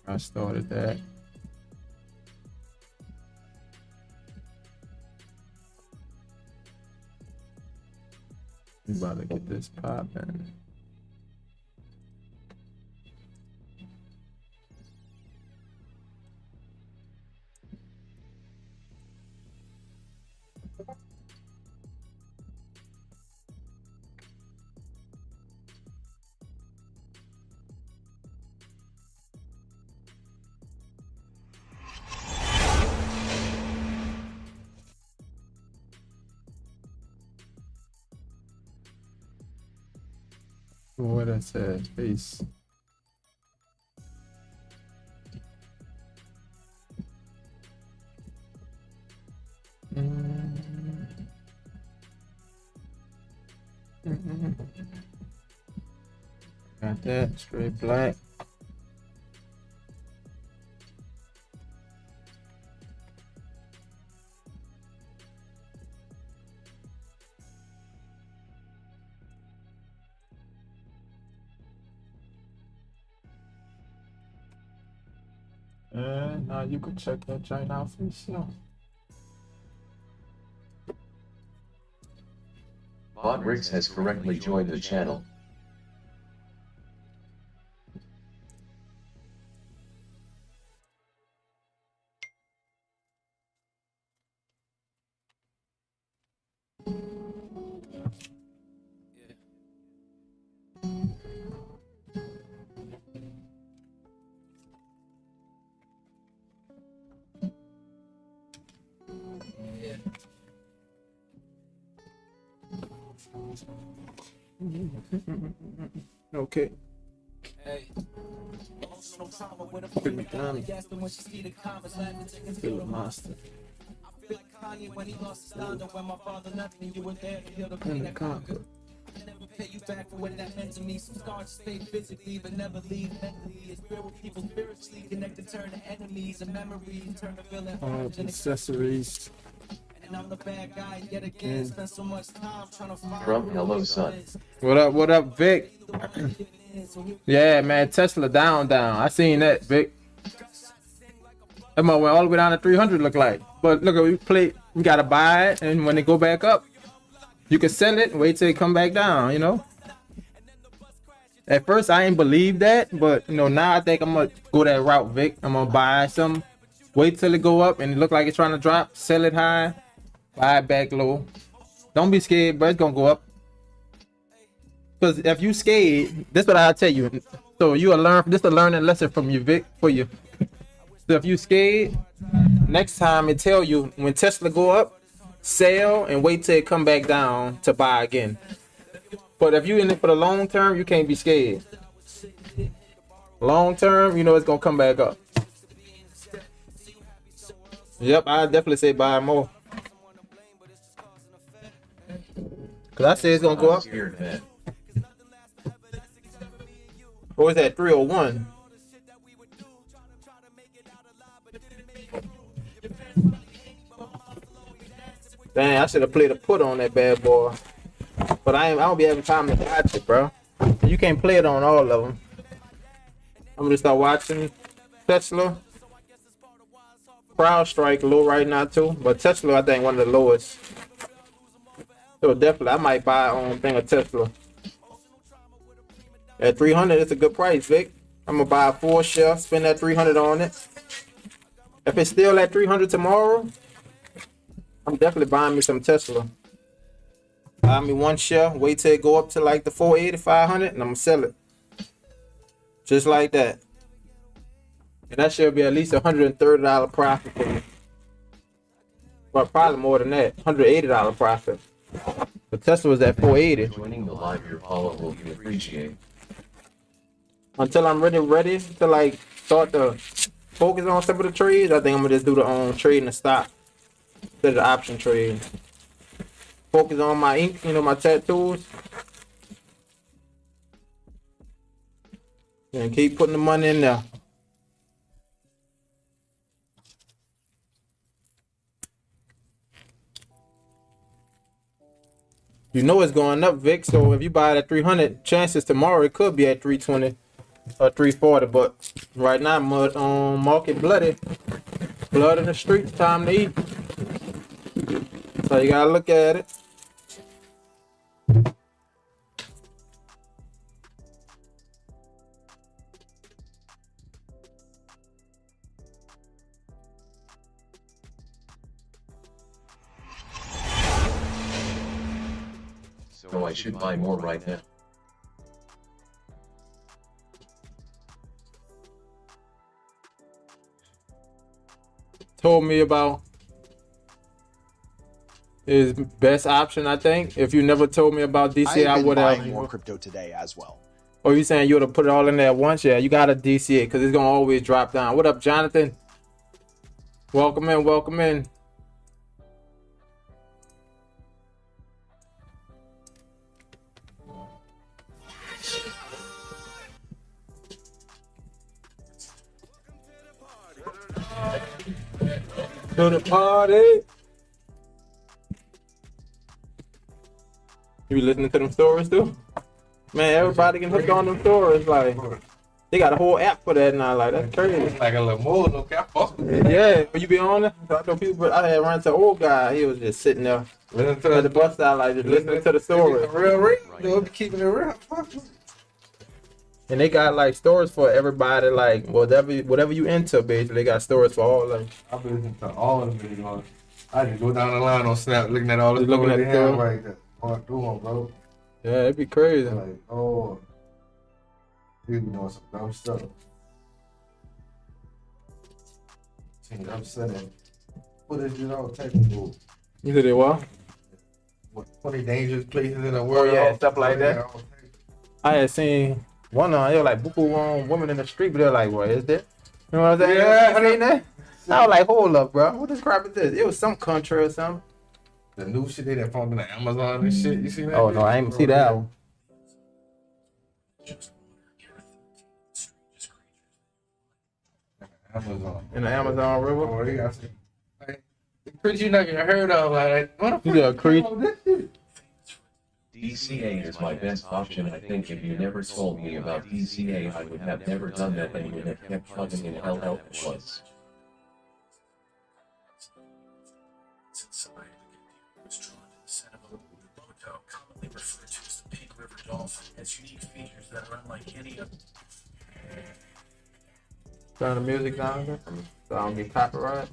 I started that. We about to get this popping. What I said, peace. Got that straight black. And now you can check that joint out for yourself. Bot Riggs has correctly joined the channel. Okay. Hey. Pretty dumb. Feel the monster. When he lost his style, when my father left me, you were there to heal the In pain the that conquered. conquer. I never pay you back for what that meant to me. Some scars stay physically, but never leave mentally. It's real with people spiritually connected, turn to enemies and memories, turn to villain All homes and accessories. and I'm the bad guy yet again. Spent so much time trying to find Trump, hello, son. What up, Vic? Yeah, man, Tesla down. I seen that, Vic. That might went all the way down to 300 look like. But look, we gotta buy it, and when they go back up, you can sell it and wait till it come back down, you know? At first, I ain't believe that, but, you know, now I think I'm gonna go that route, Vic. I'm gonna buy some, wait till it go up and it look like it's trying to drop, sell it high, buy it back low. Don't be scared, but it's gonna go up. Because if you scared, that's what I'll tell you. So you'll learn, this is a learning lesson from you, Vic, for you. So if you scared, next time it tell you when Tesla go up, sell and wait till it come back down to buy again. But if you in it for the long term, you can't be scared. Long term, you know it's gonna come back up. Yep, I definitely say buy more. Cause I say it's gonna go up. Scared, man. Or is that 301? Dang, I should have played a put on that bad boy. But I don't be having time to watch it, bro. You can't play it on all of them. I'm gonna start watching Tesla. CrowdStrike low right now too, but Tesla I think one of the lowest. So definitely I might buy on thing of Tesla. At 300, it's a good price, Vic. I'm gonna buy a 4 share, spend that 300 on it. If it's still at 300 tomorrow, I'm definitely buying me some Tesla. Buy me 1 share, wait till it go up to like the 480, 500, and I'm gonna sell it. Just like that. And that should be at least $130 profit for me. Well, probably more than that, $180 profit. The Tesla was at 480. Joining the live, your follow will be appreciated. Until I'm ready to like start to focus on some of the trades, I think I'm gonna just do the trading the stock instead of the option trade. Focus on my ink, you know, my tattoos. And keep putting the money in there. You know it's going up, Vic. So if you buy it at 300, chances tomorrow it could be at 320. or 340, but right now market bloody. Blood in the streets, time to eat. So you gotta look at it. So I should buy more right now. Told me about his best option, I think. If you never told me about DCA, I I've been would buying have. more crypto today as well. Or you saying you would have put it all in there at once? Yeah, you got to DCA because it's gonna always drop down. What up, Jonathan? Welcome in, welcome in. To the party. You be listening to them stories too? Man, everybody can hook on them stories. Like, they got a whole app for that now. Like, that's crazy. Like a little more, no cap. Yeah, when you be on it, I know people. I had run into an old guy. He was just sitting there Listen to at the bus stop, like just listening to the story. Real. They'll be keeping it real. And they got like stories for everybody. Like whatever you into, basically, they got stories for all of them. I've been listening to all of them videos. I just go down the line on Snap, looking at all the Just looking stories at they the have story. right there. Going through them, bro. Yeah, it'd be crazy. Like, oh, you be doing some dumb stuff. See, I'm sending footage and all type of bull. You said they what? 20 dangerous places in the world. yeah, stuff like that. I had seen one of them. They were like boo woman in the street, but they're like, what is that? You know what I'm saying? Yeah, You seen that? I was like, hold up, bro. What this crap is this? It was some country or something. The new shit they done found in the Amazon and shit. You see that? Oh no, I ain't see that one. Amazon. In the Amazon River. Oh, they got some. Like, the creatures you never even heard of. Like, what the You got a fuck creature? is wrong with this shit? DCA is my best option. I think if you never told me about DCA, I would have never done that and would have kept plugging in hell it was. Inside, the was drawn to the center of a boat, commonly referred to as the Pink River Dolphin, has unique features that are unlike any other. Turn the music down there, so I don't get copyright.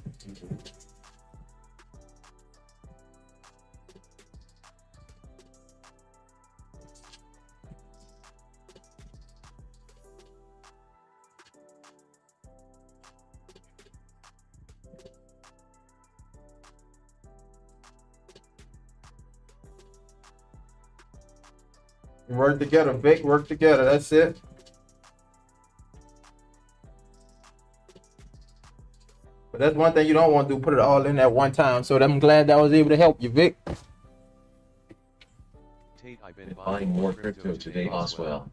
Work together, Vic. Work together. That's it. But that's one thing you don't want to do. Put it all in at one time. So I'm glad that I was able to help you, Vic. Tate, I've been buying more crypto today as well.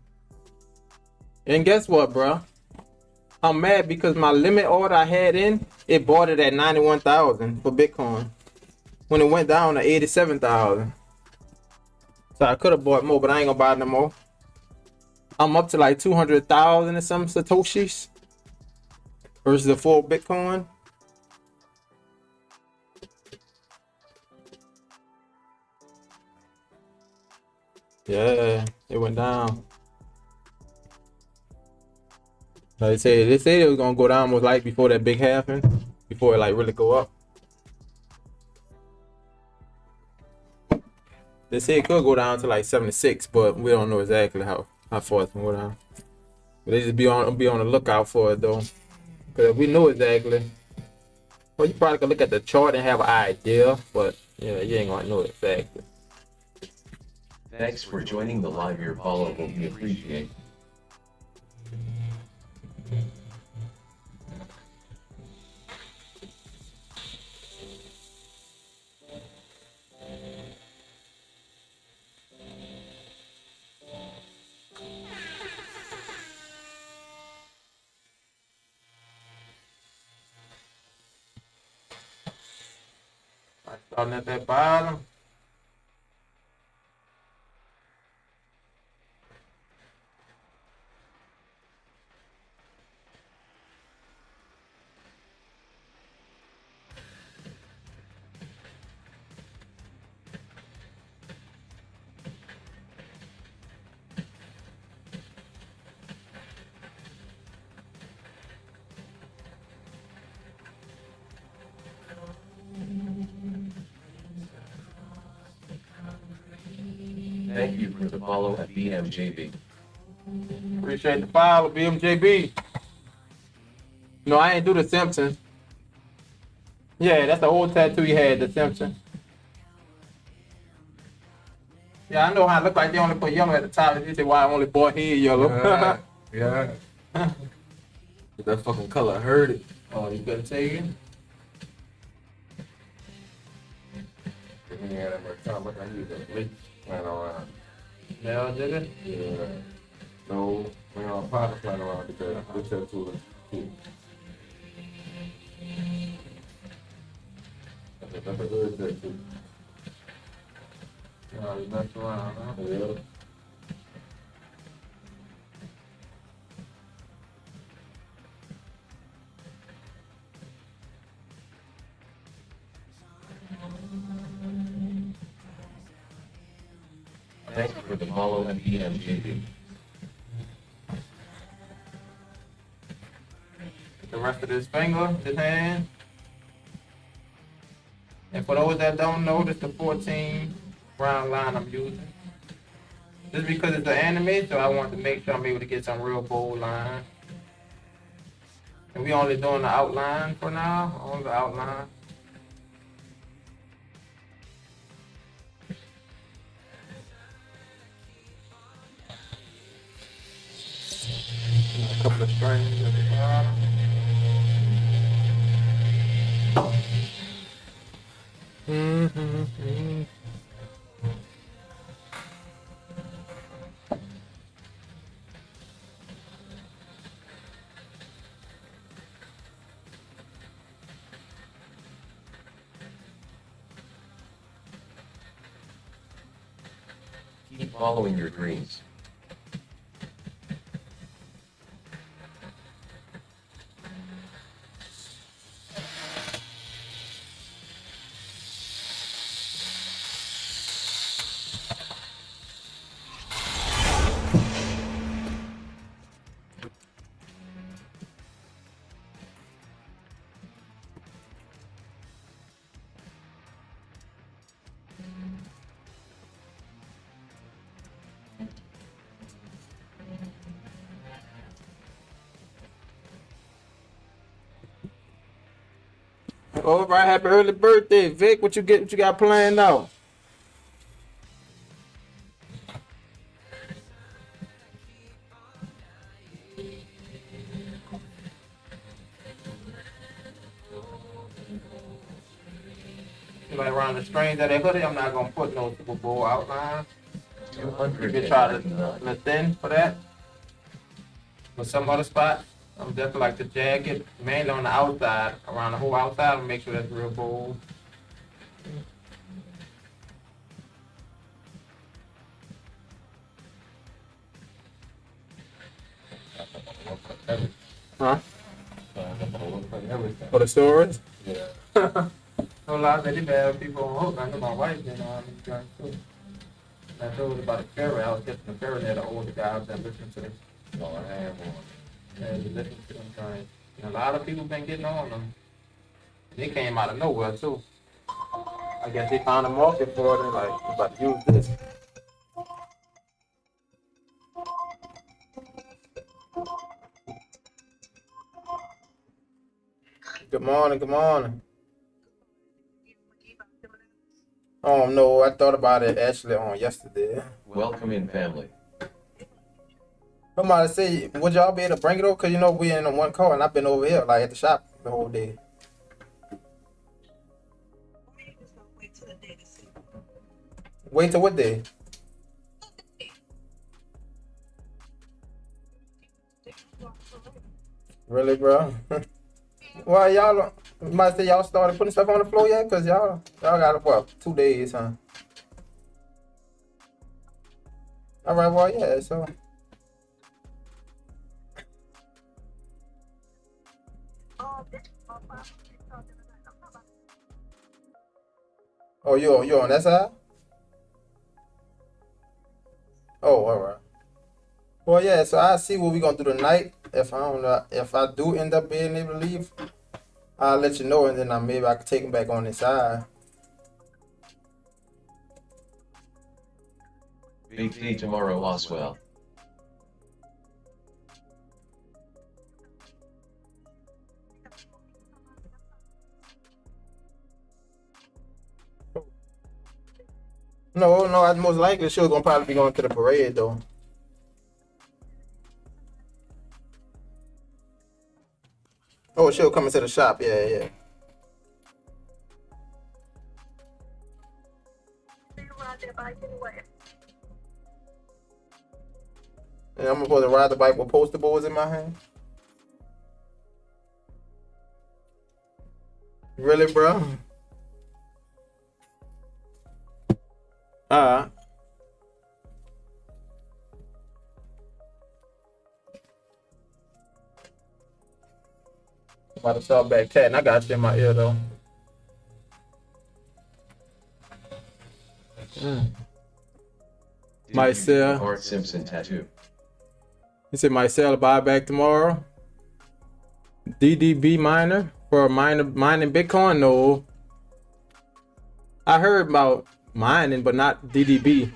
And guess what, bro? I'm mad because my limit order I had in, it bought it at 91,000 for Bitcoin. When it went down to 87,000. So I could have bought more, but I ain't gonna buy no more. I'm up to like 200,000 or some Satoshis versus the full Bitcoin. Yeah, it went down. Like they say it was gonna go down most like before that big happened, before it like really go up. They say it could go down to like 76, but we don't know exactly how far it's gonna go down. But they just be on the lookout for it though, because if we know exactly, well, you probably could look at the chart and have an idea, but yeah, you ain't gonna know exactly. Thanks for joining the live. Your follow will be appreciated. Starting at that bottom. Thank you for the follow at BMJB. Appreciate the follow, BMJB. No, I ain't do the Simpsons. Yeah, that's the old tattoo he had, the Simpsons. Yeah, I know how it look like they only put yellow at the top. You say why only boy head yellow. Yeah. That fucking color hurt it. Oh, you couldn't take it? Yeah, that much time, but I need a bleach playing around. No, did it? Yeah. No, we on powder playing around because this tattoo is cool. That's a good tattoo. No, you messed around, huh? Yeah. Thank you for the follow at BMJB. The rest of this finger, this hand. And for those that don't know, this is the 14 round line I'm using. Just because it's an anime, so I wanted to make sure I'm able to get some real bold line. And we only doing the outline for now, only the outline. A couple of strings at the bottom. Keep following your dreams. All right, happy early birthday, Vic. What you got planned now? Like around the strings of that hoodie, I'm not gonna put no Super Bowl outline. You can try to thin for that. For some other spot, I'm just like the jacket, mainly on the outside, around the whole outside, and make sure that's real bold. Huh? For the stores? Yeah. No lie, they bad people on hook. I know my wife been on these guys too. I told her about the ferry. I was getting the ferry there, the older guys that listen to this. No, I have one. Yeah, they listen to them guys. And a lot of people been getting on them. They came out of nowhere too. I guess they found a market for it and like, we're about to use this. Good morning, good morning. Oh no, I thought about it actually on yesterday. Welcome in, family. Somebody say, would y'all be able to bring it over? Cause you know we in one car and I've been over here like at the shop the whole day. Wait till what day? Really, bro? Well, y'all might say y'all started putting stuff on the floor yet? Cause y'all got what, 2 days, huh? All right, well, yeah, so. Oh, you on that side? Oh, all right. Well, yeah. So I see what we gonna do tonight. If I do end up being able to leave, I'll let you know, and then maybe I can take him back on the side. Big day tomorrow, Oswell. No, I most likely she was gonna probably be going to the parade though. Oh, she'll come into the shop. Yeah. And I'm supposed to ride the bike with poster boards in my hand. Really, bro? Alright. I'm about to start back chatting. I got shit in my ear though. Might sell. Art Simpson tattoo. He said might sell a buyback tomorrow. DDB miner for mining Bitcoin. No, I heard about mining, but not DDB.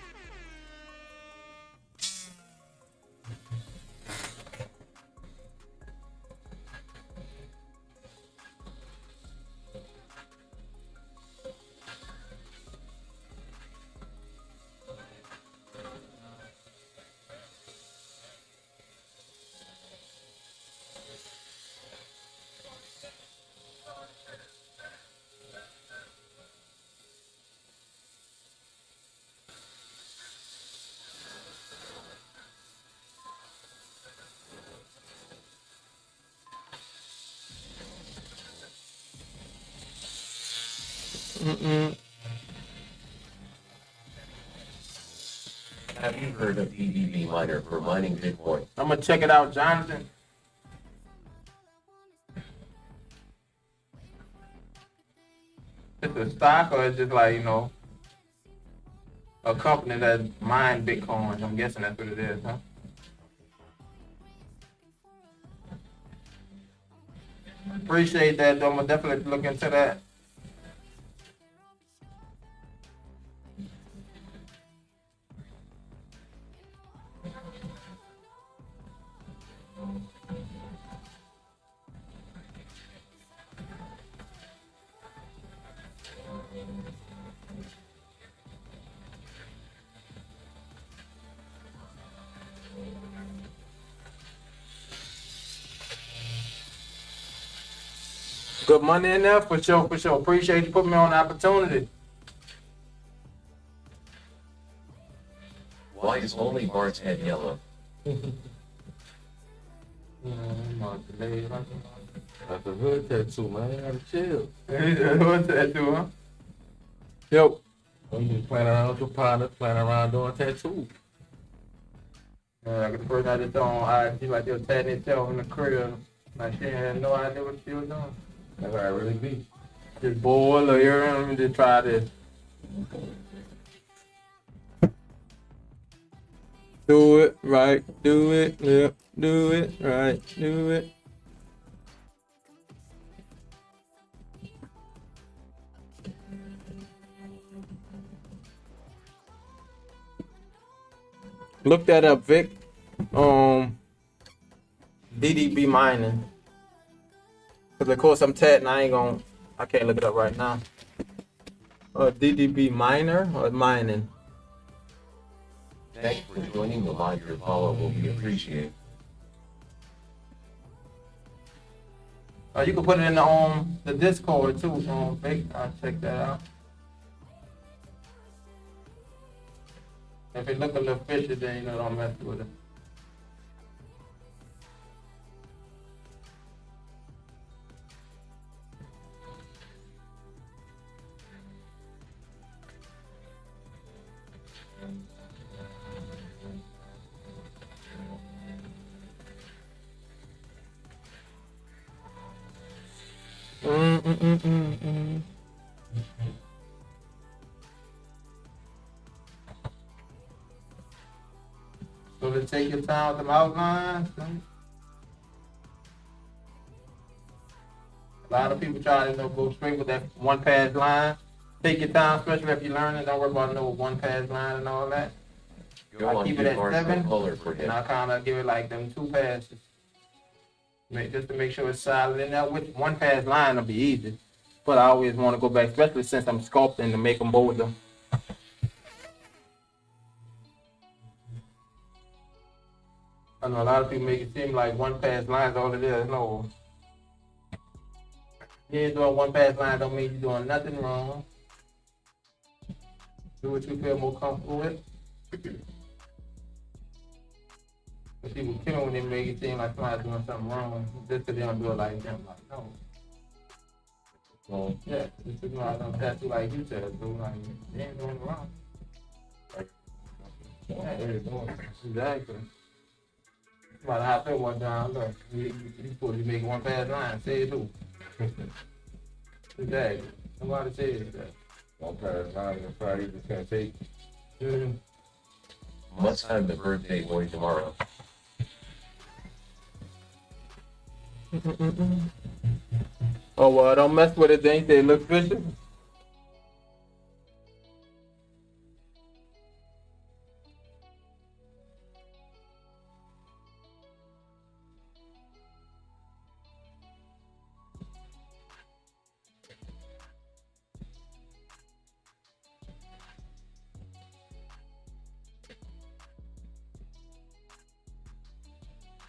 Have you heard of DDB miner for mining Bitcoin? I'm gonna check it out, Jonathan. It's a stock or it's just like, a company that mine Bitcoin. I'm guessing that's what it is, huh? Appreciate that, though. I'm gonna definitely look into that. Good money in there for sure. Appreciate you putting me on the opportunity. Why is only Bart's head yellow? That's a hood tattoo, man. You gotta chill. What's that do, huh? Yo. I'm just playing around with your partner, playing around doing tattoos. Like the person I just on IG, like they were tatting themselves in the crib. Like she had no idea what she was doing. That's how it really be. Just boil or hear him and just try this. Do it right, do it, yep, do it right, do it. Look that up, Vic. DDB mining. Cause of course I'm tatting. I can't look it up right now. DDB miner or mining. Thanks for joining the live. Your follow will be appreciated. You can put it in the Discord too. Vic, I'll check that out. If it look a little fishy, then don't mess with it. So to take your time with them outlines. A lot of people try to go straight with that one pass line. Take your time, especially if you're learning. Don't worry about no one pass line and all that. Go I on keep it give at Arsenal 7, color for and him. I kind of give it like them 2 passes, just to make sure it's solid. And that with 1 pass line will be easy. But I always want to go back, especially since I'm sculpting to make them bolder. I know a lot of people make it seem like 1 pass line is all it is. No, you ain't doing 1 pass line don't mean you're doing nothing wrong. Do what you feel more comfortable with. But people kill when they make it seem like somebody's doing something wrong just because they don't do it like them. Like, no. Well, yeah, this is not gonna pass you like you said, do like they ain't doing it wrong. Yeah, they're doing it. Exactly. About to hop in one time, look, you supposed to be making 1 pass line, say it do. Exactly. Somebody said that. 1 pass line is probably just gonna take. Must have the birthday boy tomorrow. Oh, well, don't mess with it, then they look vicious.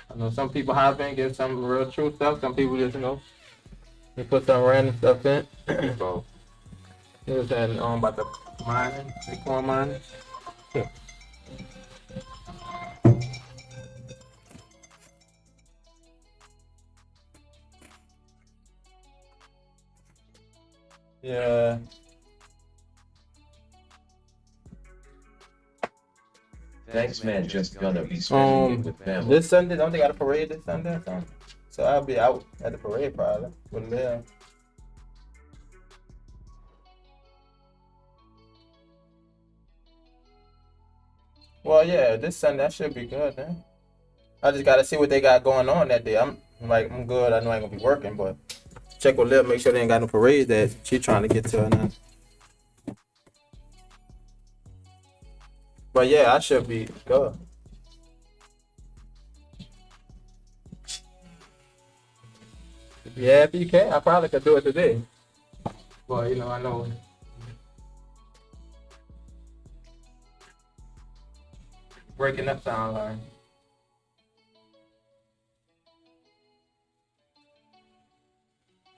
I know some people hop in, give some real true stuff. Some people just, they put some random stuff in. So, it was that about the mining, Bitcoin mining. Yeah. Thanks man, just gonna be spending it with family. This Sunday, don't they got a parade this Sunday or something? So I'll be out at the parade probably with them. Well, yeah, this Sunday that should be good, man. I just gotta see what they got going on that day. I'm good. I know I ain't gonna be working, but check with Liv, make sure they ain't got no parade that she trying to get to now. But yeah, I should be good. Yeah, if you can, I probably could do it today. Well, I know. Breaking up sound like.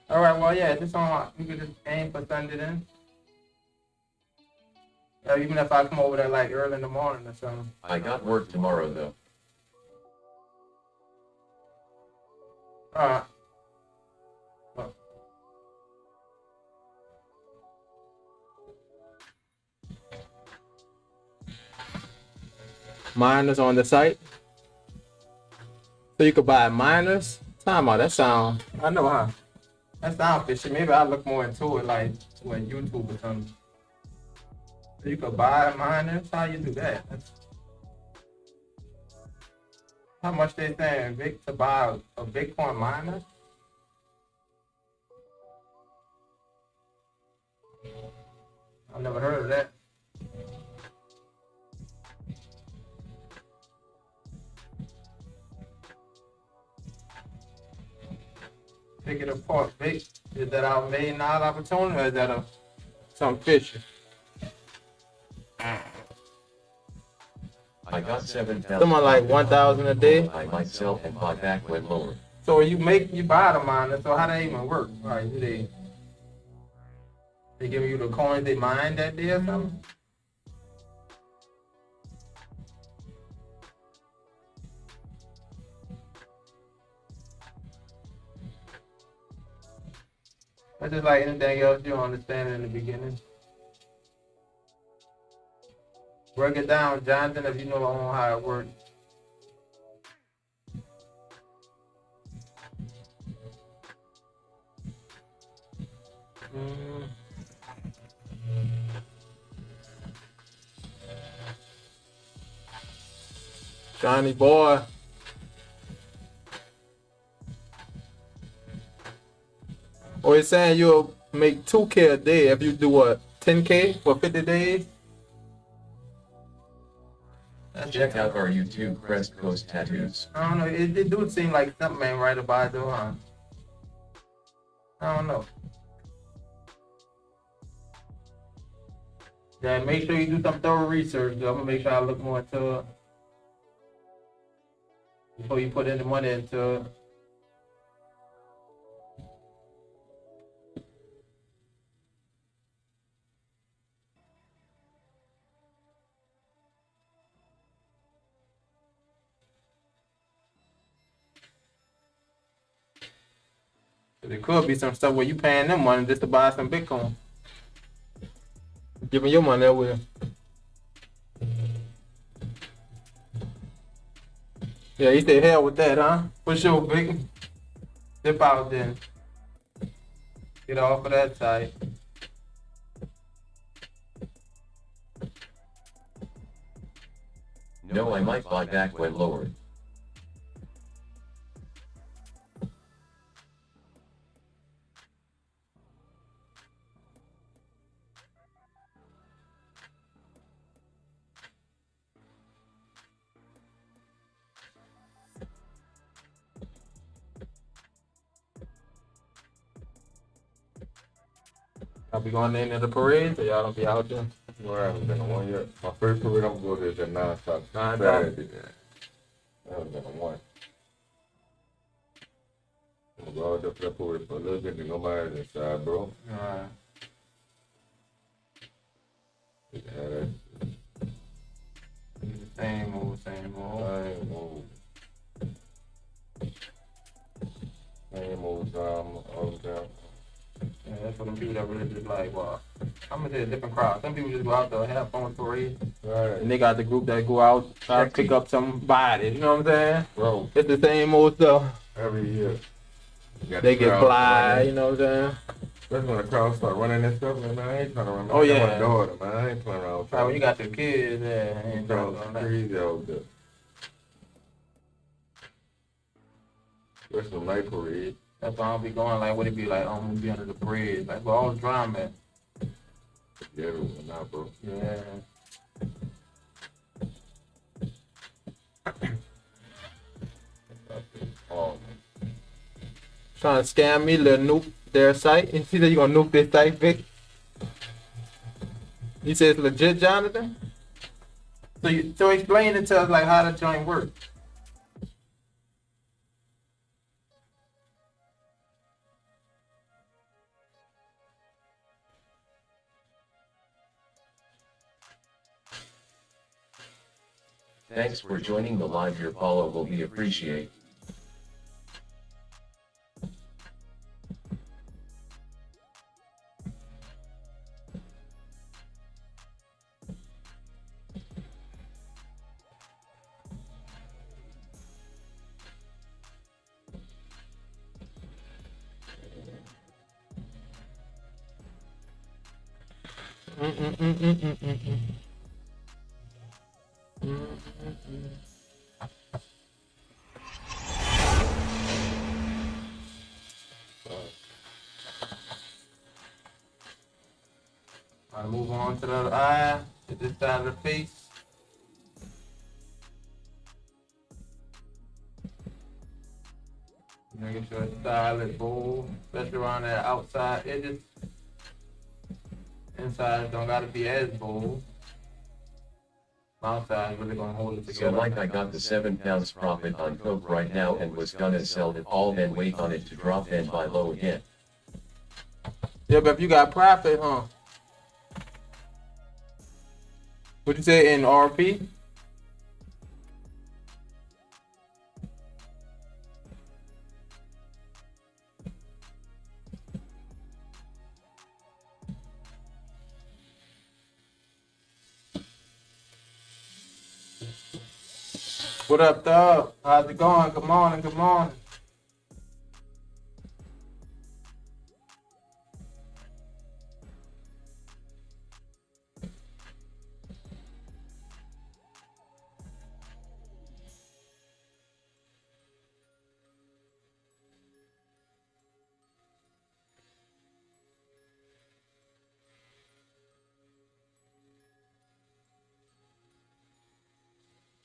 All right, well, yeah, just on, we could just aim for Sunday then. Even if I come over there like early in the morning or something. I got work tomorrow though. All right. Miners on the site. So you could buy miners. Time out, that sound, I know how. That sound fishy. Maybe I'll look more into it like with YouTube or something. So you could buy miners. How you do that? How much they saying to buy a Bitcoin miner? I've never heard of that. Pick it apart, Vic. Is that our main opportunity or is that some fishy? I got 7,000. Someone like 1,000 a day. I might sell and buy back when lower. So you buy the miner. So how they even work? All right, they giving you the coins they mine that day or something? That's just like anything else you don't understand in the beginning. Break it down, Jonathan, if you know on how it works. Johnny boy. Or he's saying you'll make 2K a day if you do what, 10K for 50 days? Check out our YouTube Crest Coast tattoos. I don't know. It do seem like something ain't right about it though, huh? I don't know. Yeah, make sure you do some thorough research. Though. I'm gonna make sure I look more into it before you put any money into it. There could be some stuff where you paying them money just to buy some Bitcoin. Giving your money away. Yeah, you said hell with that, huh? For sure, big. Dip out then. Get off of that site. No, I might buy back when lowered. I'll be going in the parade, so y'all don't be out there. Well, I haven't been to one yet. My first parade, I'm going to go to nonstop Nonstop. Saturday. I haven't been to one. I'm going to go out there for that parade for a little bit and nobody's inside, bro. Alright. Yeah, that Same old, same old. same old. Same old drama all the time. Yeah, that's for them people that really just like, well, I'm gonna say a different crowd. Some people just go out there and have fun with parade. Right. And they got the group that go out, try to pick up somebody, you know what I'm saying? Bro, It's the same old stuff. every year. You got They the get crowd fly, running. you know what I'm saying? That's when the crowd start running and stuff, man. I ain't trying to run. Oh, I got yeah. my daughter, man. I ain't playing around with Right, when you got your kids, yeah, ain't crowd doing that. crazy out there. There's some night parade. That's why I don't be going like, what it be like, I'm gonna be under the bridge. Like, where all the drama at. Yeah, everyone now, bro. Yeah. Oh, Trying to scam me, little nuke their site. And she said you gonna nuke this site, Vic. You said it's legit, Jonathan? So explain it to us like how the joint works. Thanks for joining the live. Your follow will be appreciated. Alright, move on to the other eye, to this side of the face. Making sure it's solid, bold, especially around the outside edges. Inside don't gotta be as bold. Outside really gonna hold it So together. like I got the 7 pounds profit on Coke right now and was gonna sell it all then wait on it to drop and buy low again. Yeah, but if you got profit, huh? What you say in RP? What up, dog? How's it going? Good morning, good morning.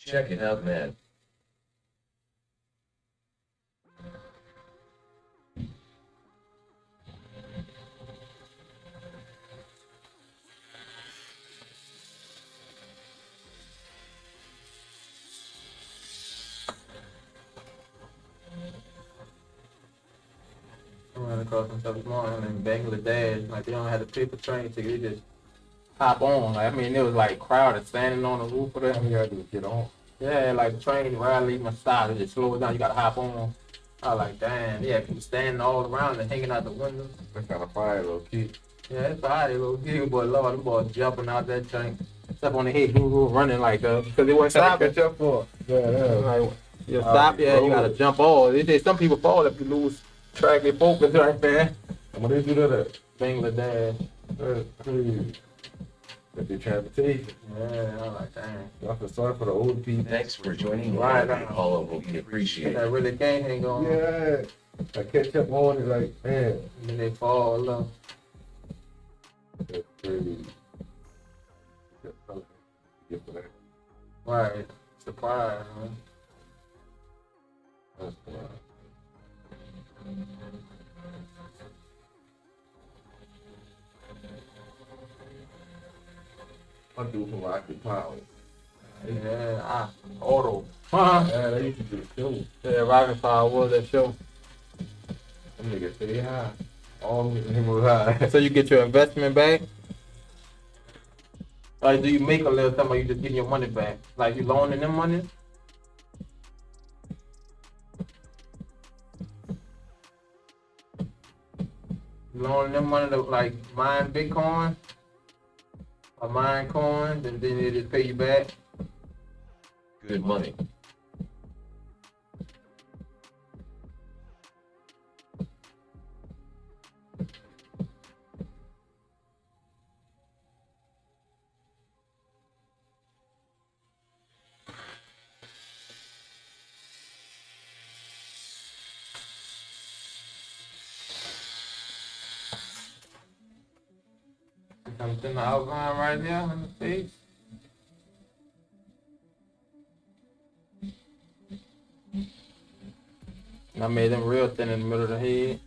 Check it out, man. I ran across myself this morning in Bangladesh. Like they don't have the paper train ticket. They just hop on. Like I mean, it was like crowded standing on the roof of All that. you gotta do is get on. Yeah, like the train rarely even stop. It just slow it down. You gotta hop on. I was like, damn. Yeah, people standing all around and hanging out the windows. That kind of fire, little kid. Yeah, it's alright, little gig, but Lord, them boys jumping out that train. Step on the head, running like because they weren't stopping. Catch up for. Yeah. Like, you stop, yeah, you gotta jump off. They say some people fall if you lose track of focus right there. When they do that at Bangladesh. that's crazy. That they transportation. Yeah, I was like, damn. I feel sorry for the old people. Thanks for joining. Right. Apollo will be appreciated. That really can't hang on. Yeah. I catch up on it like, man. And then they fall, look. That's crazy. Get for that. Right. Surprise, man. That's wild. I do from Rocket Power. Yeah, auto. Huh? Yeah, they used to do the show. Yeah, Rocket Power was that show. Them niggas stay high. All of them was high. So you get your investment back? Or do you make a little something or you just getting your money back? Like you loaning them money? You loaning them money to like mine Bitcoin? Or mine coins and then they just pay you back? Good money. Something in the outline right there on the face. And I made them real thin in the middle of the head.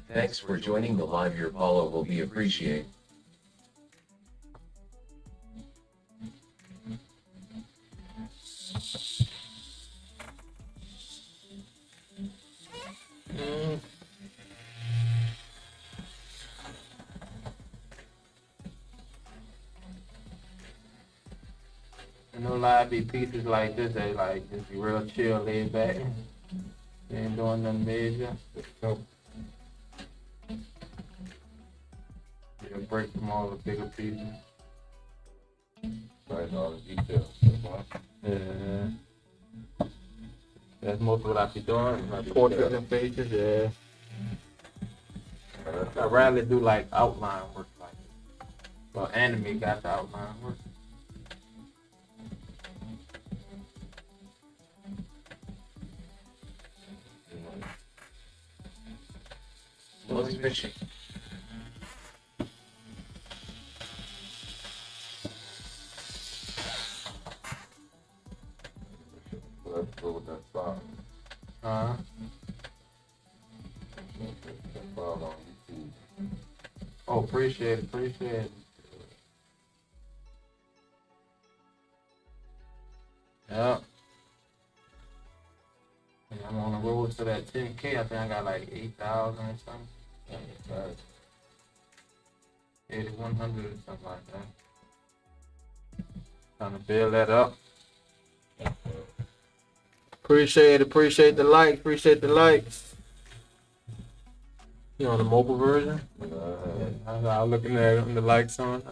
Thanks for joining the live. Your follow will be appreciated. You know, live be pieces like this, they like just be real chill, laid back. They ain't doing nothing major. So, Yeah, break from all the bigger pieces. right, all the details. Yeah. That's most of what I be doing. Like portraits and faces, yeah. I rarely do like outline work like it. Well, anime got the outline work. Loves fishing. Let's go with that song. Uh-huh. That song on YouTube. Oh, appreciate it. Yeah. And I'm on the road to that 10K. I think I got like 8,000 or something. Yeah, that's right. 8,100 or something like that. Trying to build that up. Appreciate the likes. You on the mobile version? I was looking at it and the likes on it.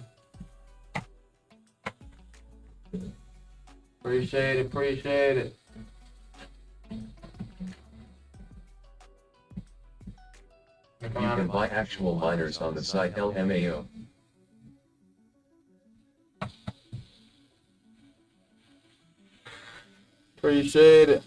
Appreciate it. by actual miners on the site LMAO. Appreciate it.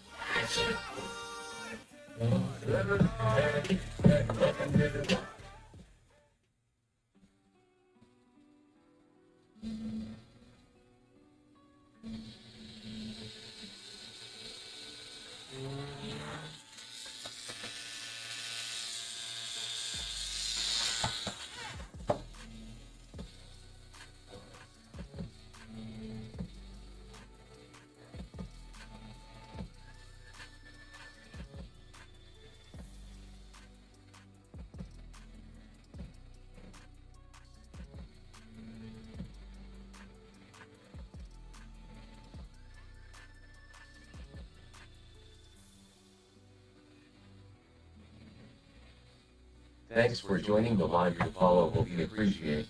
Thanks for joining the live. Your follow will be appreciated.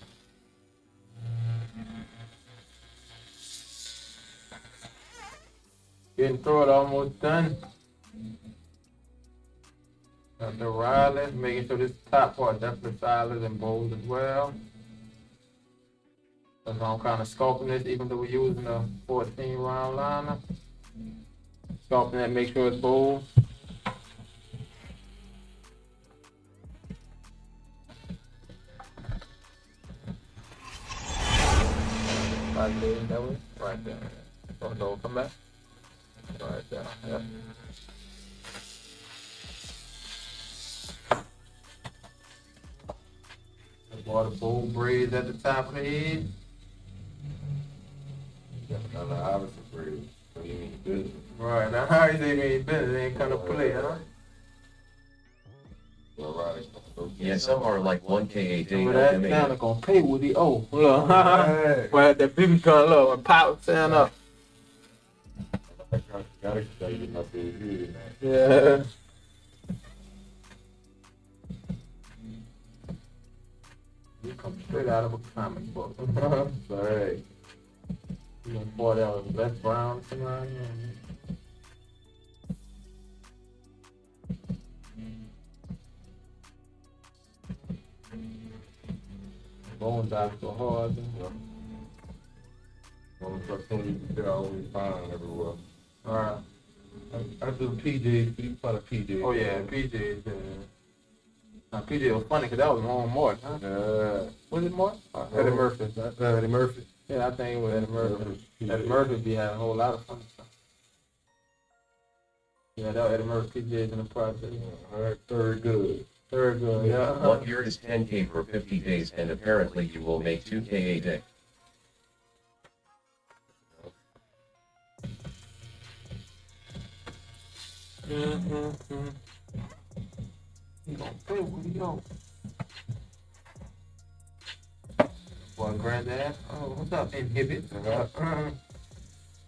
Getting through it almost done. Got the Riley, making sure this top part definitely solid and bold as well. That's why I'm kind of sculpting this, even though we're using a 14 round liner. Sculpting that, make sure it's bold. Right there, that way, right there. Oh no, come back. Right there, yep. Water bowl braids at the top of the head. Got another Iverson braid. So you need business. Right, now how you say me business ain't come to play, huh? Well, right. Yeah, some are like 1K a day But that LMAO. sound gonna pay with the look. Right. Well, that BB gun look and pop stand up. I gotta get my big head, man. Yeah. You come straight out of a comic book. Right. You gonna pour that with Les Brown tonight? Yeah. Bone doctor hard. Only opportunity to get always find everywhere. Alright. I do PJs, you part of PJs. Oh yeah, PJ. Now PJ was funny because that was Ron Morton, huh? Yeah. Was it Morton? Eddie Murphy. Eddie Murphy. Yeah, I think it was Eddie Murphy. Eddie Murphy be having a whole lot of fun stuff. Yeah, that was Eddie Murphy PJs in the process. Alright, very good. Very good, yeah. 1 year is 10K for 50 days, and apparently you will make 2K a day. Mm-hmm. You gonna play with yo. Boy, granddad. Oh, what's up, Inhibit?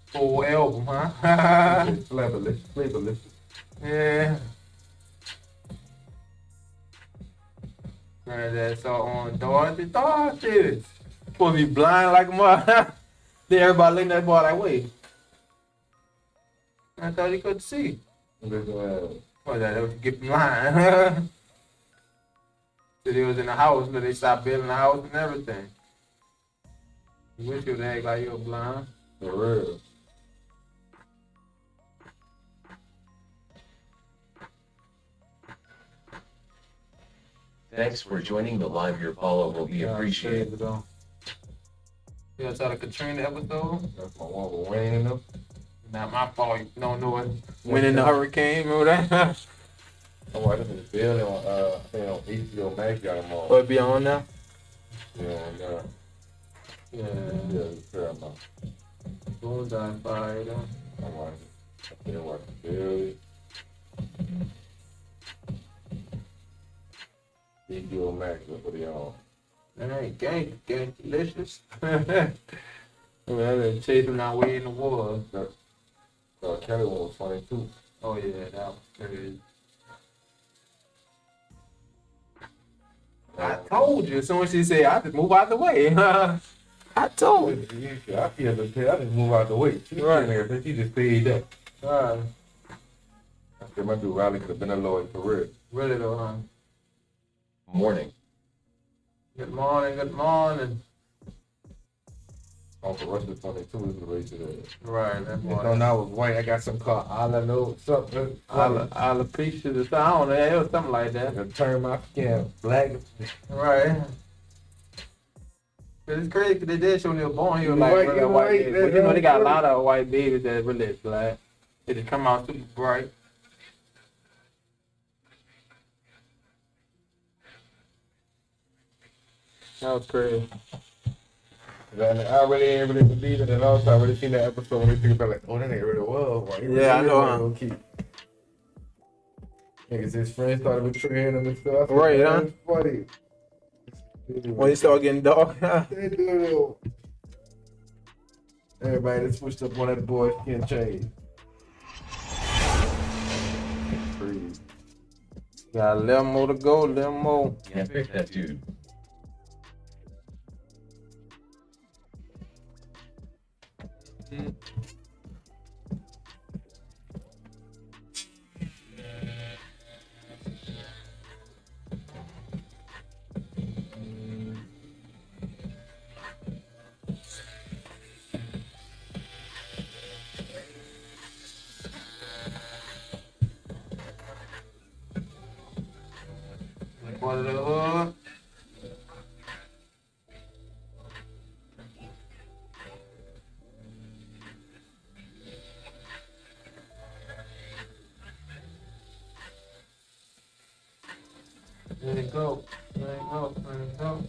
Full album, huh? Flavorless. Yeah. Granddad saw on Dorothy. Dorothy! Supposed to be blind like a mother. Then everybody looking at that boy like, wait. I thought he could see. What was that? They was get blind. So they was in the house, but they stopped building the house and everything. You wish you would act like you were blind. For real. Thanks for joining the live. Your follow will be appreciated. You ever saw the Katrina episode? That's my one with Wayne in them. Not my fault. You don't know it. Winning the hurricane, remember that? Oh, I just was building on, I think on HBO Max got them all. What be on now? Yeah, and, Yeah. yeah, it's Paramount. Bullseye fire though. I'm watching. I think watching Billy. HBO Max, that's what they on. Alright, gang delicious. Well, they chase him now way in the woods. Kelly one was funny too. Oh yeah, that was crazy. I told you. As soon as she said, I just move out the way. I told you. I feel the tell. I just move out the way. She Right. right. She just stayed there. Right. I said my dude Riley could have been a lawyer for real. Really though, huh? Morning. Good morning, good morning. Off the Russia 22 is the race today. Right, that You know, morning. now I was white. I got some called Alano something. Alopecia or something. I don't know. Yeah, it was something like that. I turn my skin black. Right. But it's crazy 'cause they did show when they were born, he was You like right, really you white right, baby. that- But you know, they got a that's lot of white babies that really is black. They just come out super bright. That was crazy. And I really ain't really believe it, and also I really seen that episode when they think about like, oh, that ain't really was white. Yeah, I know, huh? Gonna keep. Niggas, his friends started betraying him and stuff. Right, huh? That's funny. When you start getting dark, They do. Everybody that switched up on that boy's skin change. Crazy. got 11 more to go, 11 more. Yeah, pick that dude. One of the hood. There you go. There you go. There you go.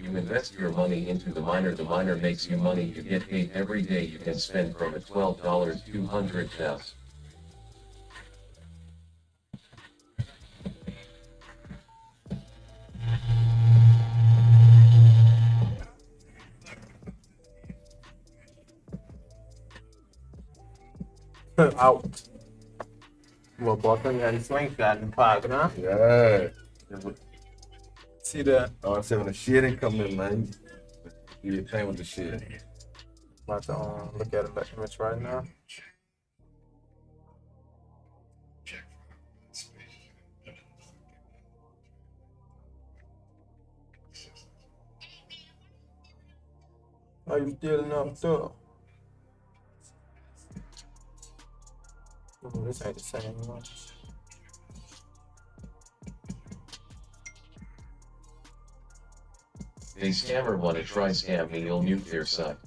You invest your money into the miner makes you money, you get paid every day, you can spend from a $12 200,000. Out. Well, Boston got his slingshot in the pocket, huh? Yeah. See that? Oh, I said when the shit ain't coming, man. You get thing with the shit. About to look at the image right now. Are you stealing up stuff? Oh, this ain't the same one. A scammer wanna try scam me, you'll nuke their site.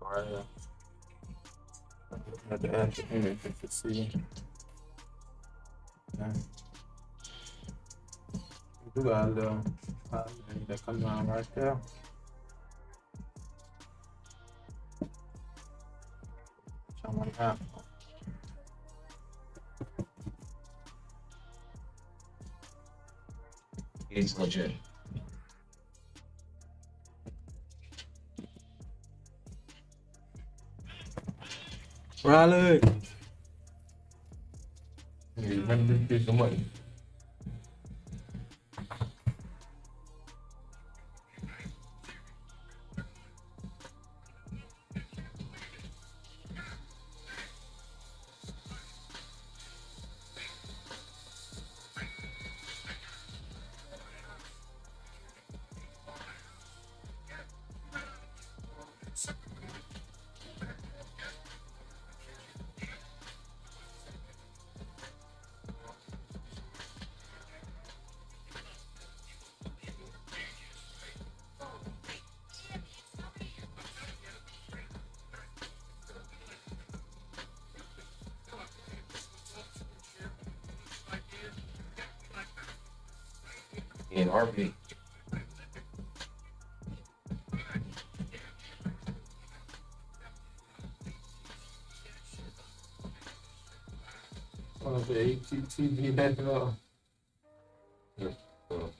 Right here. At the edge image, you can see. Yeah. You do got a little thing that comes on right there. Someone out. It's legit. Riley! You remember this bitch some money. RP. Oh, the ATTV back up. Good, good.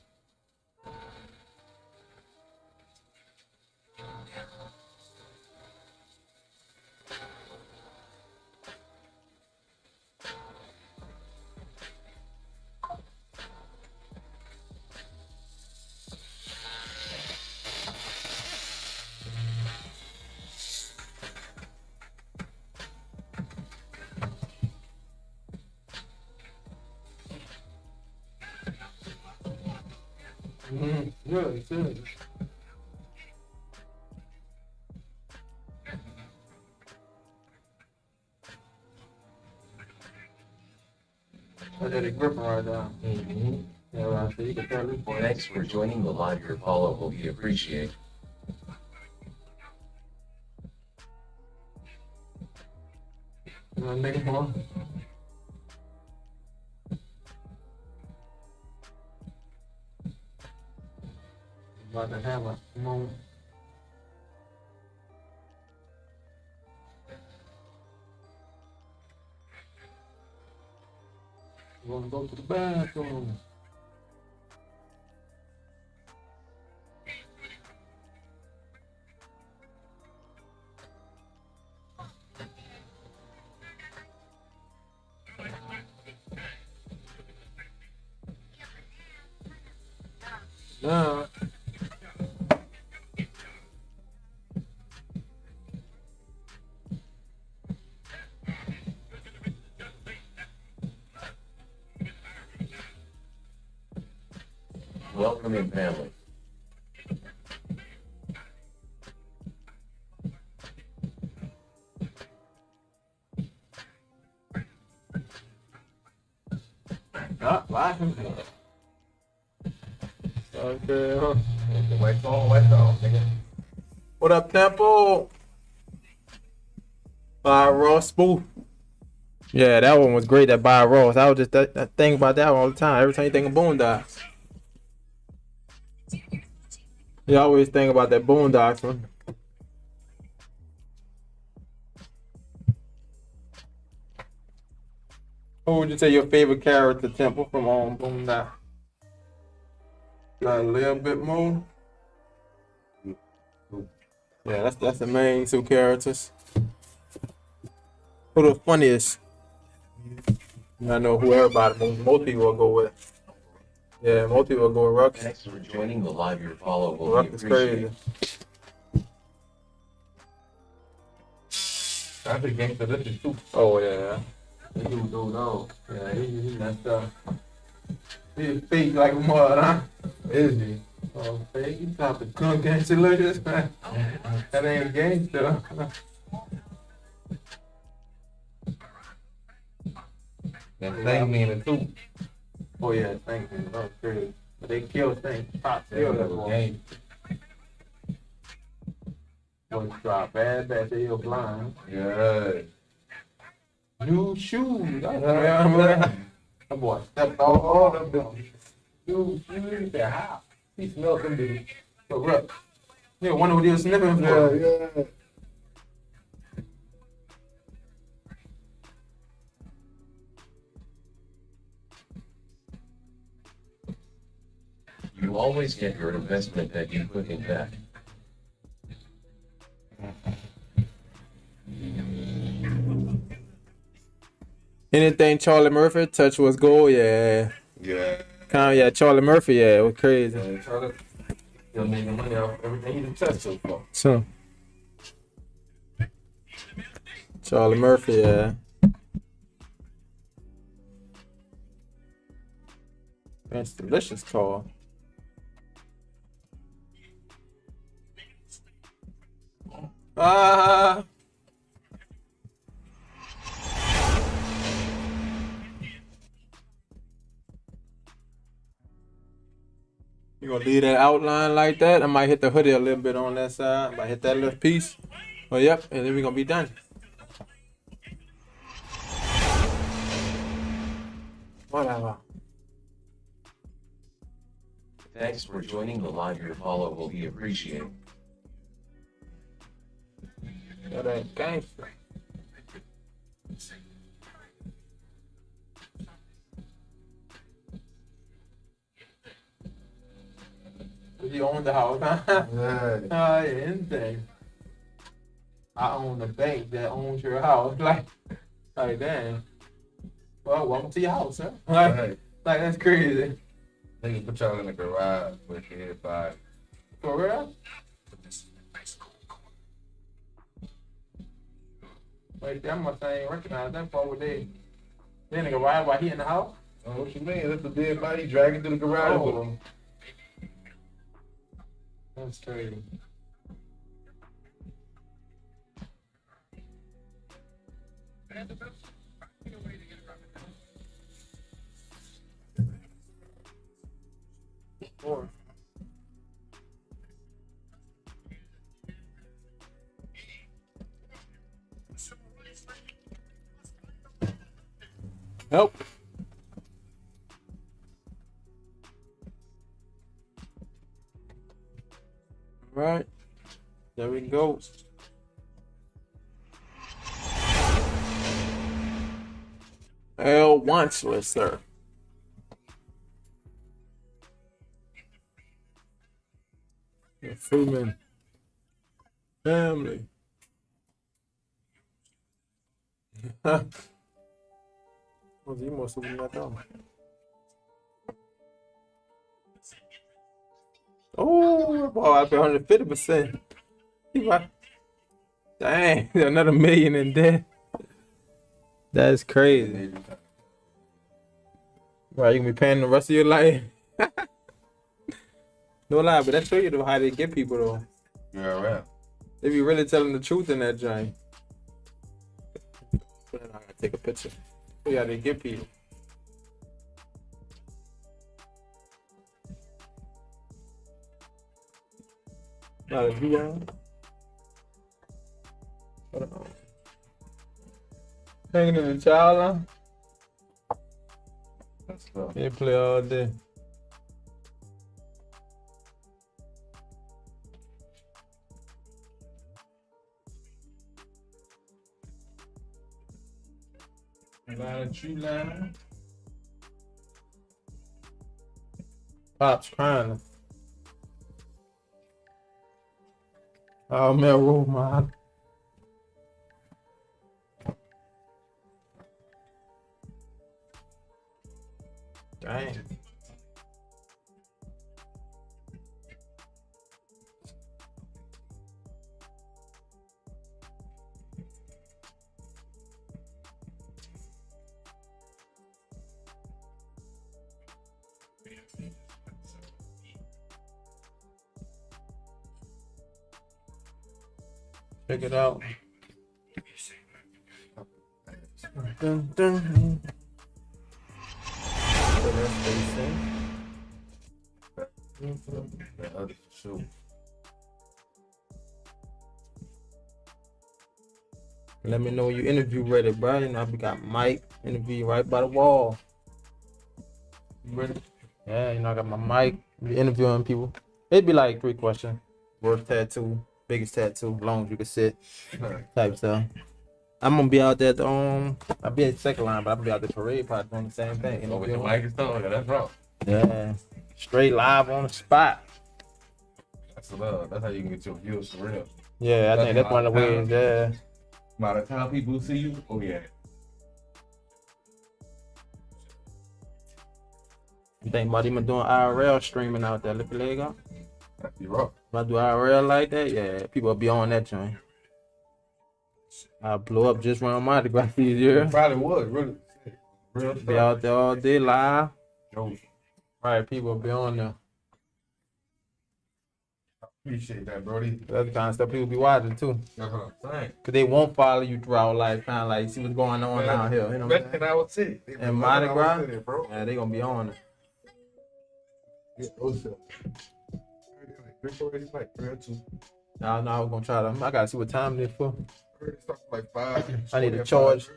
I got a grip right now. Yeah, right. So you can tell this boy. Thanks for joining the live. Your follow will be appreciated. You know, nigga, boy. About to have a moment. You wanna go to the bathroom? No. Welcome in, family. Not laughing. Okay, huh? Wait on, nigga. What up, Temple? Bob Ross spoof. Yeah, that one was great. That Bob Ross. I was just that thing about that one all the time. Every time you think of Boondocks, you always think about that Boondocks one. Who would you say your favorite character, Temple, from Boondocks? Got a little bit more. Yeah, that's the main two characters. Who the funniest? I know who everybody, most people will go with. Yeah, most people will go with Ruckus. Thanks for joining the live. Your follow will be Ruckus crazy. appreciated. That's a gangster. This is too. Oh yeah. This dude, dog. Yeah, he messed up. He fake like a mud, huh? Is he? Oh, fake. You top the gun gangster like this, man. That ain't gangster. That thing meaning too. Oh yeah, thank you. That was crazy. But they killed things. Pop killed that boy. Boy, drop bad, they were blind. Yeah. New shoes. That boy stepped all of them. New shoes. They're hot. He smelled them, dude. So rough. Yeah, wonder what he was sniffing for. Yeah. You always get your investment that you put in back. Anything Charlie Murphy touch was gold, yeah. Yeah. Yeah, Charlie Murphy, yeah, it was crazy. Yeah, Charlie. He'll make the money off everything he done touched so far. So Charlie Murphy, yeah. That's delicious call. You gonna leave that outline like that? I might hit the hoodie a little bit on that side. I might hit that little piece. Oh, yep, and then we're gonna be done. Whatever. Thanks for joining the live. Your follow will be appreciated. That ain't gangster. He owned the house, huh? Yeah. Oh, yeah, anything. I own the bank that owns your house. Like damn. Well, welcome to your house, huh? Right. Like that's crazy. Nigga put y'all in the garage with your head by. For real? Wait, that must ain't recognize that part with they. Then nigga ride while he in the house? Oh, what you mean? That's the dead body dragging through the garage with him. That's crazy. Four. Nope. All right. There we go. L wants sir. The Freeman family. Well, you must have been that dumb. Oh, boy, I pay 150%. Dang, another million in debt. That's crazy. Right, you gonna be paying the rest of your life. No lie, but that show you though how they get people though. Yeah, right. They be really telling the truth in that joint. I gotta take a picture. Show you how they get people. Not a view. Hanging in the child line. That's tough. They play all day. Pops crying. Oh man, roll my. Dang. Check it out. Dun, dun. That other shoe. Let me know when you interview ready, bro. You know, we got Mike interview right by the wall. You ready? Yeah, you know, I got my mic. Be interviewing people. It'd be like 3 questions. Worst tattoo, biggest tattoo, long as you can sit, type stuff. I'm gonna be out there at the I'll be at the second line, but I'm gonna be out the parade probably doing the same thing. Oh, with the mic and stuff. Yeah, that's wrong. Yeah, straight live on the spot. That's love. That's how you can get your views for real. Yeah, I think that's one of the ways. Yeah. By the time people see you, oh yeah. I think about even doing IRL streaming out there. Lift your leg up. That's you rough. If I do IRL like that, yeah, people will be on that joint. I blew up just around my autograph these years. Probably would, really. Real Be out there all day live. Yo, Right, people will be on there. appreciate that, Brody. That's the kind of stuff people be watching too. That's what I'm saying. Cause they won't follow you throughout life, kind of like see what's going on down here. You know what I'm saying? And I would see. And Mardi Gras, bro. yeah, they gonna be on it. Yeah, those are- like 3 or 2. No, I was gonna try to. I gotta see what time it is for. Like 5. I need to charge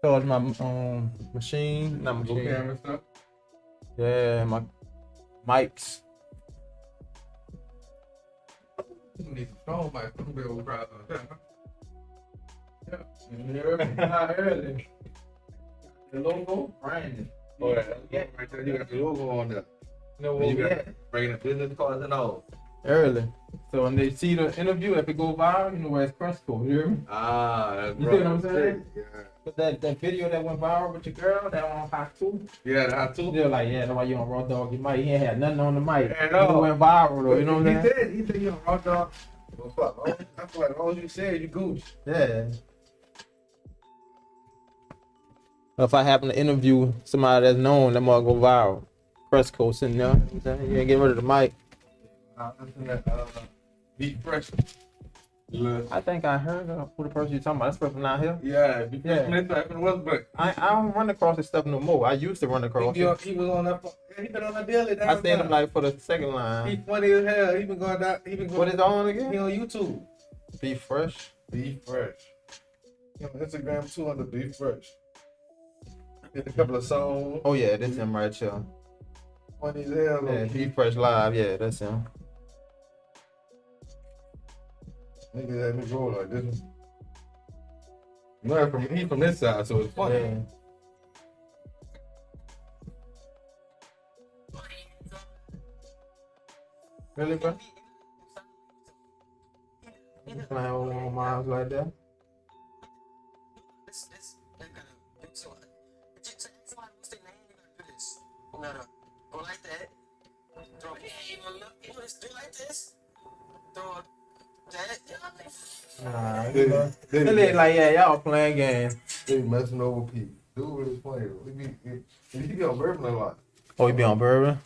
my machine. Not Go machine. camera stuff. Yeah, my mics. You need some strong mic. I'm gonna be able to crowd. Yeah. You hear me? Not early. The logo, branding. Oh, yeah. Right there, you got the logo on there. You know And where you we got at? bringing the business cards and all. Early. So when they see the interview, if it go viral, you know where it's Cresco. You hear me? Ah, that's You right. see what I'm saying? Yeah. But that video that went viral with your girl, that on Hot 2, Yeah, the hot too. they're like, yeah, that's why you on Raw Dog. You might, he ain't had nothing on the mic. At It all. went viral though, you know what I'm saying? He said, you know, raw dog. Well, fuck. I feel like all you said, you goose. Yeah. If I happen to interview somebody that's known, that might go viral. Cresco sitting there, you know what I'm saying? You ain't getting rid of the mic. Listen to Deep Fresh. Look. I think I heard who the person you're talking about. That's the person out here. Yeah, Deep Yeah. Fresh Smith in Westbrook. I don't run across this stuff no more. I used to run across it. He was on that. He been on that daily. I seen him like for the second He line. funny as hell. He been going down. He been going. What is on He again? on YouTube. Be fresh. Beef Fresh. He on Instagram too under Beef Fresh. Did a couple of songs. Oh yeah, that's him right here. Funny as hell. Yeah, Be Fresh Live. Yeah, that's him. Nigga had me roll like this. No, he from this side, so it's funny. Yeah. Really, bro? You playing on miles like that? Go like that. Throw do like this. Throw that. They look like, yeah, y'all playing games. They be messing over people. Dude really funny though. He be on bourbon a lot. Oh, you be on bourbon?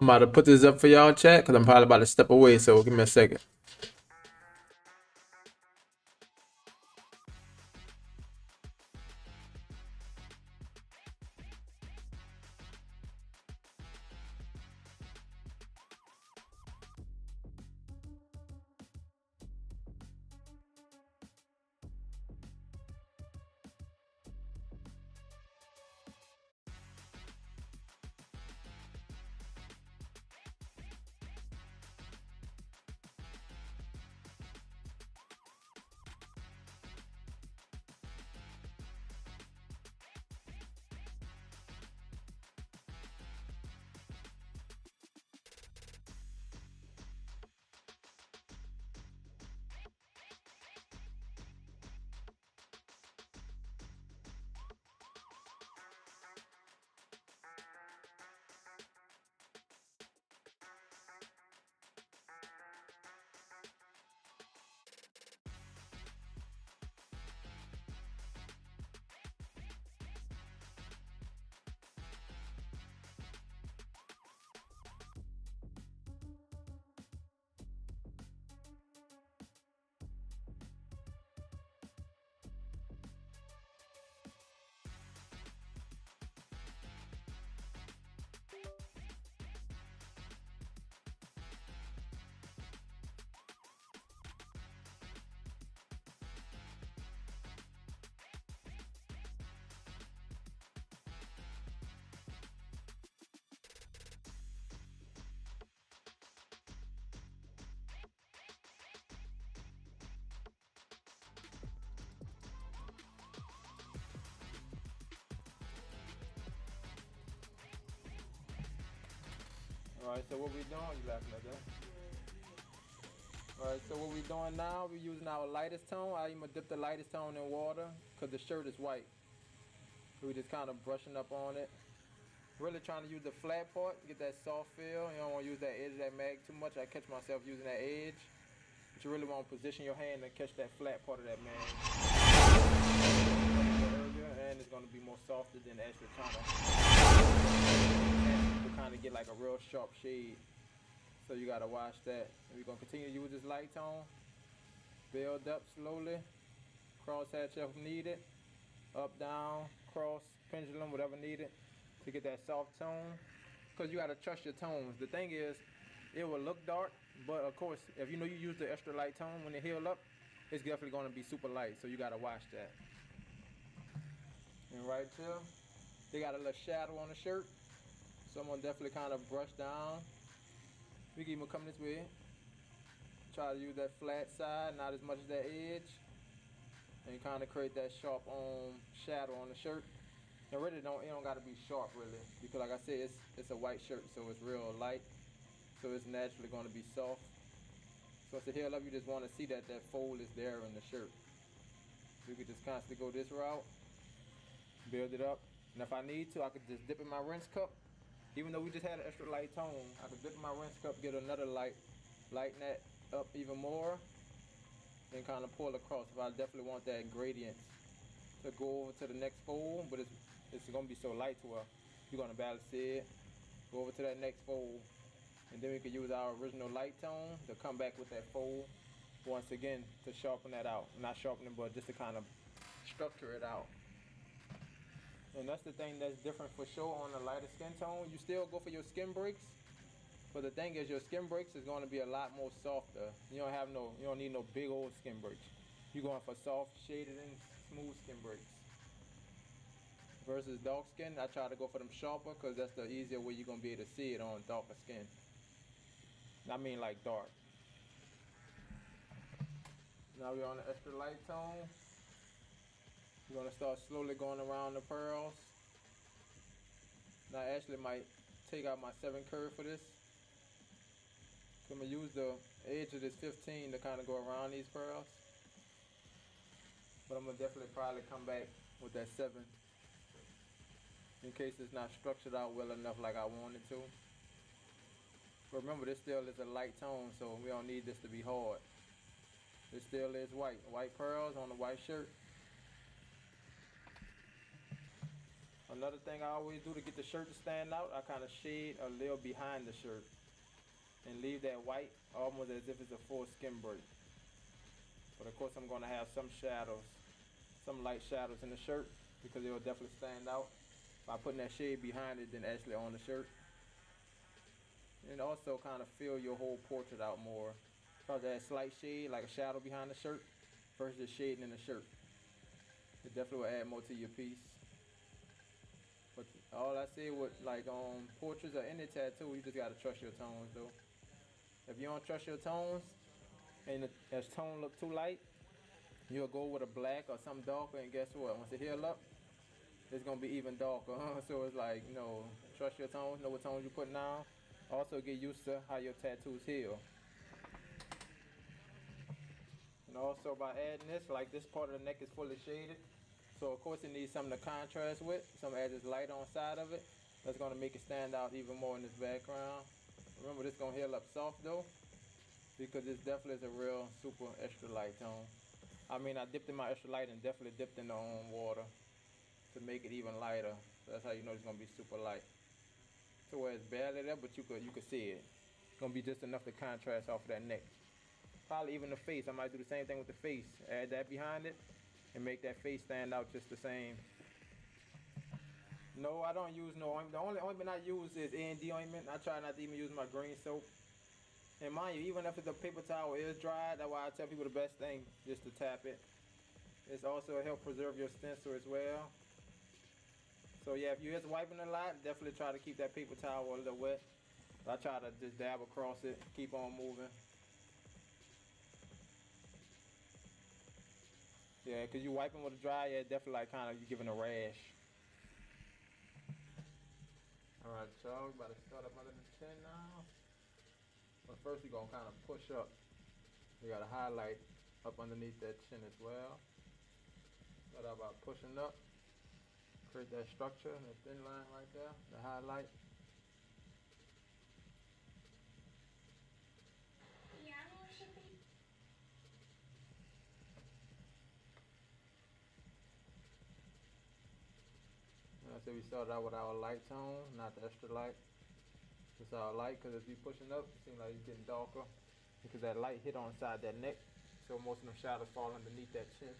I'm about to put this up for y'all chat because I'm probably about to step away, so give me a second. Alright, so what we doing? You laughing at that? Alright, so what we doing now, we're using our lightest tone. I even dip the lightest tone in water because the shirt is white. We just kind of brushing up on it. Really trying to use the flat part, get that soft feel. You don't want to use that edge of that mag too much. I catch myself using that edge. But you really want to position your hand and catch that flat part of that mag. And it's going to be more softer than the extra toner. To kind of get like a real sharp shade. So you got to watch that. And we're going to continue to use this light tone. Build up slowly. Cross hatch if needed. Up, down, cross, pendulum, whatever needed. To get that soft tone, because you got to trust your tones. The thing is, it will look dark, but of course, if you know you use the extra light tone when it heal up, it's definitely going to be super light, so you got to watch that. And right here, they got a little shadow on the shirt, so I'm going to definitely kind of brush down. We can even come this way. Try to use that flat side, not as much as that edge, and kind of create that sharp shadow on the shirt. It really don't gotta be sharp really, because like I said, it's a white shirt, so it's real light, so it's naturally gonna be soft. So as it heal up, you just want to see that fold is there in the shirt. So you could just constantly go this route, build it up, and if I need to, I could just dip in my rinse cup. Even though we just had an extra light tone, I could dip in my rinse cup, get another lighten that up even more, and kind of pull across. If I definitely want that gradient to go over to the next fold, but it's gonna be so light to where you're gonna balance it, go over to that next fold, and then we can use our original light tone to come back with that fold once again to sharpen that out. Not sharpen it, but just to kind of structure it out. And that's the thing that's different for sure on the lighter skin tone. You still go for your skin breaks, but the thing is your skin breaks is going to be a lot more softer. You don't need no big old skin breaks. You're going for soft, shaded, and smooth skin breaks. Versus dark skin, I try to go for them sharper because that's the easier way you're going to be able to see it on darker skin. I mean like dark. Now we're on the extra light tone. We're going to start slowly going around the pearls. Now I actually might take out my 7 curve for this. I'm going to use the edge of this 15 to kind of go around these pearls. But I'm going to definitely probably come back with that 7. In case it's not structured out well enough like I wanted to. But remember, this still is a light tone, so we don't need this to be hard. This still is white. White pearls on the white shirt. Another thing I always do to get the shirt to stand out, I kind of shade a little behind the shirt and leave that white almost as if it's a full skin break. But of course I'm going to have some shadows, some light shadows in the shirt because it will definitely stand out by putting that shade behind it than actually on the shirt. And also kind of fill your whole portrait out more. Because that slight shade, like a shadow behind the shirt, versus just shading in the shirt. It definitely will add more to your piece. But all I say with like portraits or any tattoo, you just gotta trust your tones though. If you don't trust your tones, and the tone look too light, you'll go with a black or something darker, and guess what? Once it heal up, it's gonna be even darker. So it's like, you know, trust your tones, know what tones you're putting down. Also get used to how your tattoos heal. And also by adding this, like this part of the neck is fully shaded. So of course it needs something to contrast with. Some add this light on side of it. That's gonna make it stand out even more in this background. Remember this gonna heal up soft though, because this definitely is a real super extra light tone. I mean I dipped in my extra light and definitely dipped in the water to make it even lighter. So that's how you know it's gonna be super light. So where it's barely there, but you could see it. It's gonna be just enough to contrast off of that neck. Probably even the face. I might do the same thing with the face. Add that behind it and make that face stand out just the same. No, I don't use no ointment. The only ointment I use is A&D ointment. I try not to even use my green soap. And mind you, even if the paper towel is dry, that's why I tell people the best thing just to tap it. It's also help preserve your stencil as well. So yeah, if you're just wiping a lot, definitely try to keep that paper towel a little wet. I try to just dab across it, keep on moving. Yeah, because you wiping with a dry, yeah, definitely like kind of you giving a rash. Alright, y'all, we about to start up under the chin now. But first we're gonna kind of push up. We got a highlight up underneath that chin as well. Start out by pushing up. Create that structure and the thin line right there, the highlight. And I said we started out with our light tone, not the extra light. Just our light, because as we pushing up, it seems like it's getting darker because that light hit on the side of that neck. So most of them shadows fall underneath that chin.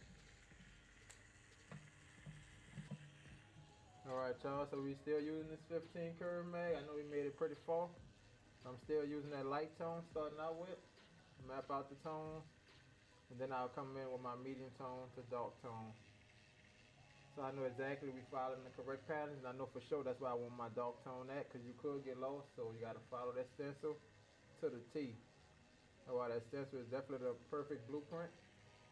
Alright y'all, so we still using this 15 curve mag. I know we made it pretty far. I'm still using that light tone starting out with. Map out the tone. And then I'll come in with my medium tone to dark tone. So I know exactly we following the correct pattern. And I know for sure that's why I want my dark tone at, because you could get lost. So you got to follow that stencil to the T. Alright, that stencil is definitely the perfect blueprint.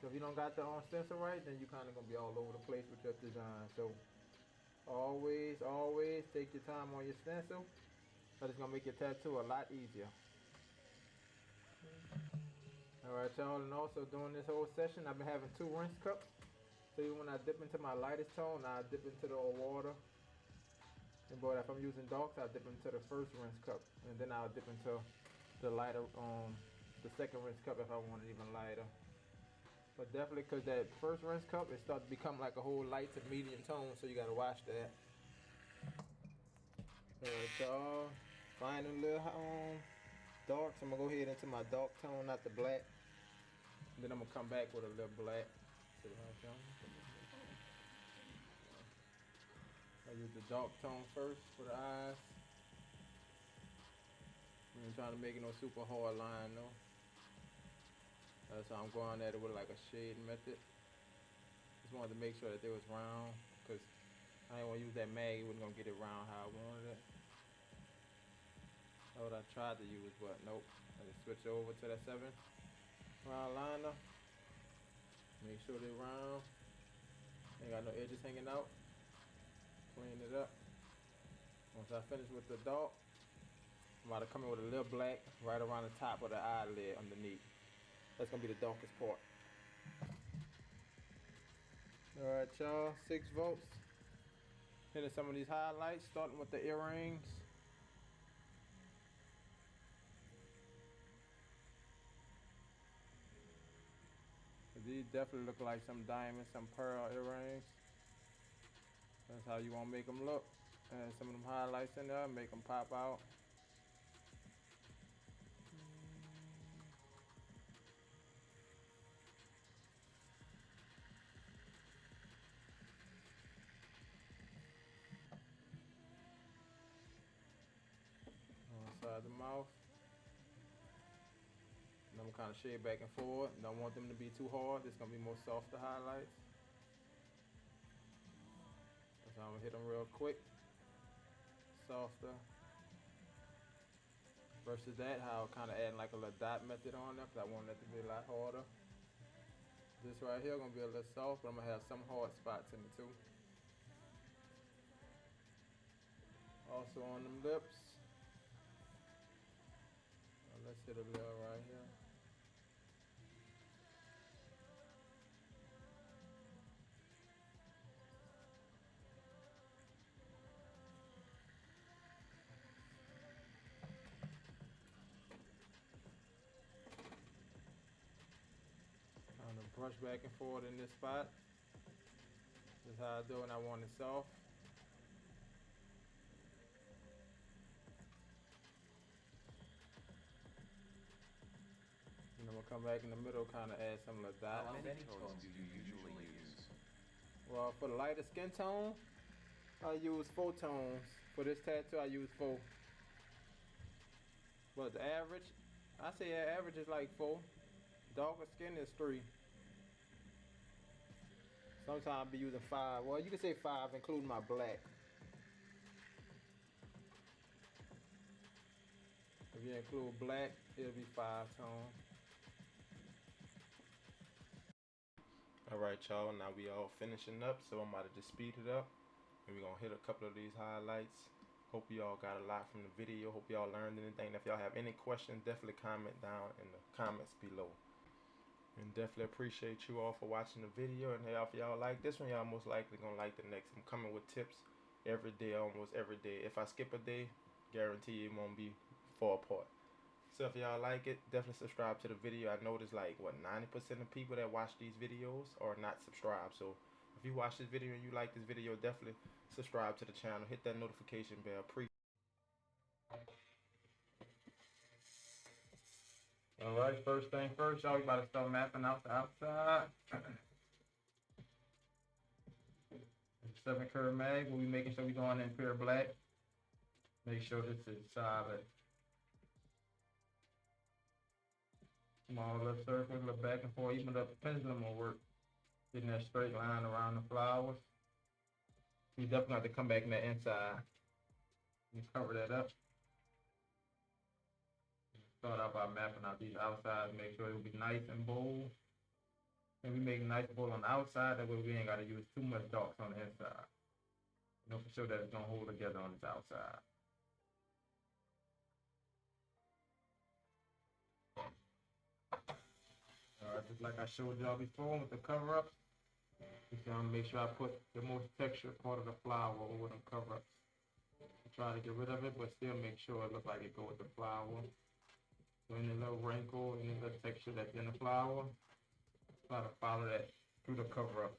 So if you don't got the stencil right, then you kind of going to be all over the place with your design. So always take your time on your stencil. But it's going to make your tattoo a lot easier. Alright y'all, and also during this whole session, I've been having 2 rinse cups. So even when I dip into my lightest tone, I dip into the water. And but if I'm using darks, I dip into the first rinse cup. And then I'll dip into the lighter, the second rinse cup if I want it even lighter. But definitely because that first rinse cup, it starts to become like a whole light to medium tone, so you gotta watch that. Alright y'all, find a little darks. I'm gonna go ahead into my dark tone, not the black. And then I'm gonna come back with a little black. I use the dark tone first for the eyes. I ain't trying to make it no super hard line though. So I'm going at it with like a shade method. Just wanted to make sure that they was round, because I didn't want to use that mag, it wasn't gonna get it round how I wanted it. That's what I tried to use, but nope. I just switch over to that 7 round liner. Make sure they're round. Ain't got no edges hanging out. Clean it up. Once I finish with the dark, I'm about to come in with a little black right around the top of the eyelid underneath. That's gonna be the darkest part. Alright y'all, 6 volts. Hitting some of these highlights, starting with the earrings. These definitely look like some diamonds, some pearl earrings. That's That's how you want to make them look. And some of them highlights in there, make them pop out. Inside the mouth. And I'm kind of shade back and forth. Don't want them to be too hard. It's gonna be more softer highlights. So I'm gonna hit them real quick, softer. Versus that, how kind of adding like a little dot method on there, because I want that to be a lot harder. This right here gonna be a little soft, but I'm gonna have some hard spots in it too. Also on them lips. Let's hit a little right here. I'm gonna brush back and forth in this spot. This is how I do it when I want it soft. And I'm gonna come back in the middle, kind of add some of the dots. How many tones do you usually use? Well, for the lighter skin tone, I use 4 tones. For this tattoo, I use 4. But the average, I say average is like 4. Darker skin is 3. Sometimes I'll be using 5. Well, you can say 5, including my black. If you include black, it'll be 5 tone. Alright y'all, now we all finishing up, so I'm about to just speed it up. And we're gonna hit a couple of these highlights. Hope y'all got a lot from the video. Hope y'all learned anything. If y'all have any questions, definitely comment down in the comments below. And definitely appreciate you all for watching the video. And if y'all like this one, y'all most likely gonna like the next. I'm coming with tips every day, almost every day. If I skip a day, guarantee it won't be far apart. So if y'all like it, definitely subscribe to the video. I noticed like what 90% of people that watch these videos are not subscribed. So if you watch this video and you like this video, definitely subscribe to the channel. Hit that notification bell. Alright, first thing first, y'all, we about to start mapping out the outside. 7 curve mag, we'll be making sure we're going in pure black. Make sure this is solid. Small little circles, little back and forth, even the pendulum will work. Getting that straight line around the flowers. We definitely have to come back in the inside. Just cover that up. Start out by mapping out these outsides, make sure it will be nice and bold. And we make nice bold on the outside, that way we ain't got to use too much darks on the inside. You know for sure that it's going to hold together on this outside. Alright, just like I showed y'all before with the cover up. Just want to make sure I put the most textured part of the flower over the cover ups. Try to get rid of it, but still make sure it looks like it goes with the flower. So any little wrinkle, any little texture that's in the flower, try to follow that through the cover up.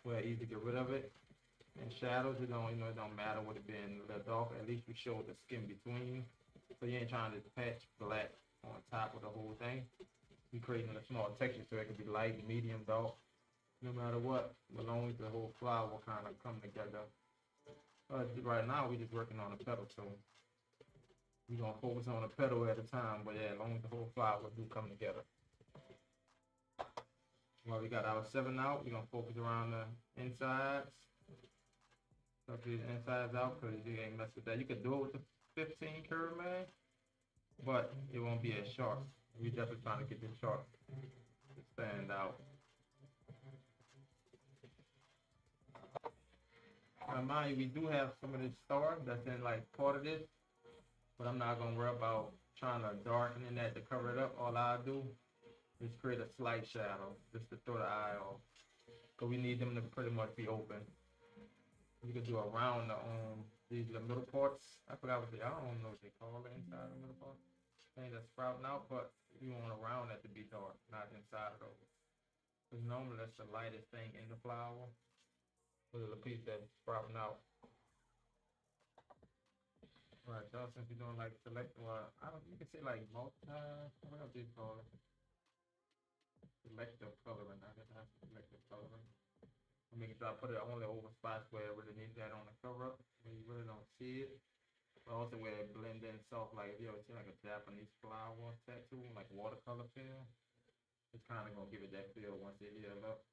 Where it's easy to get rid of it. And shadows, it don't matter what it being a little darker. At least we show the skin between. So you ain't trying to patch black on top of the whole thing. We creating a small texture so it can be light, medium, dark. No matter what, as long as the whole flower will kind of come together. Right now we just working on a petal, so we're gonna focus on a petal at a time, but yeah, as long as the whole flower do come together. Well, we got our 7 out, we're gonna focus around the insides. Tuck these insides out because you ain't mess with that. You could do it with the 15 curve mag, but it won't be as sharp. We definitely trying to get this sharp to stand out. Now mind you, we do have some of this star that's in like part of this, but I'm not gonna worry about trying to darken in that to cover it up. All I do is create a slight shadow just to throw the eye off, because we need them to pretty much be open. You can do around the these little middle parts. I forgot what I don't know what they call it inside the middle part. Thing that's sprouting out, but you want around that to be dark, not inside of those. Because normally that's the lightest thing in the flower. with a piece that's sprouting out. Right, so since you're doing like select, well, I don't, you can say like multi, what else do you call it? Selective coloring, I guess that's selective coloring. I mean, so I put it only over spots where it really needs that on the cover up, where you really don't see it. But also where it blend in soft, like if you ever see like a Japanese flower tattoo, like watercolor feel, it's kind of gonna give it that feel once it heals up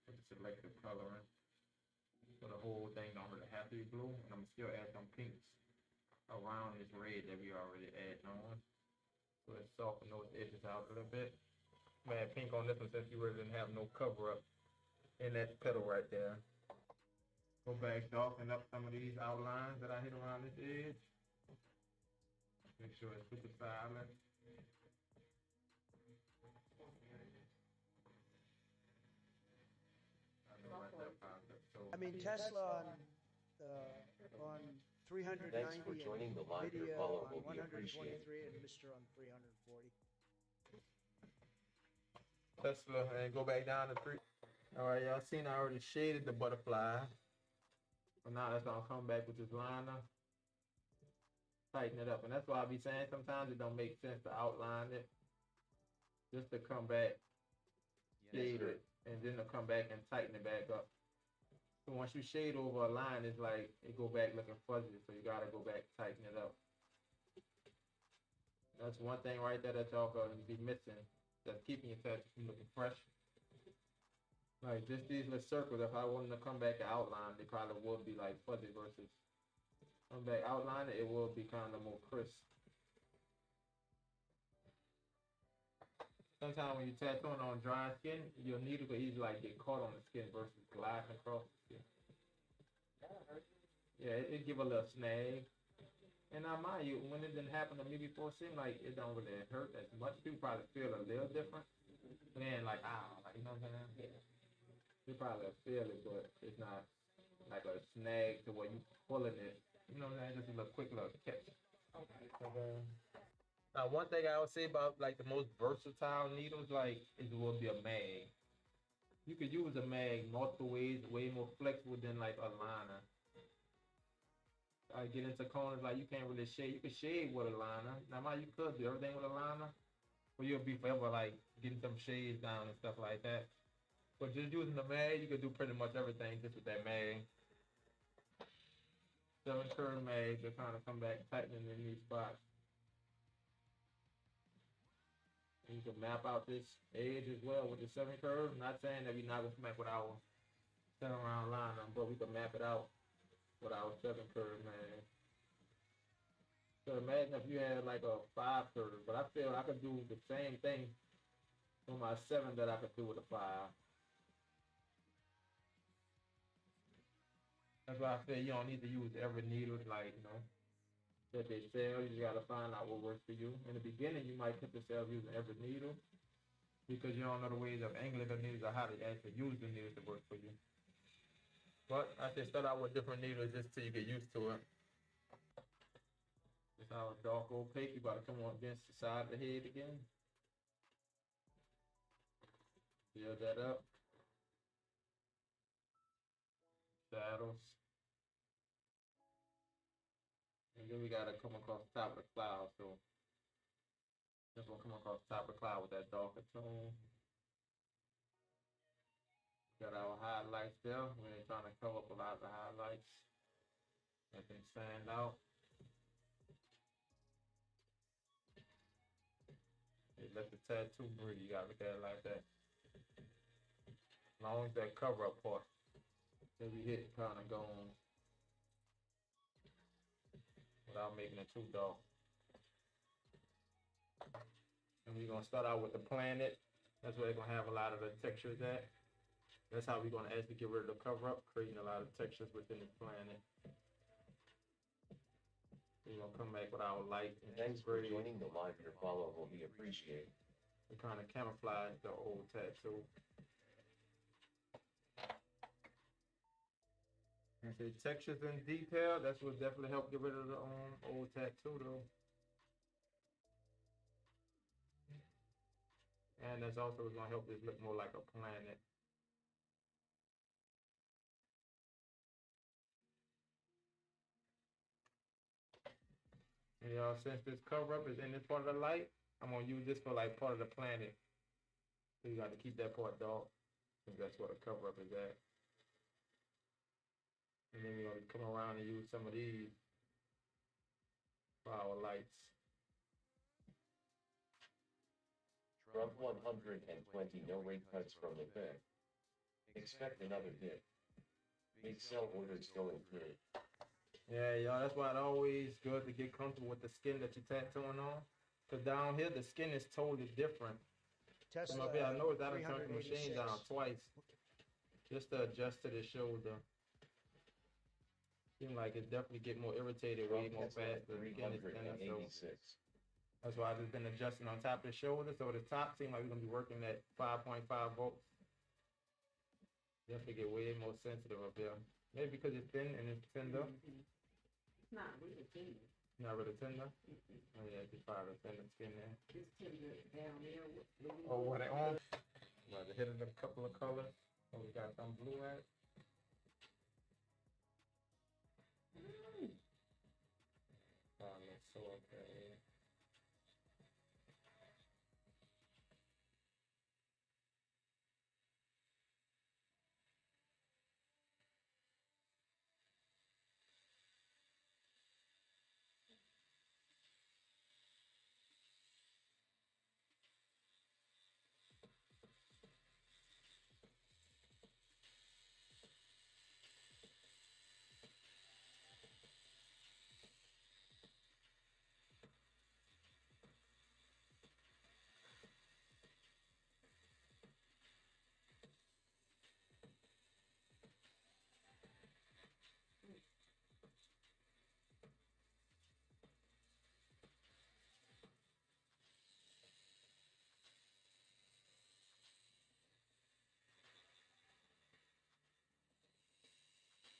with the selective coloring. So the whole thing don't really have to be blue, and I'm still add some pinks around this red that we already added on. So it soften those edges out a little bit. Man, pink on this one since you really didn't have no cover up in that petal right there. Go back, soften up some of these outlines that I hit around this edge. Make sure it's super silent. I mean, Tesla on 390 Thanks for joining the live. Your video follow on will be 123 appreciated. and Mr. on 340. Tesla and go back down to 3. All right, y'all seen I already shaded the butterfly. So now that's gonna come back with this liner. Tighten it up. And that's why I be saying sometimes it don't make sense to outline it. Just to come back, shade it, and then to come back and tighten it back up. So once you shade over a line, it's like it go back looking fuzzy. So you gotta go back, tighten it up. That's one thing right there that y'all gonna be missing. That's keeping your tattoo from looking fresh. Like just these little circles, if I wanted to come back and outline, they probably would be like fuzzy versus come back outline it, it will be kind of more crisp. Sometimes when you're tattooing on dry skin, your needle could easily like get caught on the skin versus gliding across the skin. Yeah, it give a little snag. And now mind you, when it didn't happen to me before, it seemed like it don't really hurt as much. People probably feel a little different. Man, like, like, you know what I'm saying? You probably feel it, but it's not like a snag to where you pulling it. You know what I'm saying? Just a little quick little catch. Now, one thing I would say about like the most versatile needles, like, it will be a mag. You could use a mag multiple ways, way more flexible than like a liner. I get into corners like you can't really shade. You can shade with a liner. Now, you could do everything with a liner, but you'll be forever like getting some shades down and stuff like that. But just using the mag, you can do pretty much everything just with that mag. 7 curve mag to kind of come back tightening in these spots. And you can map out this edge as well with the 7 curve. Not saying that we're not gonna smack with our 7 round liner, but we can map it out with our 7 curve mag. So imagine if you had like a 5 curve, but I feel I could do the same thing on my 7 that I could do with a 5. That's why I feel you don't need to use every needle like, you know, that they sell. You just gotta find out what works for you. In the beginning, you might put yourself using every needle because you don't know the ways of angling the needles or how to actually use the needles to work for you. But I say start out with different needles just till you get used to it. It's our dark opaque. You gotta come on against the side of the head again. Build that up. Shadows. And then we gotta come across the top of the cloud. So just gonna come across the top of the cloud with that darker tone. Got our highlights there. We ain't trying to cover up a lot of the highlights. Let them stand out. Let the tattoo breathe. You gotta look at it like that. As long as that cover up part that we hit kind of going without making it too dark. And we're gonna start out with the planet. That's where they're gonna have a lot of the textures at. That's how we're gonna actually get rid of the cover up, creating a lot of textures within the planet. We're gonna come back with our light and Thanks for joining the live. Your follow will be appreciated. We kind of camouflage the old tattoo. And the textures and detail, that's what definitely help get rid of the old tattoo though. And that's also gonna help this look more like a planet. You know, since this cover up is in this part of the light, I'm gonna use this for like part of the planet. So you got to keep that part dark, since that's where the cover up is at. And then we're gonna come around and use some of these for our lights. Trump 120 no rate cuts from the Fed. Expect another dip. Big sell orders going through. Yeah, y'all, that's why it's always good to get comfortable with the skin that you're tattooing on. Cause down here, the skin is totally different. From Tesla. up here, I noticed I done turned the machine 386. down twice. Just to adjust to the shoulder. Seems like it definitely get more irritated way more fast. The skin is thinner, so 386. that's why I've just been adjusting on top of the shoulder. So the top seems like we're gonna be working at 5.5 volts. Definitely get way more sensitive up here. Maybe because it's thin and it's tender. Not really tender. Not really tender. Mm-mm. Oh yeah, just probably tender skin there. It's tender down there. Oh, what they on? About to hit it a couple of colors. Oh, we got some blue at. Oh, looks so okay.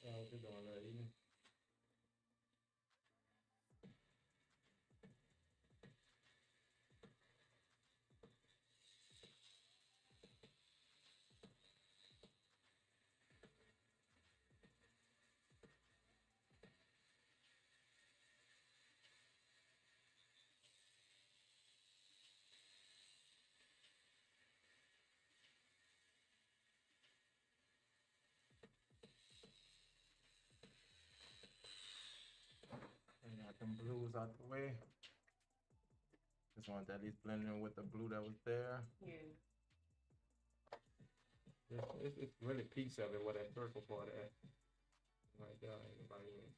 Yeah, what you doing there, Eden? And got them blues out the way. Just wanted to at least blend in with the blue that was there. Yeah. It's really piece of it, where that circle part at. Right there, everybody was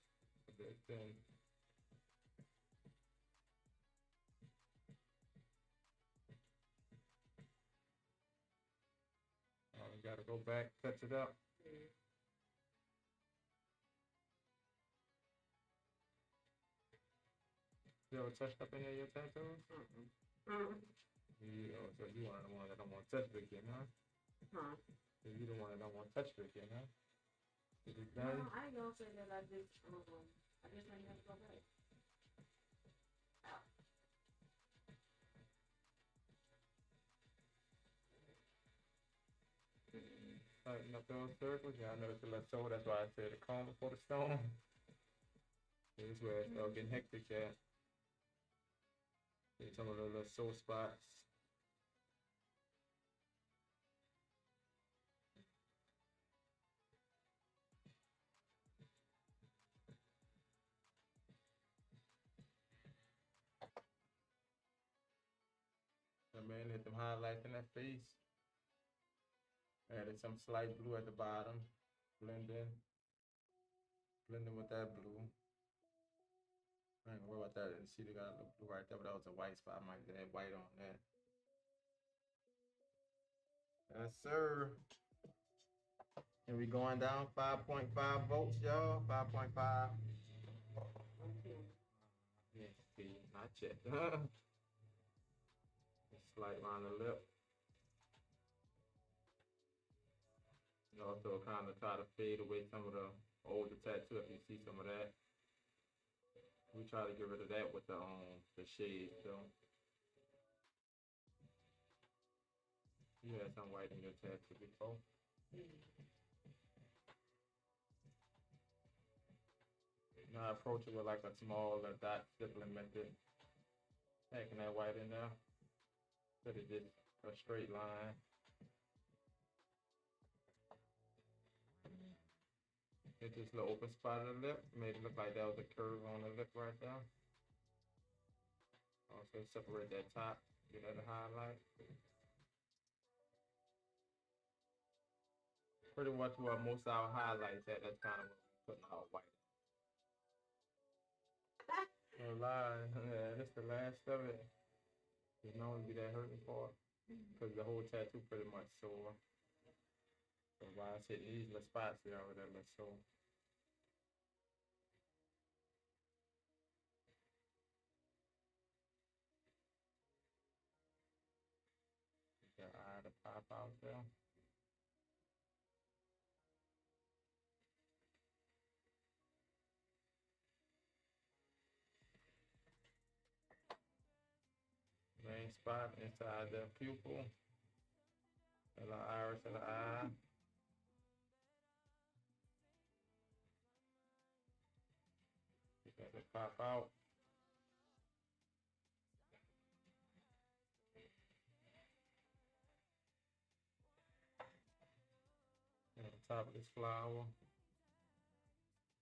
a bit thin. We gotta go back, touch it up. Yeah. You ever touched up any of your tattoos? You know, so you one of the ones that don't want to touch it again, huh? Huh? So you the one that don't want to touch it again, huh? Is it No, done? I ain't gonna say that. I just ain't have to go back. Tighten up those circles. Yeah, I know it's a little sore. That's why I said the calm before the storm. This is where it started getting hectic at. See some of the little sore spots. I mean, hit them highlights in that face. Added some slight blue at the bottom. Blend in. Blend in with that blue. I ain't gonna worry about that. And see, they got a little blue right there, but that was a white spot. I might get that white on that. Yes, sir. And we going down 5.5 volts, y'all. 5.5. Okay. Yeah, see, not yet. Slight around the lip. And also kind of try to fade away some of the older tattoo if you see some of that. We try to get rid of that with the shades though. You had some white in your tattoo before. Now I approach it with like a smaller dot stippling method. Taking that white in there. Put it just a straight line. Hit this little open spot of the lip. Made it look like that was a curve on the lip right there. Also separate that top. Get that a highlight. Pretty much where most of our highlights at. That's kind of what we putting our white. No lie, yeah, that's the last of it. There's no one be that hurting part. Because the whole tattoo pretty much sore. So why I said these little spots there over there look sore. The eye to pop out there. Main spot inside the pupil. And the iris of the eye. Get that to pop out. And on top of this flower.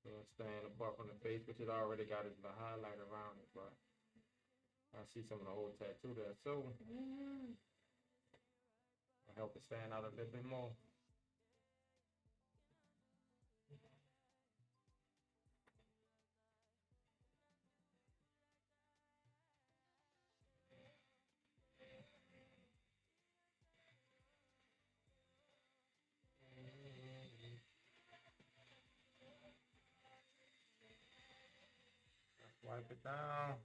So it's staying apart from the face, which it already got its little highlight around it, but I see some of the old tattoo there, so I help it stand out a little bit more. Wipe it down.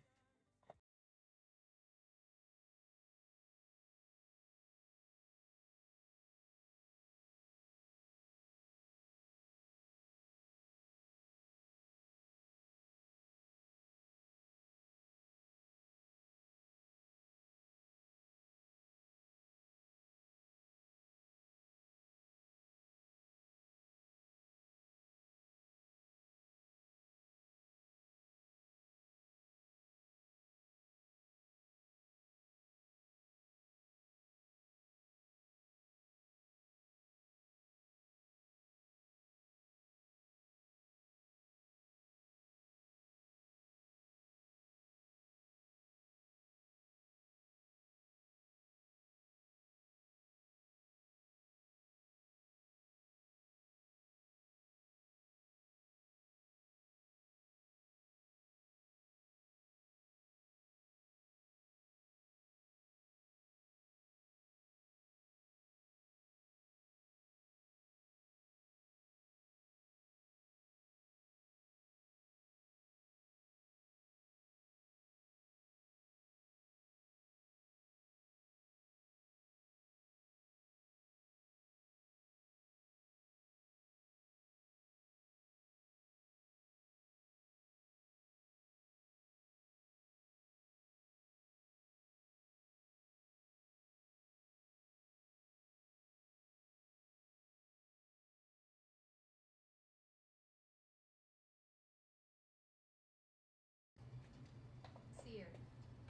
Sear.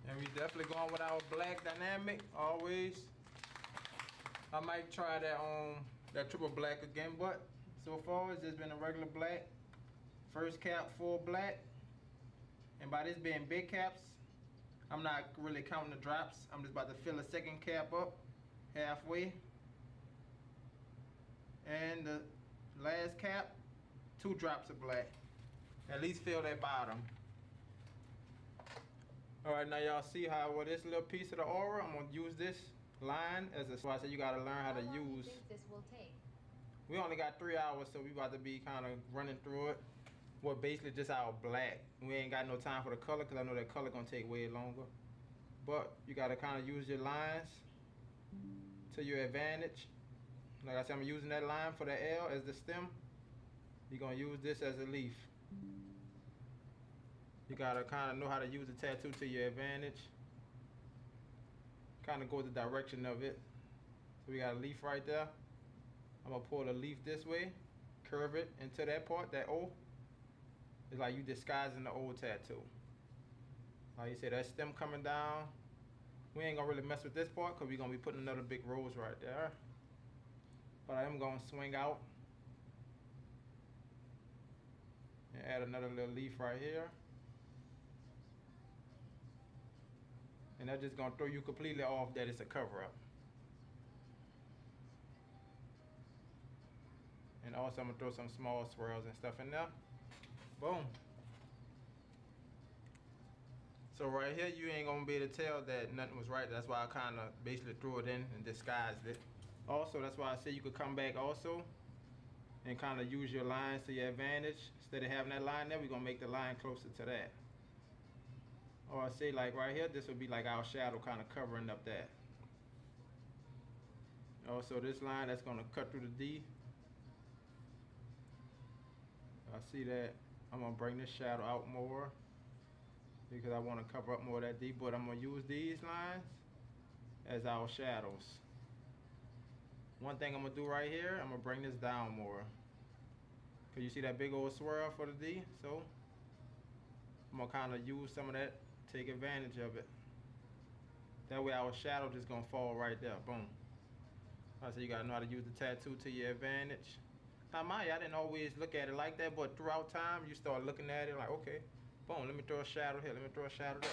And we definitely going with our black dynamic, always. I might try that triple black again, but so far it's just been a regular black. First cap full black. And by this being big caps, I'm not really counting the drops. I'm just about to fill a second cap up halfway. And the last cap, 2 drops of black. At least fill that bottom. All right, now y'all see how with this little piece of the aura, I'm gonna use this line as a, so I said you gotta learn how to use. This will take. We only got 3 hours, so we about to be kind of running through it. Well, basically just our black. We ain't got no time for the color, cause I know that color gonna take way longer. But you gotta kind of use your lines to your advantage. Like I said, I'm using that line for the L as the stem. You're gonna use this as a leaf. You gotta kind of know how to use the tattoo to your advantage. Kind of go the direction of it. So we got a leaf right there. I'm gonna pull the leaf this way, curve it into that part, that O. It's like you disguising the old tattoo. Like you said, that stem coming down. We ain't gonna really mess with this part because we're gonna be putting another big rose right there. But I am gonna swing out and add another little leaf right here. And that's just gonna throw you completely off that it's a cover up. And also I'm gonna throw some small swirls and stuff in there. Boom. So right here, you ain't gonna be able to tell that nothing was right. That's why I kind of basically threw it in and disguised it. Also, that's why I said you could come back also and kind of use your lines to your advantage. Instead of having that line there, we're gonna make the line closer to that. Or I say like right here, this would be like our shadow kind of covering up that. Also this line that's gonna cut through the D. I see that I'm gonna bring this shadow out more because I want to cover up more of that D, but I'm gonna use these lines as our shadows. One thing I'm gonna do right here, I'm gonna bring this down more. Cause you see that big old swirl for the D? So I'm gonna kind of use some of that, take advantage of it. That way our shadow just gonna fall right there, boom. I said you gotta know how to use the tattoo to your advantage. Now mind you, I didn't always look at it like that, but throughout time you start looking at it like, okay, boom, let me throw a shadow here, let me throw a shadow there.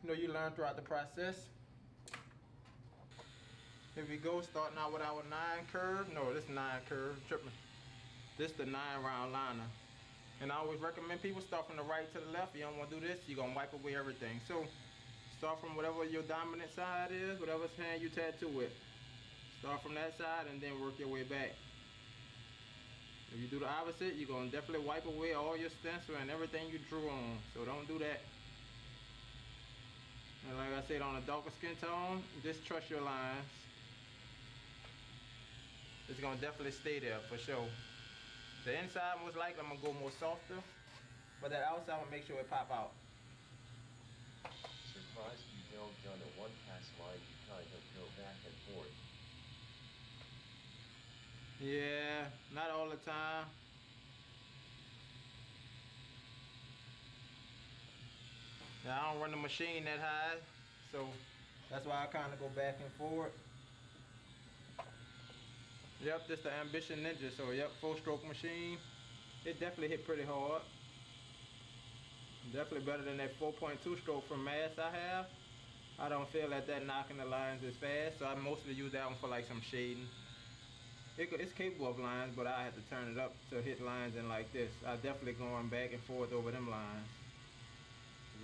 You know, you learn throughout the process. Here we go, starting out with our 9 curve. No, this 9 curve, tripping. This the 9 round liner. And I always recommend people start from the right to the left. If you don't want to do this, you're gonna wipe away everything. So start from whatever your dominant side is, whatever hand you tattoo with. Start from that side and then work your way back. If you do the opposite, you're gonna definitely wipe away all your stencil and everything you drew on. So don't do that. And like I said, on a darker skin tone, just trust your lines. It's gonna definitely stay there for sure. The inside, most likely, I'm gonna go more softer, but that outside, I'm gonna make sure it pop out. Surprised you don't done a one-pass line, you kind of go back and forth. Yeah, not all the time. Now, I don't run the machine that high, so that's why I kind of go back and forth. Yep, this the Ambition Ninja, so yep, 4-stroke machine. It definitely hit pretty hard. Definitely better than that 4.2 stroke from Mass I have. I don't feel that knocking the lines as fast, so I mostly use that one for like some shading. It's capable of lines, but I have to turn it up to hit lines in like this. I definitely going back and forth over them lines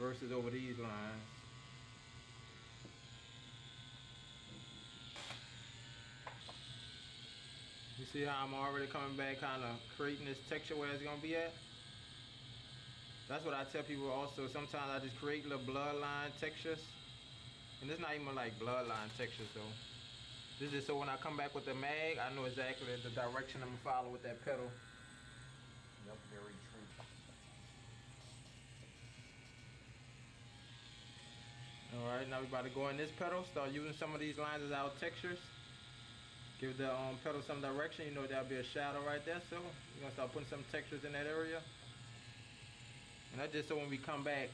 versus over these lines. You see how I'm already coming back, kind of creating this texture where it's gonna be at? That's what I tell people also. Sometimes I just create little bloodline textures. And it's not even like bloodline textures though. This is just so when I come back with the mag, I know exactly the direction I'm gonna follow with that pedal. Yep, very true. Alright, now we about to go in this pedal, start using some of these lines as our textures. Give the pedal some direction, you know there'll be a shadow right there, so we're gonna start putting some textures in that area. And that's just so when we come back,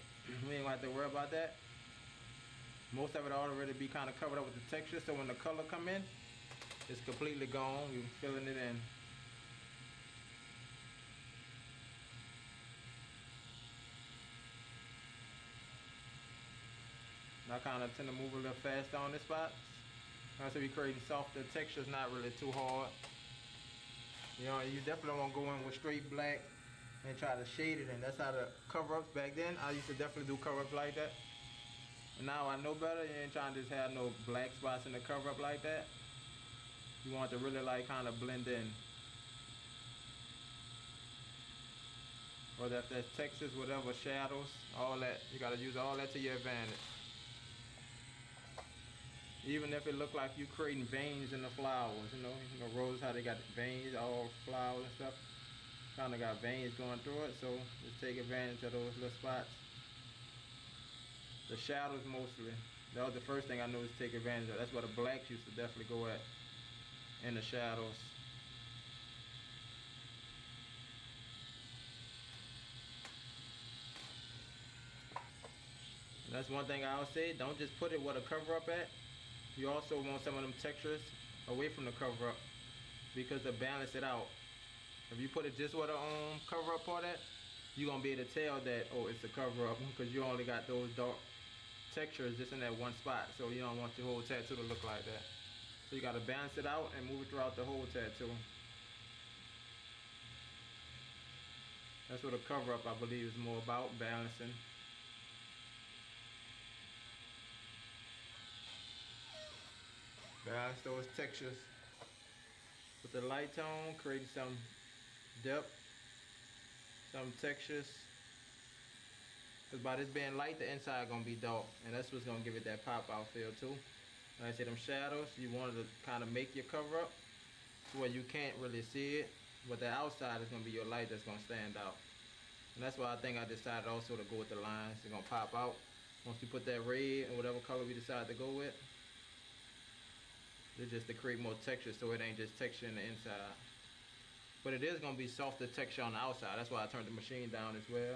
we ain't gonna have to worry about that. Most of it already be kind of covered up with the texture, so when the color come in, it's completely gone, we're filling it in. And I kind of tend to move a little faster on this spot. I say we creating softer textures, not really too hard. You know, you definitely want to go in with straight black and try to shade it in. That's how the cover-ups back then. I used to definitely do cover-ups like that. And now I know better. You ain't trying to just have no black spots in the cover-up like that. You want to really like kind of blend in. Whether if that's textures, whatever, shadows, all that. You got to use all that to your advantage. Even if it look like you creating veins in the flowers, you know roses, how they got veins, all flowers and stuff. Kind of got veins going through it, so just take advantage of those little spots. The shadows mostly. That was the first thing I knew was take advantage of. That's where the blacks used to definitely go at, in the shadows. That's one thing I'll say. Don't just put it where the cover up at. You also want some of them textures away from the cover up because to balance it out. If you put it just where the cover up part at, you're gonna be able to tell that, oh, it's a cover up because you only got those dark textures just in that one spot. So you don't want your whole tattoo to look like that. So you gotta balance it out and move it throughout the whole tattoo. That's what a cover up, I believe, is more about, balancing. Balance those textures. With the light tone, create some depth, some textures. Because by this being light, the inside gonna be dark. And that's what's gonna give it that pop out feel too. Like I said, them shadows, you wanted to kind of make your cover up to where you can't really see it. But the outside is gonna be your light that's gonna stand out. And that's why I think I decided also to go with the lines. They're gonna pop out. Once we put that red or whatever color we decide to go with. It's just to create more texture so it ain't just texture in the inside. But it is gonna be softer texture on the outside. That's why I turned the machine down as well.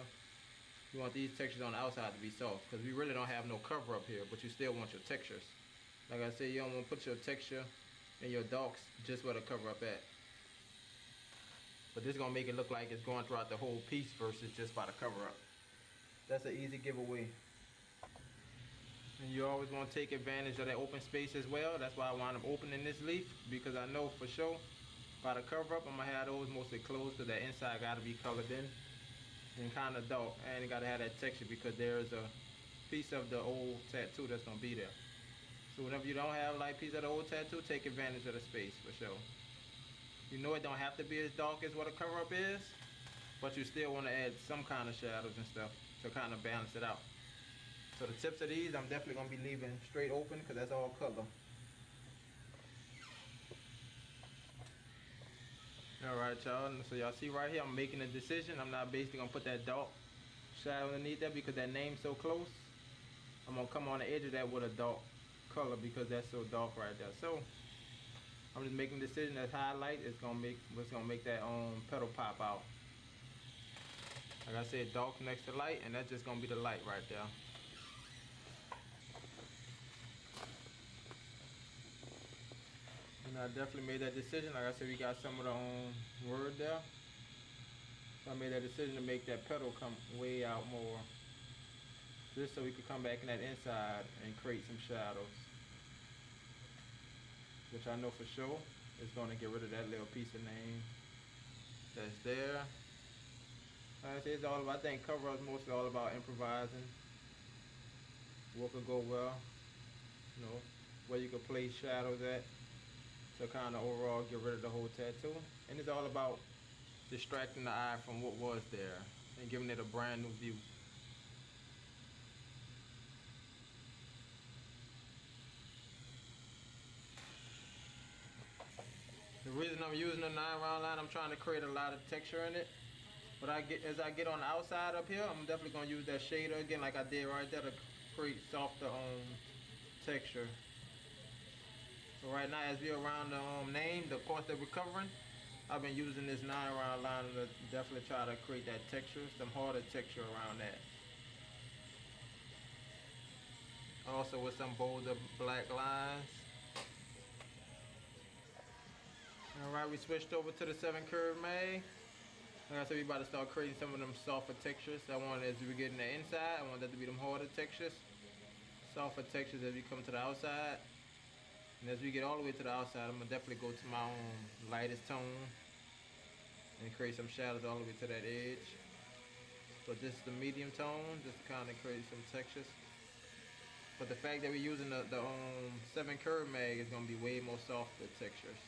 You want these textures on the outside to be soft because we really don't have no cover up here, but you still want your textures. Like I said, you don't want to put your texture and your darks just where the cover up at. But this is gonna make it look like it's going throughout the whole piece versus just by the cover up. That's an easy giveaway. And you always want to take advantage of that open space as well. That's why I wound up opening this leaf, because I know for sure by the cover up I'm gonna have those mostly closed because that inside gotta be colored in and kind of dark, and it gotta have that texture because there's a piece of the old tattoo that's gonna be there. So whenever you don't have like piece of the old tattoo, take advantage of the space for sure. You know it don't have to be as dark as what a cover up is, but you still want to add some kind of shadows and stuff to kind of balance it out. So the tips of these I'm definitely gonna be leaving straight open because that's all color. Alright y'all, so y'all see right here I'm making a decision. I'm not basically gonna put that dark shadow underneath that because that name's so close. I'm gonna come on the edge of that with a dark color because that's so dark right there. So I'm just making a decision that highlight is gonna make what's gonna make that petal pop out. Like I said, dark next to light, and that's just gonna be the light right there. And I definitely made that decision. Like I said, we got some of the word there. So I made that decision to make that petal come way out more. Just so we could come back in that inside and create some shadows. Which I know for sure is gonna get rid of that little piece of name that's there. Like I said, it's all about, I think cover up is mostly all about improvising. What could go well, you know, where you could place shadows at to kind of overall get rid of the whole tattoo. And it's all about distracting the eye from what was there and giving it a brand new view. The reason I'm using the 9-round line, I'm trying to create a lot of texture in it. But as I get on the outside up here, I'm definitely gonna use that shader again like I did right there to create softer texture. So right now, as we're around the name, the course that we're covering, I've been using this 9-round line to definitely try to create that texture, some harder texture around that. Also with some bolder black lines. Alright, we switched over to the 7 curve mag. Like I said, we about to start creating some of them softer textures. I want, as we get in the inside, I want that to be them harder textures. Softer textures as we come to the outside. And as we get all the way to the outside, I'm gonna definitely go to my lightest tone and create some shadows all the way to that edge. But this is the medium tone, just to kind of create some textures. But the fact that we're using the 7 curve mag is gonna be way more softer textures.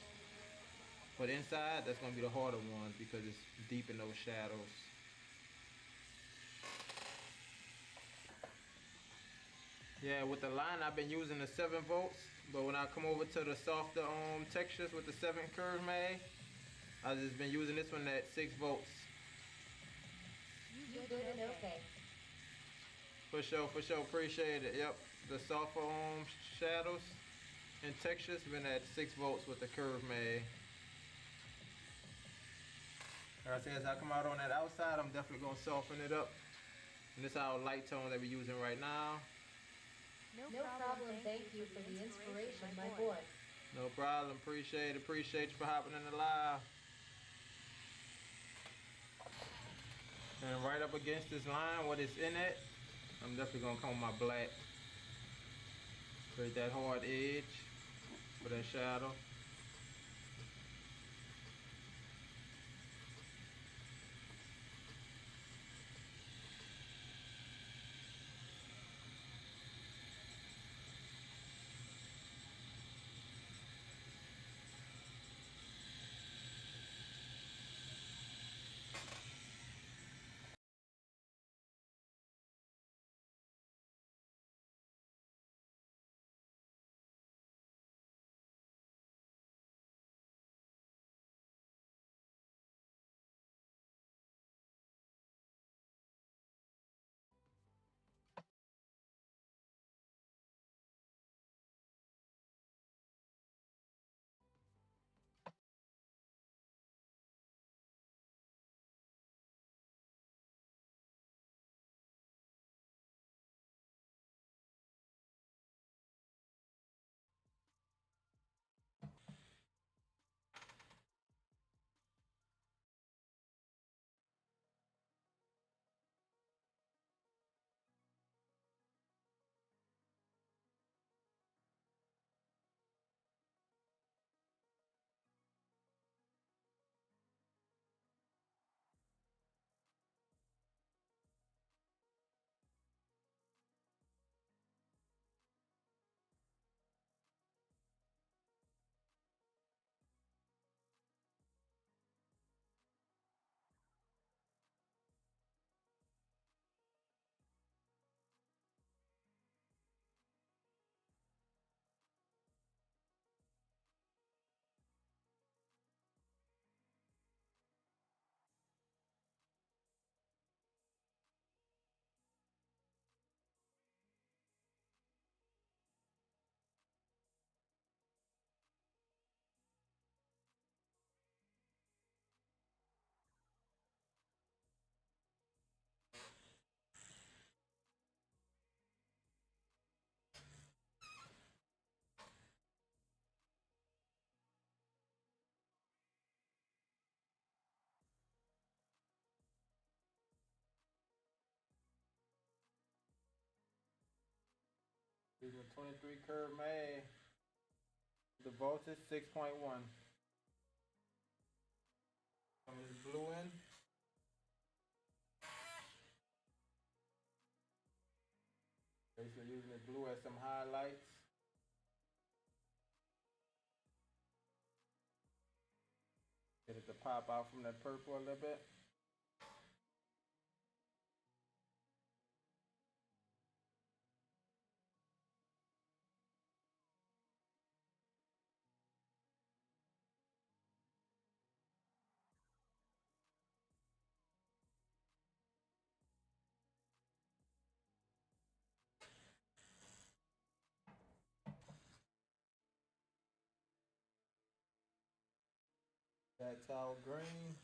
But inside, that's gonna be the harder ones because it's deep in those shadows. Yeah, with the line, I've been using the 7 volts, but when I come over to the softer textures with the 7 curve mag, I've just been using this one at 6 volts. You good and okay. For sure, appreciate it. Yep, the softer shadows and textures been at 6 volts with the curve mag. Like I said, as I come out on that outside, I'm definitely gonna soften it up. And this is our light tone that we're using right now. No problem. Thank you for the inspiration, my boy. No problem. Appreciate you for hopping in the live. And right up against this line, what is in it, I'm definitely gonna come with my black. Create that hard edge for that shadow. Using a 23 curve mag. The voltage 6.1. Some of this blue in. Basically using the blue as some highlights. Get it to pop out from that purple a little bit. That towel green.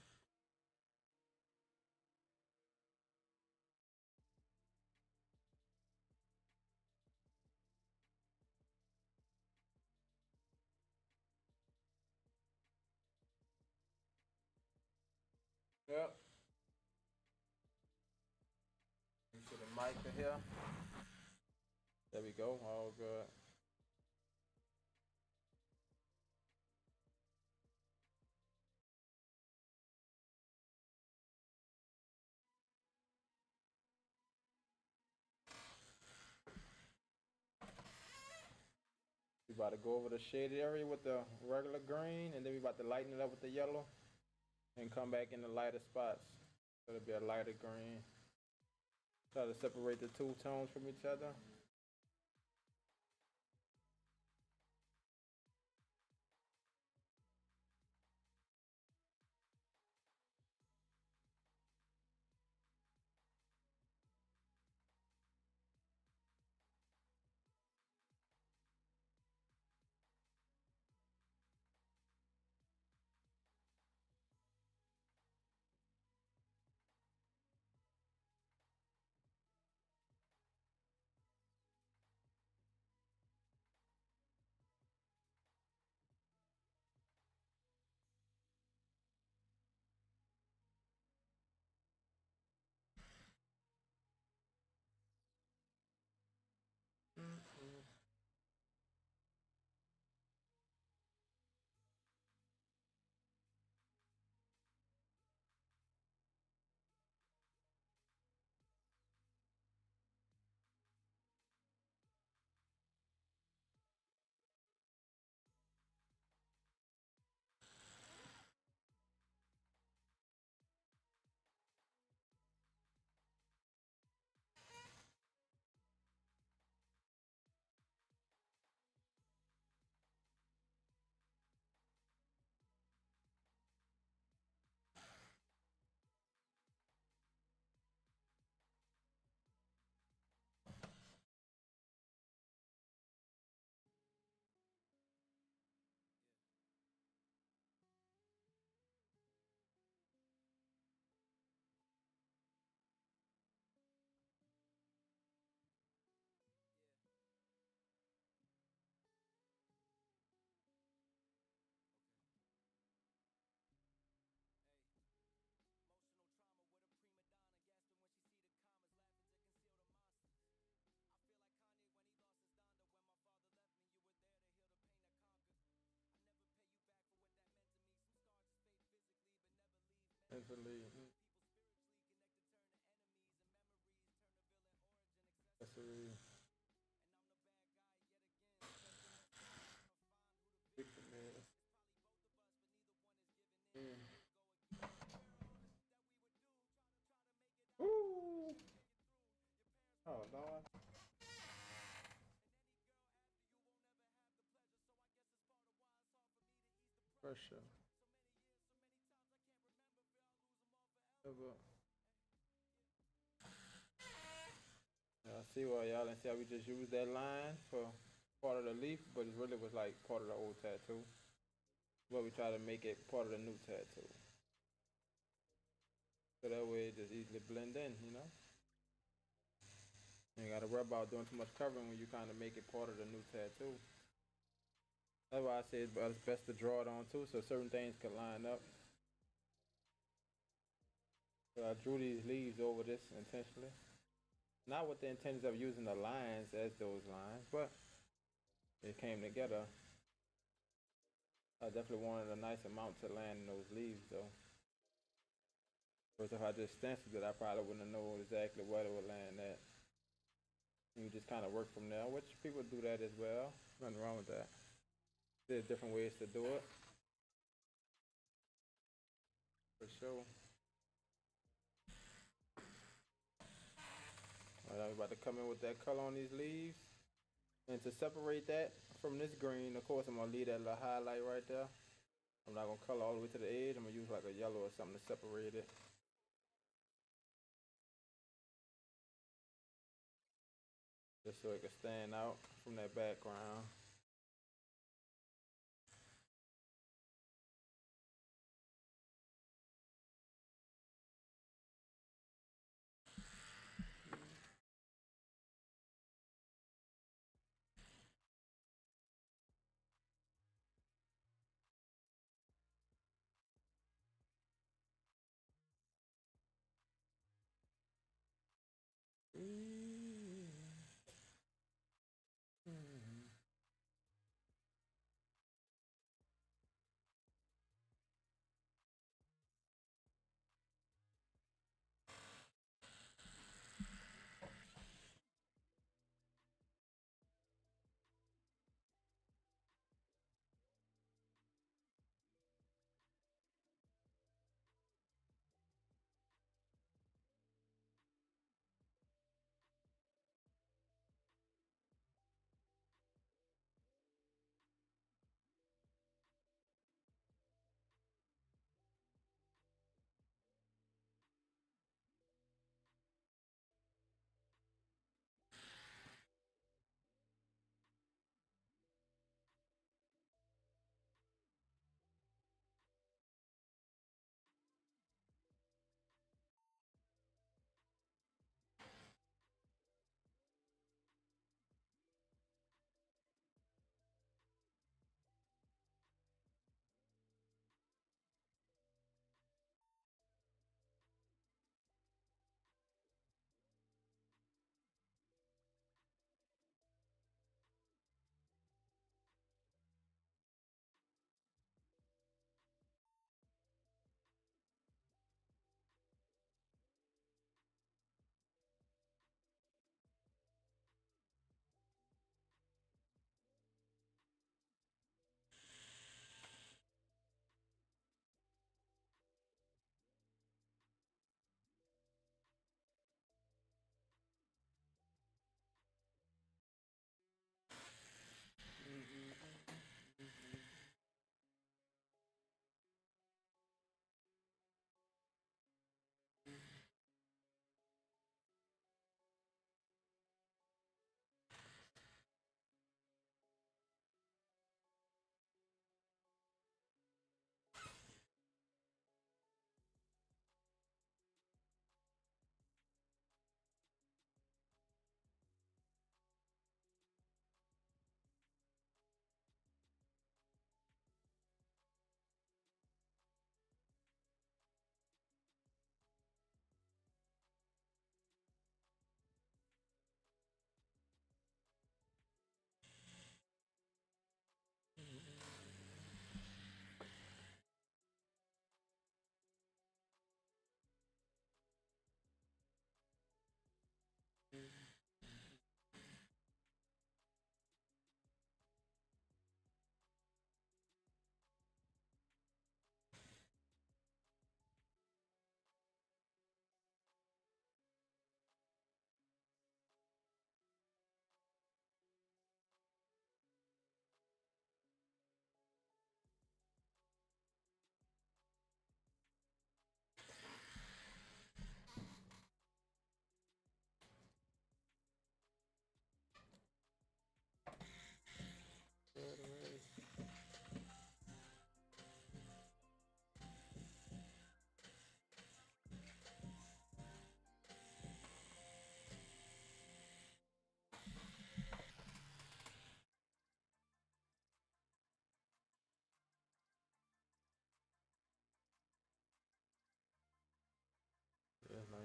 Yep. Into the mic in here. There we go. All good. We about to go over the shaded area with the regular green, and then we about to lighten it up with the yellow, and come back in the lighter spots. So it'll be a lighter green. Try to separate the two tones from each other. Essentially. Accessory. Victim. Ooh. Oh Lord. Pressure. Ever. I see why y'all didn't see how we just used that line for part of the leaf, but it really was like part of the old tattoo. But we try to make it part of the new tattoo. So that way it just easily blend in, you know? You ain't gotta worry about doing too much covering when you kind of make it part of the new tattoo. That's why I say it's best to draw it on too, so certain things can line up. So I drew these leaves over this intentionally. Not with the intentions of using the lines as those lines, but it came together. I definitely wanted a nice amount to land in those leaves though. Because if I just stenciled it, I probably wouldn't have known exactly where it would land at. And you just kind of work from there, which people do that as well. Nothing wrong with that. There's different ways to do it. For sure. Alright, I'm about to come in with that color on these leaves. And to separate that from this green, of course, I'm going to leave that little highlight right there. I'm not going to color all the way to the edge. I'm going to use like a yellow or something to separate it. Just so it can stand out from that background.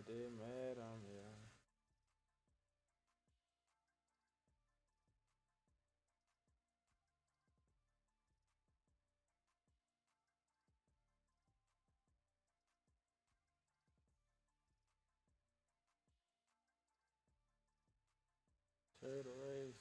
they mad on me. Turtle race.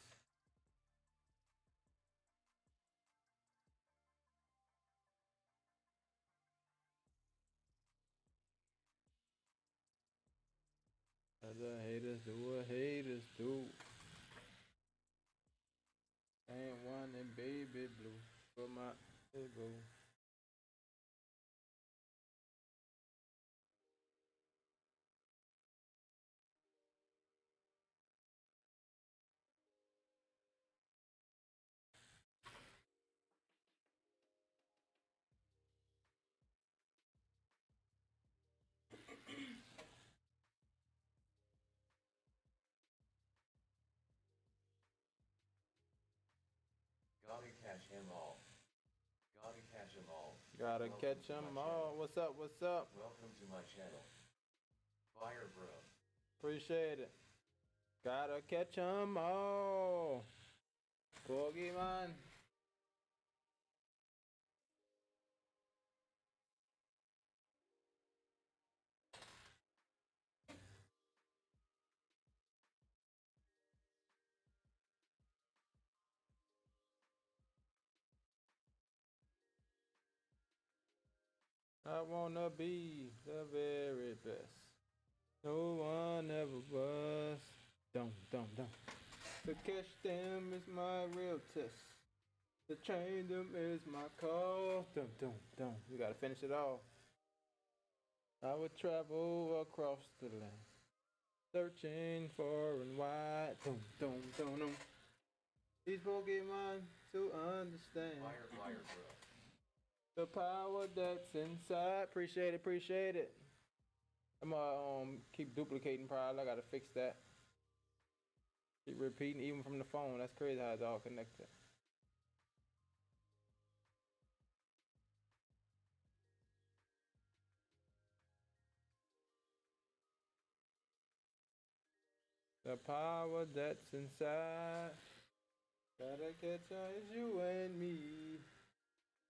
As the haters do what haters do. Ain't one in baby blue for my ego. Gotta catch him all. Gotta catch 'em all. Gotta Welcome catch to my 'em channel. all. What's up? What's up? Welcome to my channel. Fire bro. Appreciate it. Gotta catch 'em all. Boogeyman. I wanna be the very best. No one ever was. Dum. To catch them is my real test. To train them is my call. Dum. You gotta finish it off. I would travel across the land, searching far and wide. Dum. These Pokemon to understand Fire bro. the power that's inside. Appreciate it. I'm gonna keep duplicating probably. I gotta fix that. Keep repeating even from the phone. That's crazy how it's all connected. The power that's inside. Gotta catch on, it's you and me.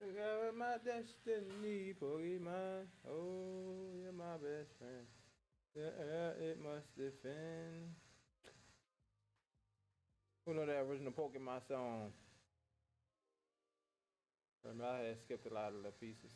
Together my destiny, Pokemon. Oh, you're my best friend. The air it must defend. Who know that original Pokemon song? Remember, I had skipped a lot of the pieces.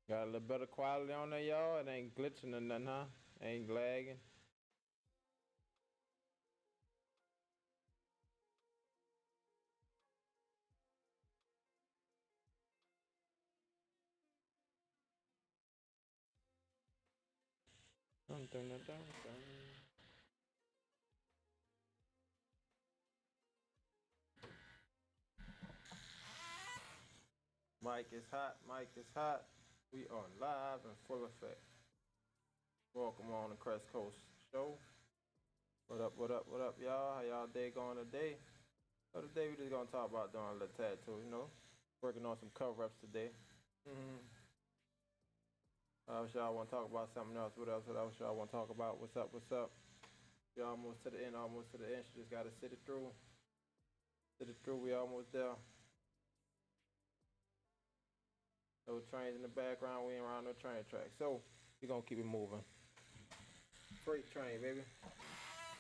Got a little better quality on there, y'all. It ain't glitching or nothing, huh? Ain't lagging. Dun. Mic is hot. We are live in full effect. Welcome on the Crest Coast Show. What up, y'all? How y'all day going today? So today we just gonna talk about doing a little tattoo, you know? Working on some cover-ups today. If y'all wanna talk about something else, what else y'all wanna talk about? What's up? You're almost to the end, You just gotta sit it through. We almost there. No trains in the background, we ain't around no train track. So, we gonna keep it moving. Freight train, baby.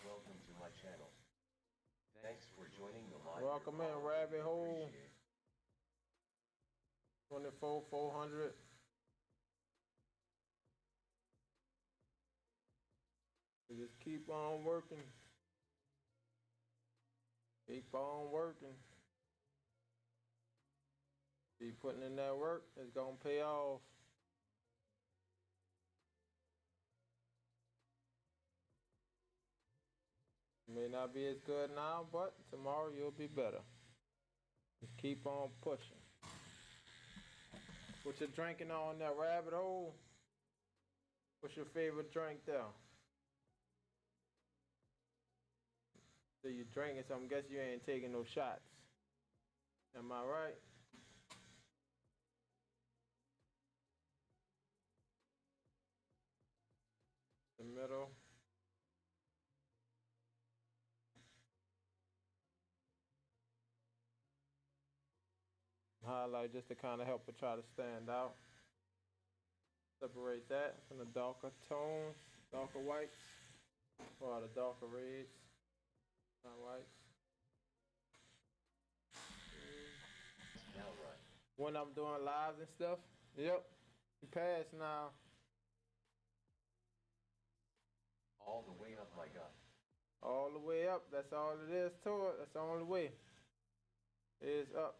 Welcome to my channel. Thanks for joining the live. Welcome in, Rabbit Hole. 24,400. We just keep on working. Keep putting in that work. It's gonna pay off. May not be as good now, but tomorrow you'll be better. Just keep on pushing. What you drinking on that rabbit hole? What's your favorite drink there? So you drinking, so I'm guessing you ain't taking no shots. Am I right? The middle. Highlight just to kind of help it try to stand out. Separate that from the darker tones, darker whites, or the darker reds, not whites. Now run. When I'm doing lives and stuff, yep, you pass now. All the way up my gut. All the way up, that's all it is to it, that's the only way. Is up.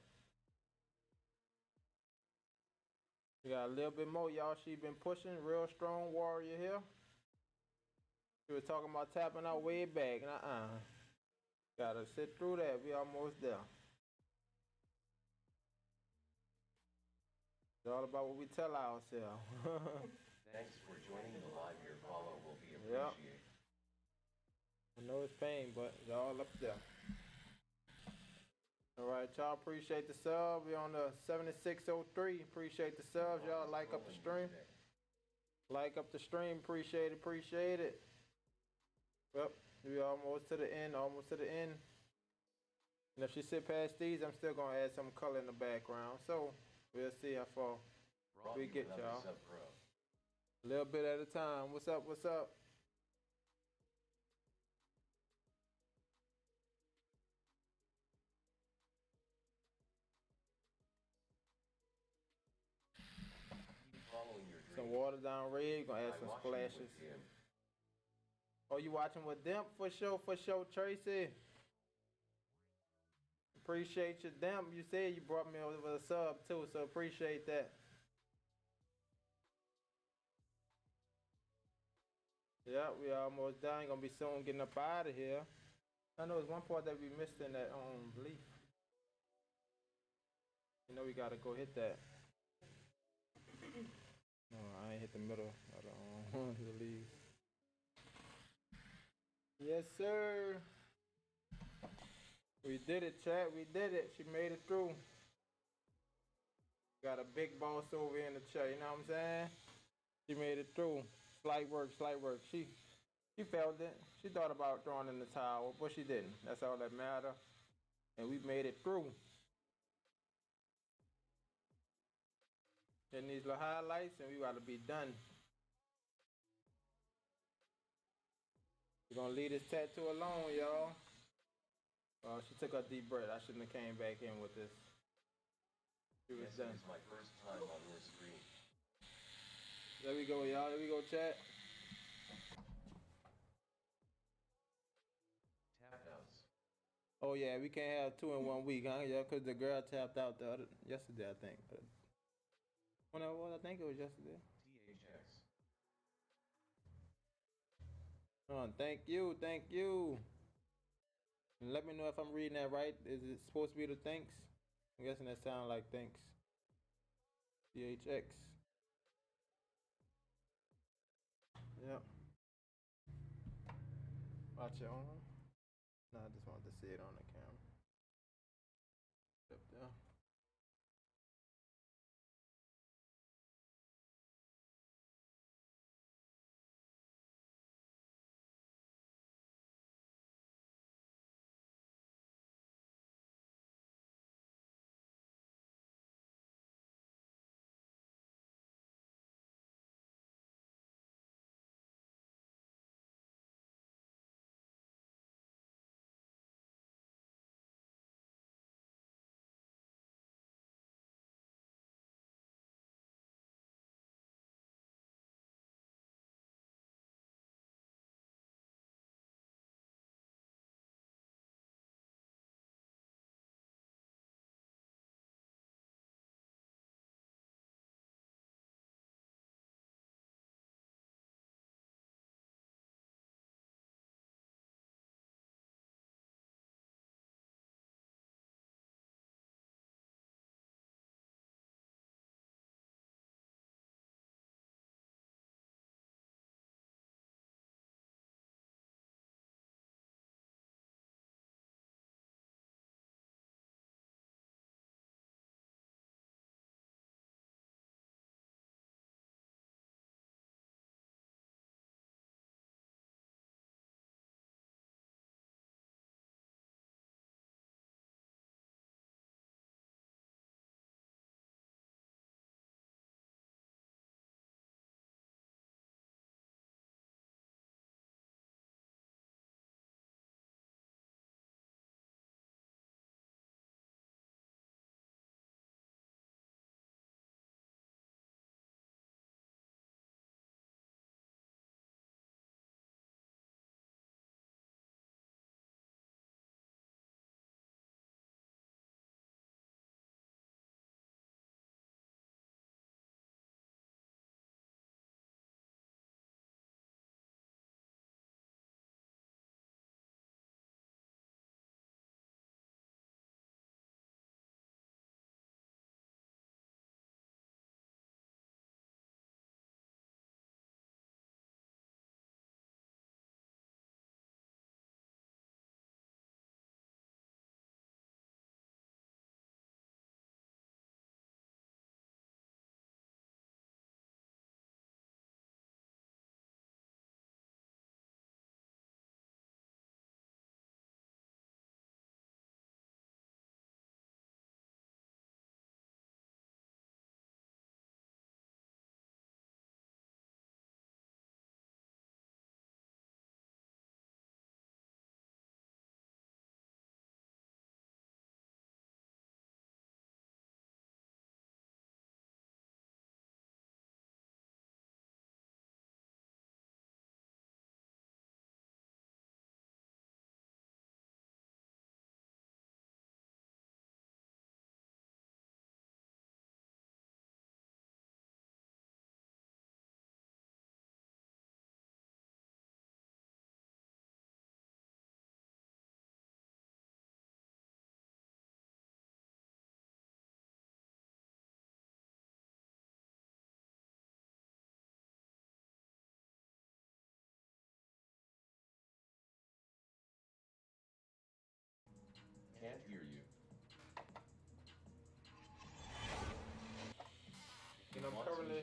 We got a little bit more, y'all. She been pushing, real strong warrior here. She was talking about tapping out way back. Gotta sit through that. We almost there. It's all about what we tell ourselves. Thanks for joining the live. Your follow will be Yep. appreciated. I know it's pain, but it's all up there. All right, y'all. Appreciate the sub. We on the 7603. Appreciate the subs, y'all. Like up the stream. Like up the stream. Appreciate it. Appreciate it. Yep. We almost to the end. Almost to the end. And if she sit past these, I'm still gonna add some color in the background. So we'll see how far we get, y'all. A little bit at a time. What's up? What's up? Keep following your Some dreams. water down red. You're gonna add I some watch you splashes. with him. Oh, you watching with Demp? For sure, Tracy. Appreciate your Demp. You said you brought me over a sub too, so appreciate that. Yeah, we almost done. Gonna be soon getting up out of here. I know there's one part that we missed in that leaf. You know we gotta go hit that. No, I ain't hit the middle of the leaf. Yes, sir. We did it, chat. We did it. She made it through. Got a big boss over here in the chat. You know what I'm saying? She made it through. Slight work, slight work. She felt it. She thought about throwing in the towel, but she didn't. That's all that matter. And we made it through. Getting these little highlights, and we gotta be done. We're gonna leave this tattoo alone, y'all. She took a deep breath. I shouldn't have came back in with this. She was Yes, done. it is my first time on your screen. There we go, y'all. There we go, chat. Tap outs. Oh yeah, we can't have 2 in 1 week, huh? Yeah, cause the girl tapped out yesterday, I think. When it was, I think it was yesterday. THX. Thank you, thank you. And let me know if I'm reading that right. Is it supposed to be the thanks? I'm guessing that sounds like thanks. THX. Yep. Watch it on. No, I just wanted to see it on the camera. Up there.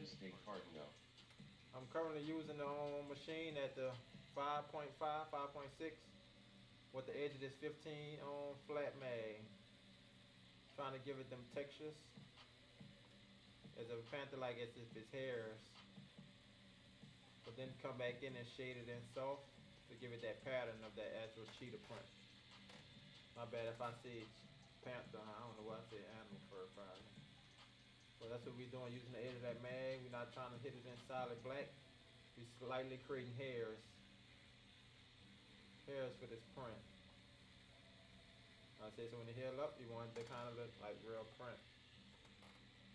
Stay Cardinal. I'm currently using the machine at the 5.5, 5.6 with the edge of this 15 on flat mag. Trying to give it them textures. As a panther like as if it's hairs. But then come back in and shade it in soft to give it that pattern of that actual cheetah print. My bad if I say panther, I don't know what I say, animal fur probably. So that's what we're doing, using the edge of that mag. We're not trying to hit it in solid black. We're slightly creating hairs. Hairs for this print. I say so when the hair up, you want it to kind of look like real print.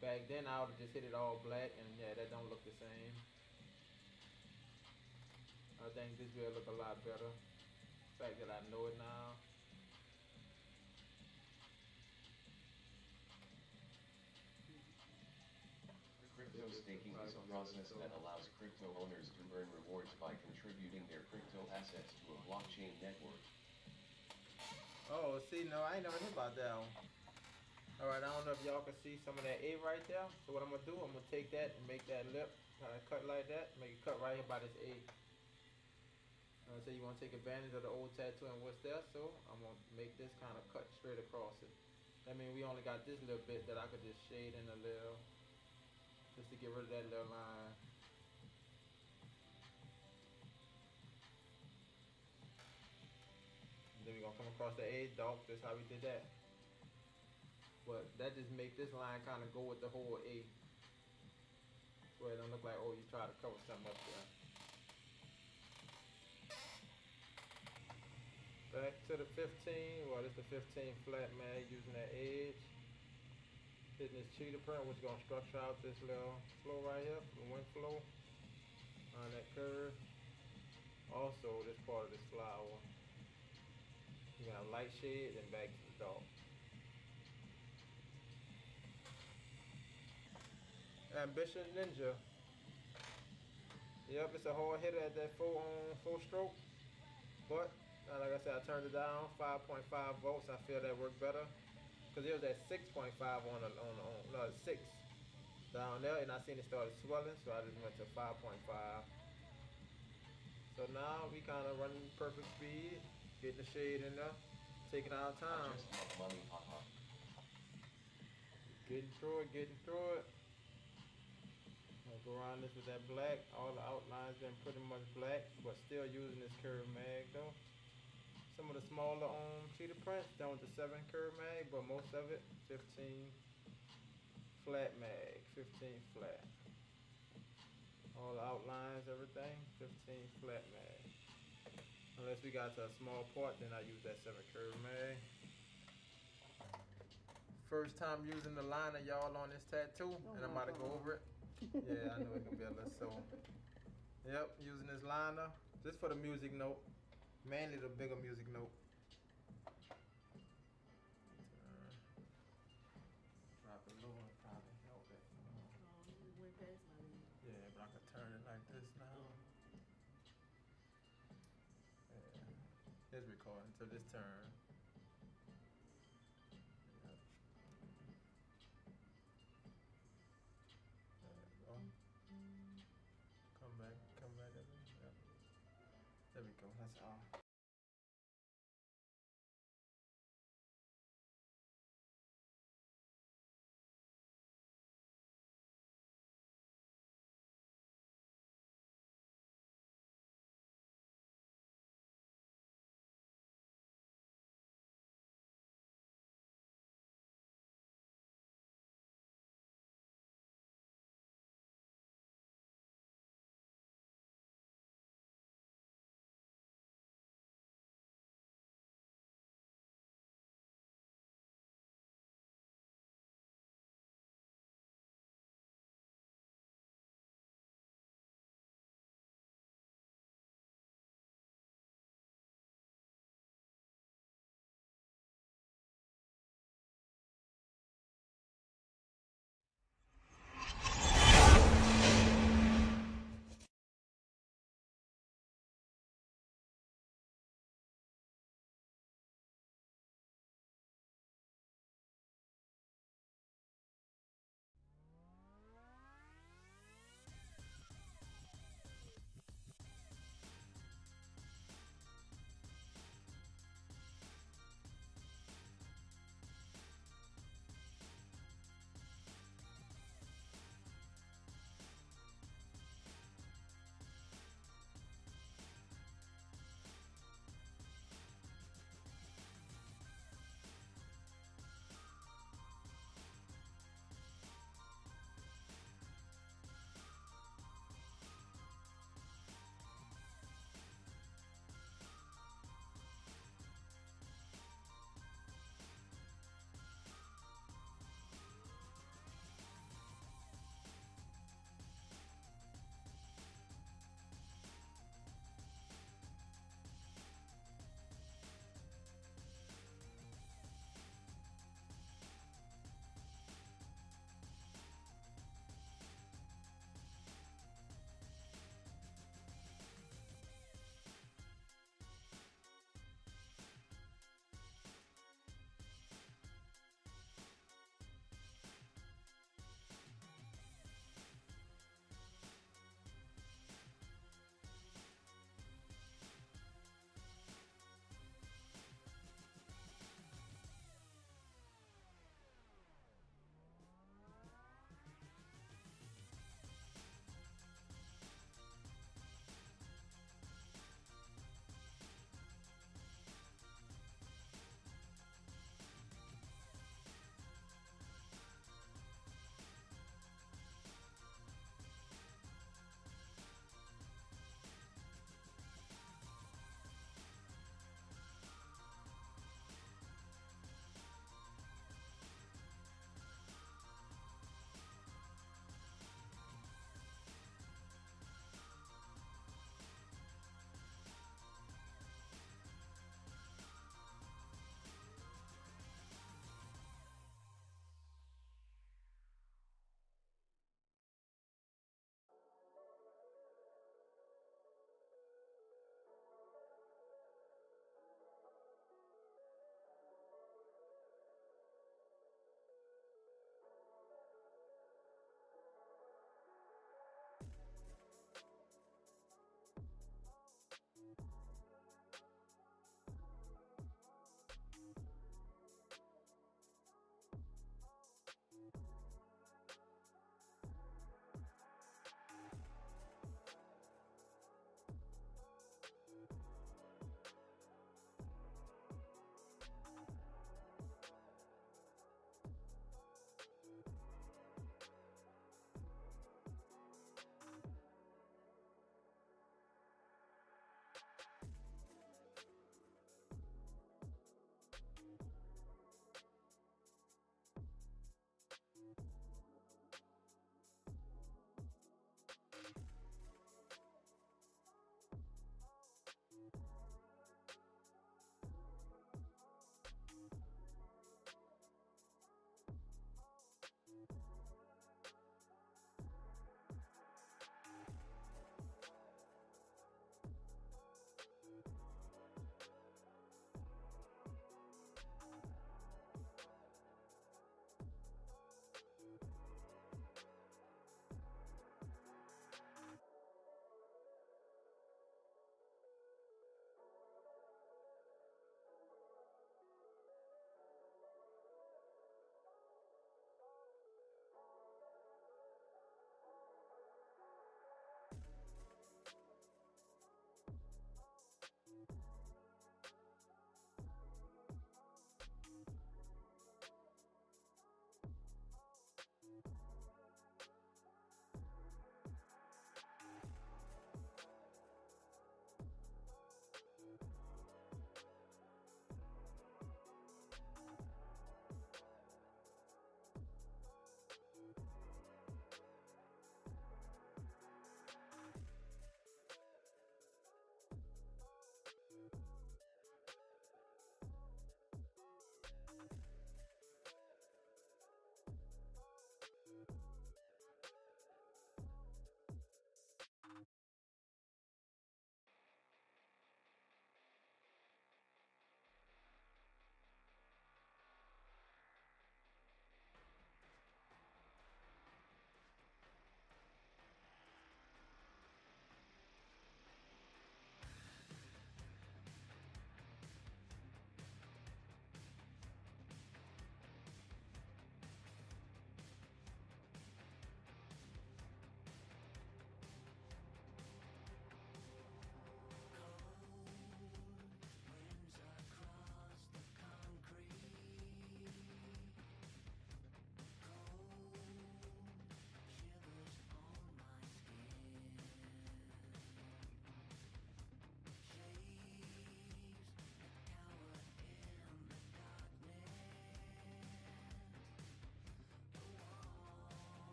Back then I would have just hit it all black and yeah, that don't look the same. I think this will look a lot better. The fact that I know it now. Crypto staking is a process that allows crypto owners to earn rewards by contributing their crypto assets to a blockchain network. Oh, see, no, I ain't never heard about that one. Alright, I don't know if y'all can see some of that A right there. So what I'm gonna do, I'm gonna take that and make that lip kind of cut like that. Make it cut right here by this A. So you want to take advantage of the old tattoo and what's there, so I'm gonna make this kind of cut straight across it. That means we only got this little bit that I could just shade in a little, just to get rid of that little line. And then we're gonna come across the A dot. That's how we did that. But that just make this line kind of go with the whole A. So it don't look like, oh, you try to cover something up there. Back to the 15. Well, it's the 15 flat mag using that edge. Hitting this cheetah print, which is gonna structure out this little flow right here, the wind flow on that curve. Also, this part of this flower. You're gonna have light shade and back to the dark. Ambition Ninja. Yep, it's a hard hitter at that full stroke. But like I said, I turned it down 5.5 volts. I feel that worked better because it was at 6.5 on 6 down there, and I seen it started swelling, so I just went to 5.5. So now we kind of running perfect speed, getting the shade in there, taking our time. Just have money, haha. Getting through it. I'll go around this with that black. All the outlines been pretty much black, but still using this curve mag though. Some of the smaller cheetah prints done with the 7 curve mag, but most of it 15 flat mag, 15 flat. All the outlines, everything, 15 flat mag. Unless we got to a small part, then I use that 7 curve mag. First time using the liner, y'all, on this tattoo, and I'm about to go over it. Yeah, I know it's gonna be a little sore. Yep, using this liner just for the music note, mainly the bigger music note. Drop it lower, probably help it. You went past my lead. Yeah, but I could turn it like this now. Yeah, it's recording till this turn. Yep. There we go. Come back. Yep. There we go. That's all.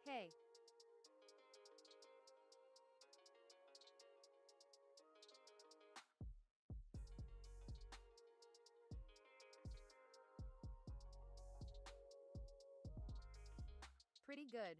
Hey. Pretty good.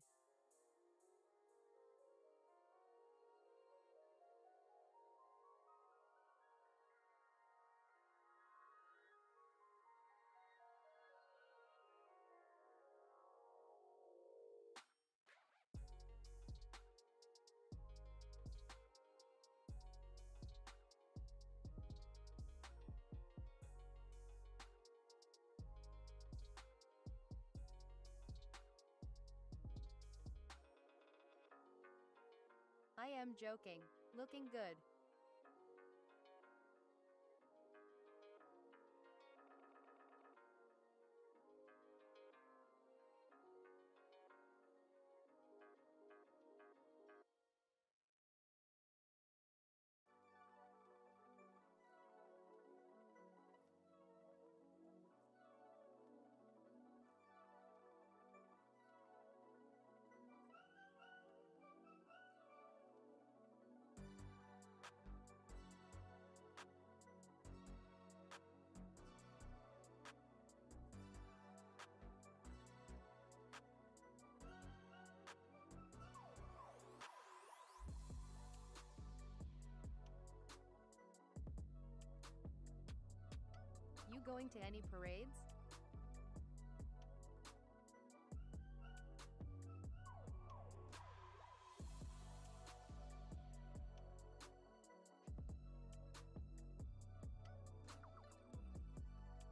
I am joking. Looking good. You going to any parades?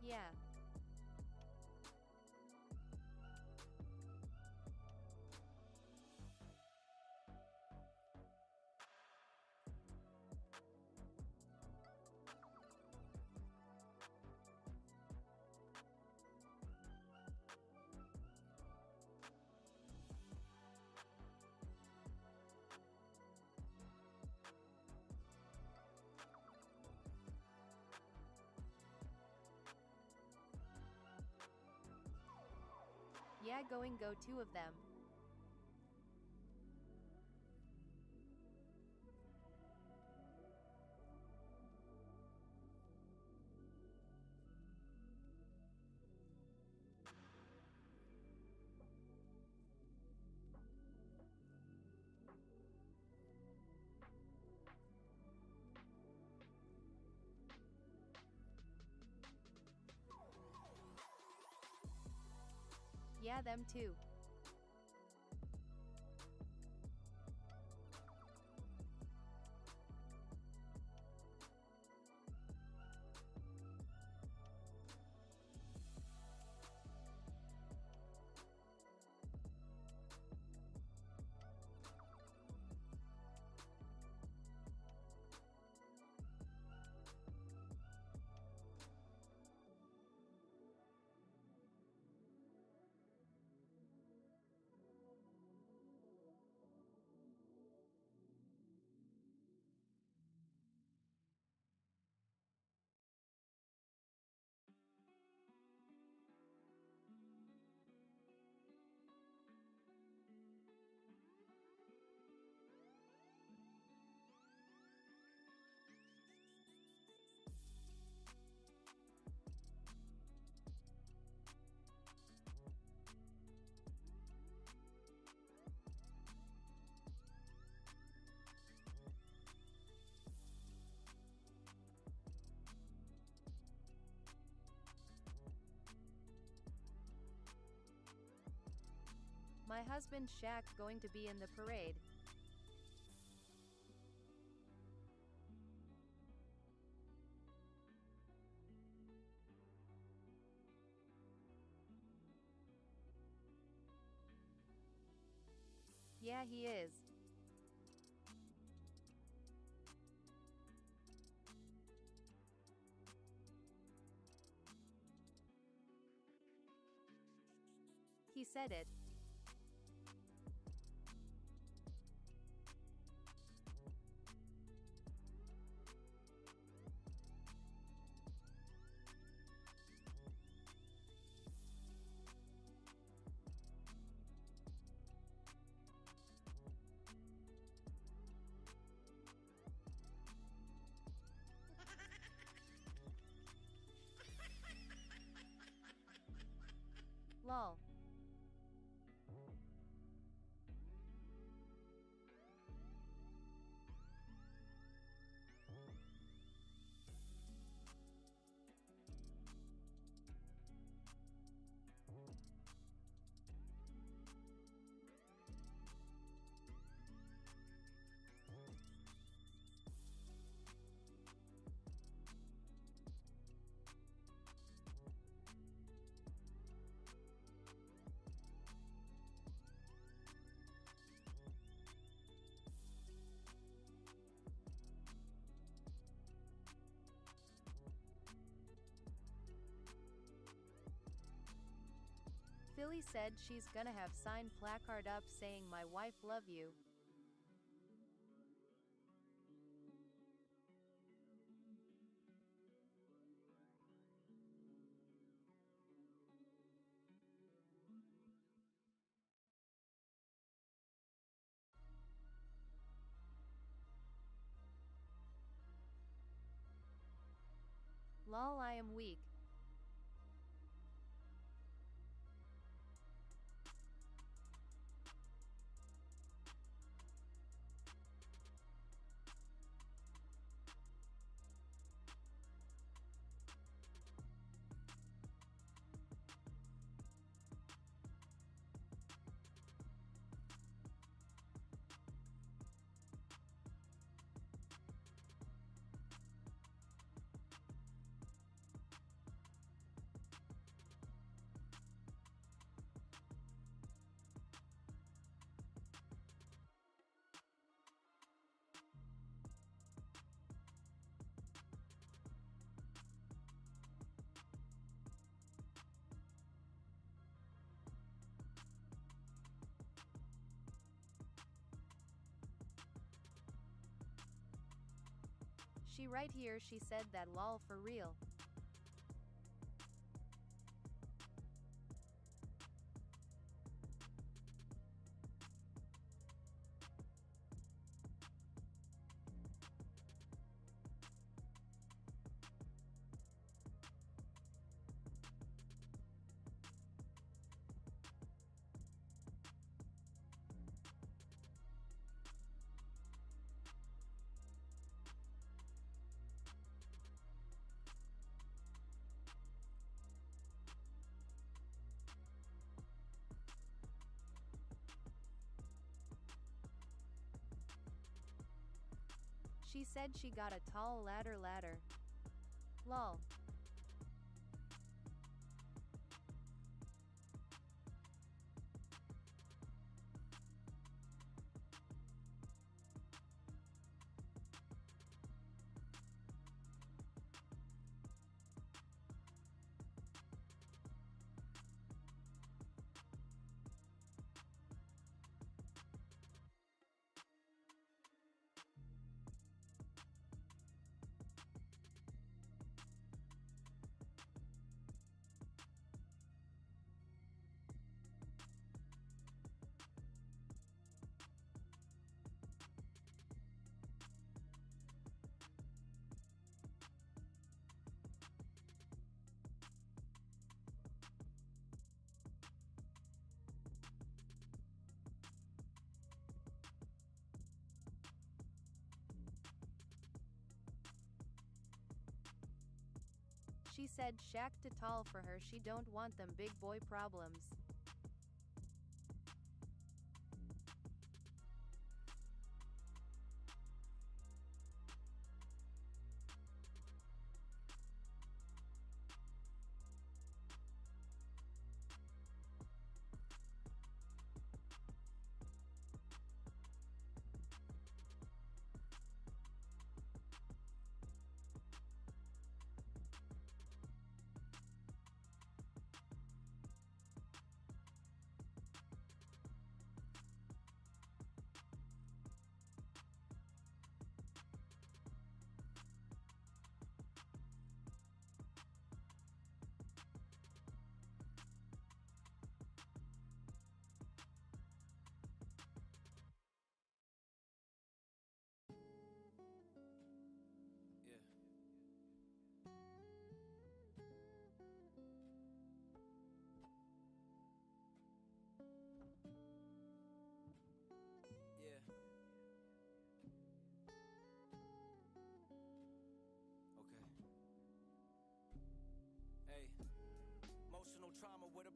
Yeah. Yeah, going go two of them. Yeah, them too. My husband Shaq going to be in the parade. Yeah, he is. He said it. Lol. Philly said she's gonna have sign placard up saying my wife love you. Lol, I am weak. She right here, she said that lol for real. She said she got a tall ladder. Lol. She said Shaq too tall for her, she don't want them big boy problems.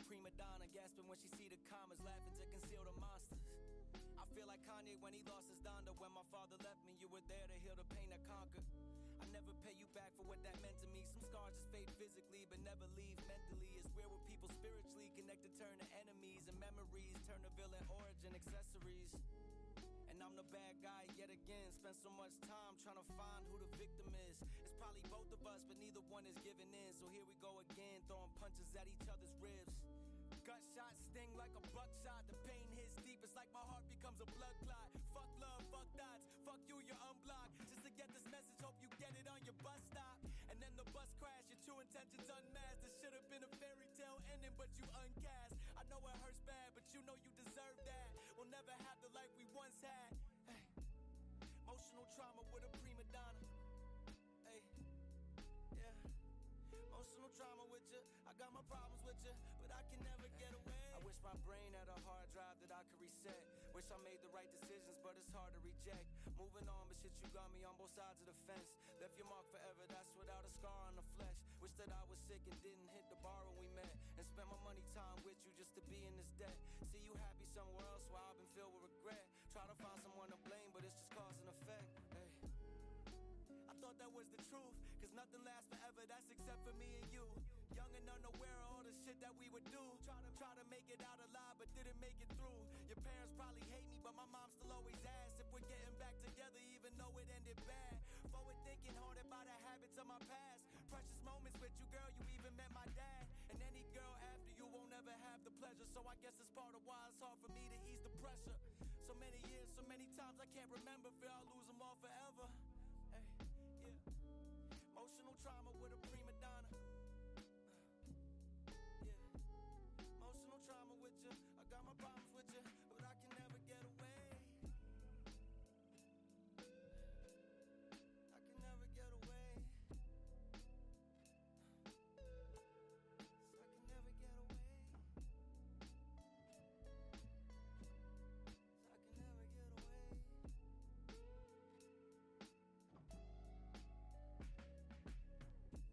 prima donna, gasping when she see the commas, laughing to conceal the monsters. I feel like Kanye when he lost his Donda. When my father left me, you were there to heal the pain I conquered. I never pay you back for what that meant to me. Some scars just fade physically, but never leave mentally. It's where people spiritually connected turn to enemies, and memories turn to villain origin accessories. And I'm the bad guy yet again. Spent so much time trying to find who the victim is. It's probably both of us, but neither one is giving in. So here we go again, throwing punches at each other's ribs. Gunshots sting like a buckshot. The pain hits deep, it's like my heart becomes a blood clot. Fuck love, fuck thoughts, fuck you, you're unblocked. Just to get this message, hope you get it on your bus stop. And then the bus crash, your true intentions unmasked. This should have been a fairy tale ending, but you uncast. I know it hurts bad, but you know you deserve that. We'll never have the life we once had. Hey. Emotional trauma with a prima donna. Hey. Yeah. Emotional trauma with you, I got my problems with you, but I can never get away. I wish my brain had a hard drive that I could reset. Wish I made the right decisions, but it's hard to reject. Moving on, but shit, you got me on both sides of the fence. Left your mark forever, that's without a scar on the flesh. Wish that I was sick and didn't hit the bar when we met, and spent my money time with you just to be in this debt. See you happy somewhere else while I've been filled with regret. Try to find someone to blame, but it's just cause and effect. Hey. I thought that was the truth, cause nothing lasts forever, that's except for me and you. Young and unaware of all the shit that we would do. Try to make it out alive, but didn't make it through. Your parents probably hate me, but my mom still always asks if we're getting back together, even though it ended bad. Forward thinking, haunted by the habits of my past. Precious moments with you, girl, you even met my dad. And any girl after you won't ever have the pleasure. So I guess it's part of why it's hard for me to ease the pressure. So many years, so many times I can't remember, fear I'll lose them all forever. Hey. Yeah. Emotional trauma with a prima donna. Yeah. Emotional trauma with you. I got my problems with you, but I can never get away. I can never get away. I can never get away. I can never get away.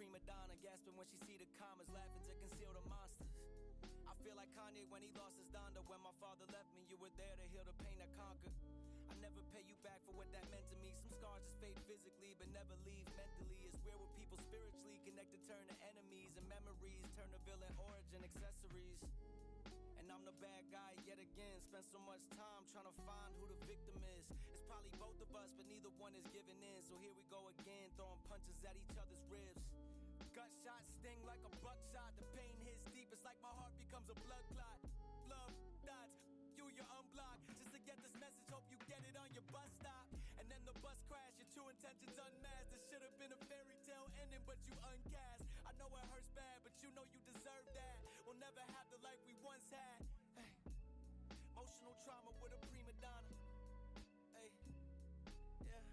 prima donna, gasping when she see the commas, laughing to conceal the monsters. I feel like Kanye when he lost his Donda. When my father left me, you were there to heal the pain I conquered. I never pay you back for what that meant to me. Some scars just fade physically, but never leave mentally. It's weird when people spiritually connected turn to enemies, and memories turn to villain origin accessories. And I'm the bad guy yet again. Spent so much time trying to find who the victim is. It's probably both of us, but neither one is giving in. So here we go again, throwing punches at each other's ribs. Gunshots sting like a buckshot. The pain hits deep, it's like my heart becomes a blood clot. Love dots, you're unblocked. Just to get this message, hope you get it on your bus stop. And then the bus crash, your true intentions unmasked. This should have been a fairy tale ending, but you uncast. I know it hurts bad, but you know you deserve that. We'll never have the life we once had. Hey. Emotional trauma with a prima donna. Hey. Yeah.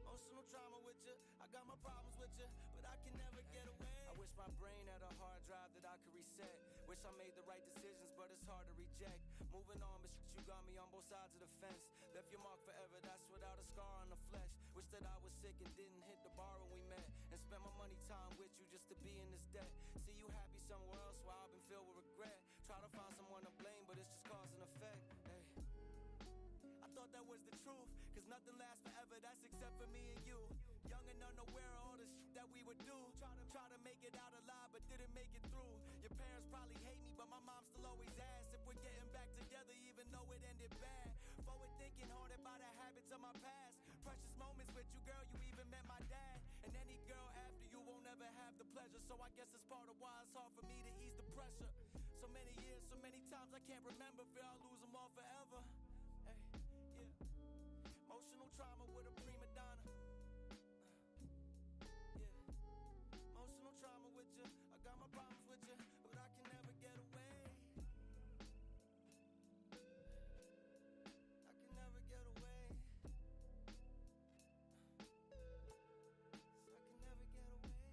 Emotional trauma with you. I got my problems with you, but I can never get away. I wish my brain had a hard drive that I could reset. Wish I made the right decisions, but it's hard to reject. Moving on, but you got me on both sides of the fence. Left your mark forever, that's without a scar on the flesh. Wish that I was sick and didn't hit the bar when we met. And spent my money time with you just to be in this debt. See you happy somewhere else while I've been filled with regret. Try to find someone to blame, but it's just cause and effect. Hey. I thought that was the truth, cause nothing lasts forever, that's except for me and you. Young and unaware of all the shit that we would do. Try to make it out alive, but didn't make it through. Your parents probably hate me, but my mom still always asks if we're getting back together, even though it ended bad. Forward thinking, haunted by the habits of my past. Precious moments with you, girl, you even met my dad. And any girl after you won't ever have the pleasure. So I guess it's part of why it's hard for me to ease the pressure. So many years, so many times I can't remember. Fear I'll lose them all forever. Hey. Yeah. Emotional trauma with a prima donna. Yeah. Emotional trauma with you. I got my problems with you, but I can never get away. I can never get away. I can never get away. I can never get away.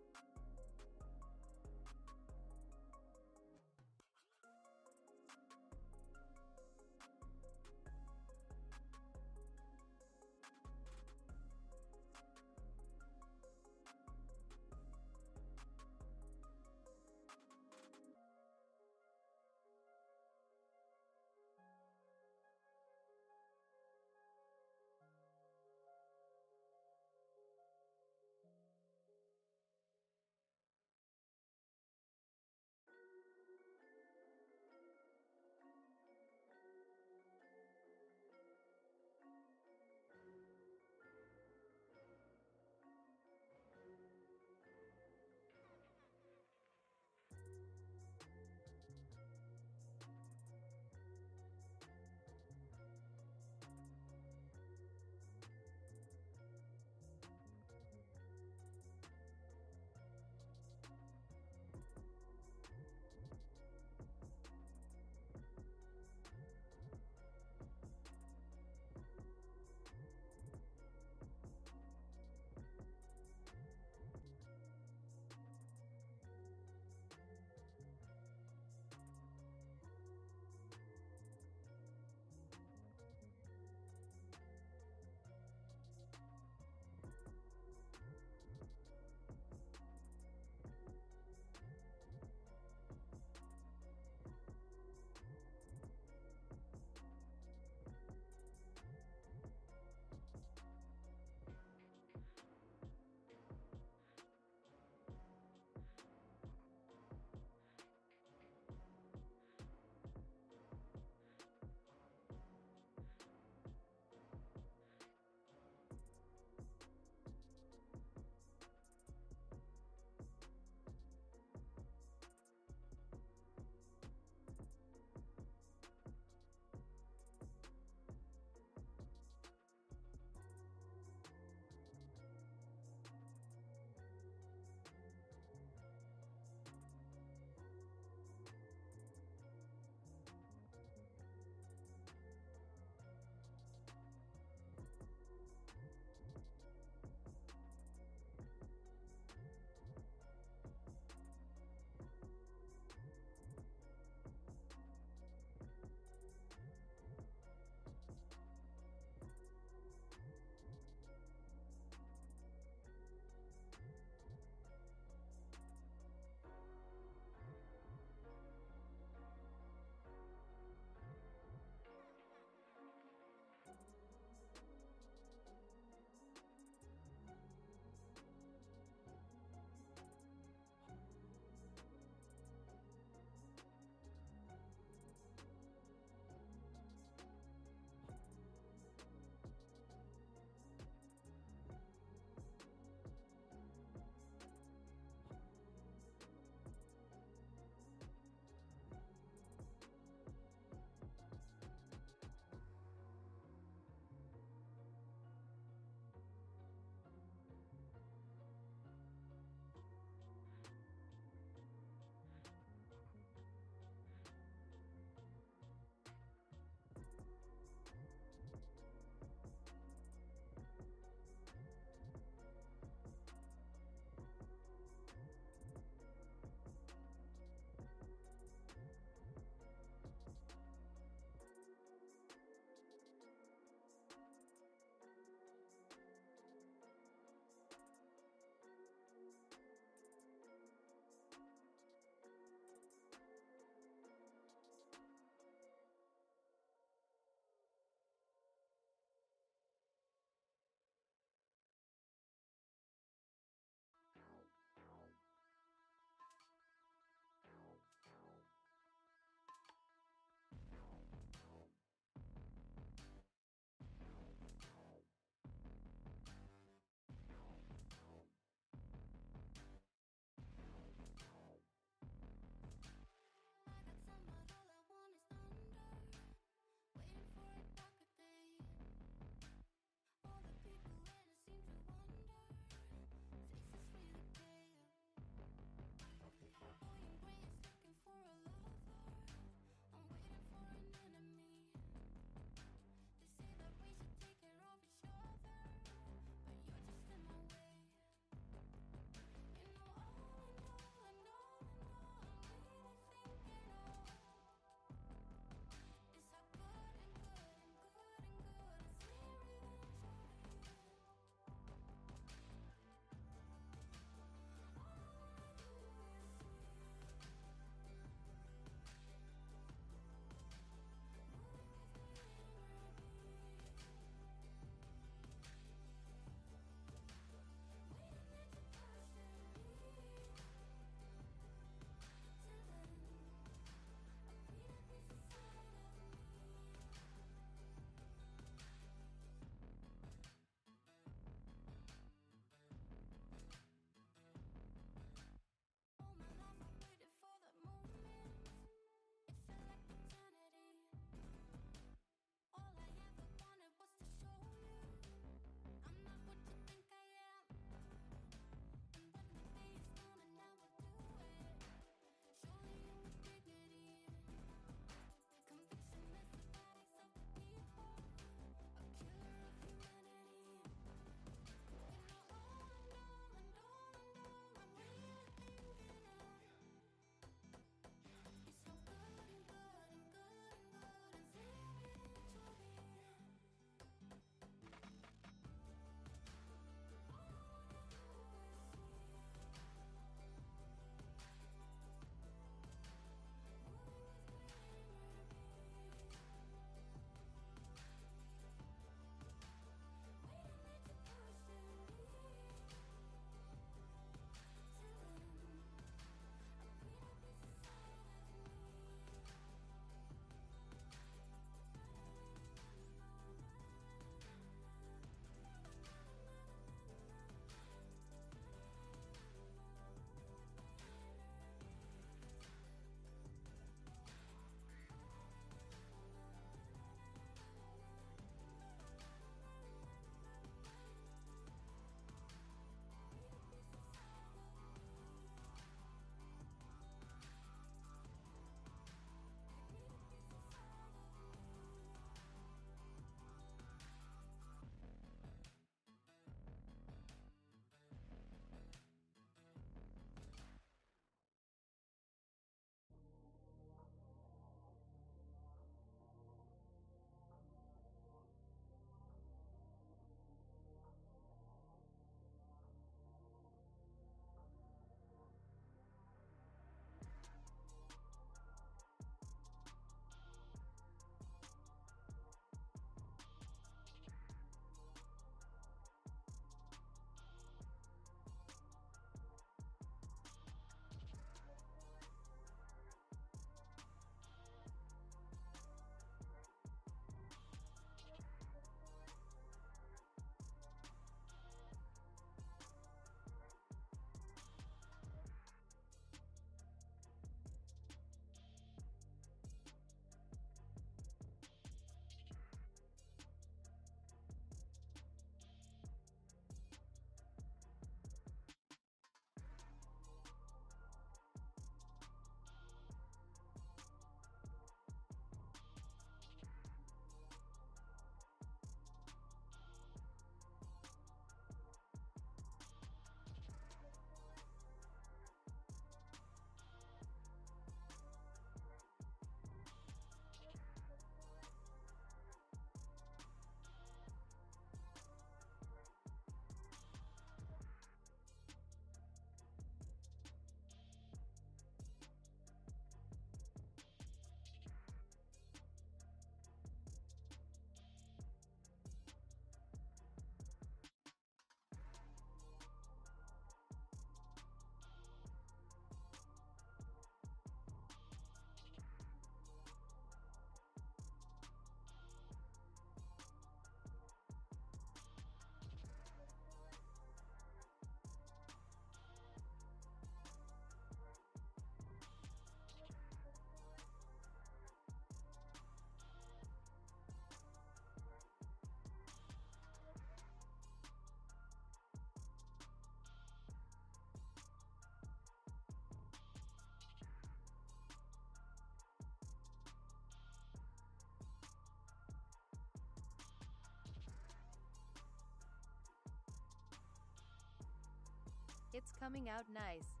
It's coming out nice.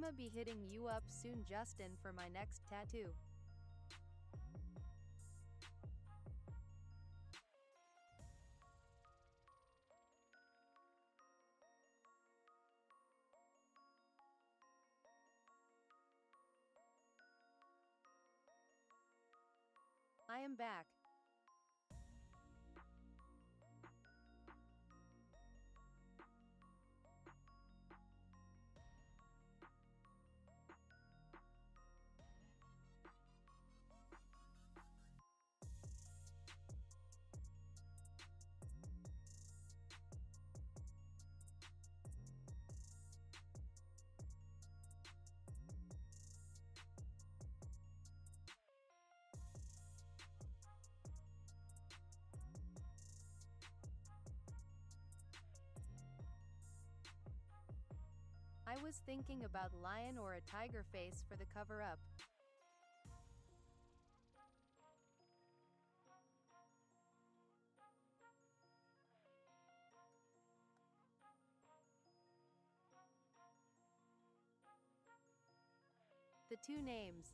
I'ma be hitting you up soon, Justin, for my next tattoo. I am back. I was thinking about lion or a tiger face for the cover up. The two names.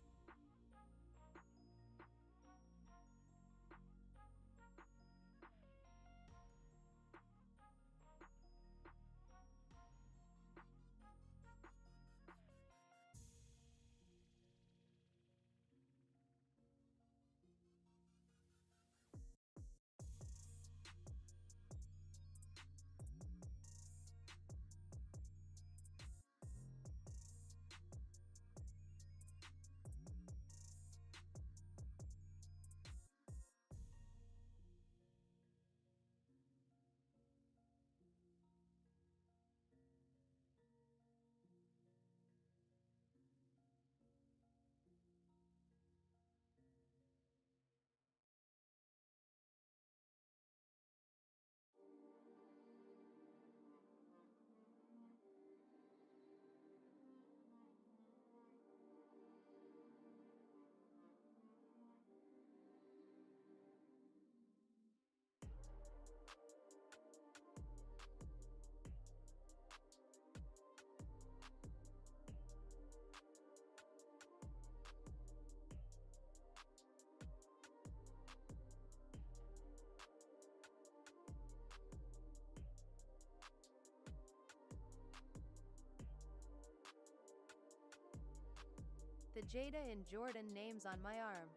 The Jada and Jordan names on my arm.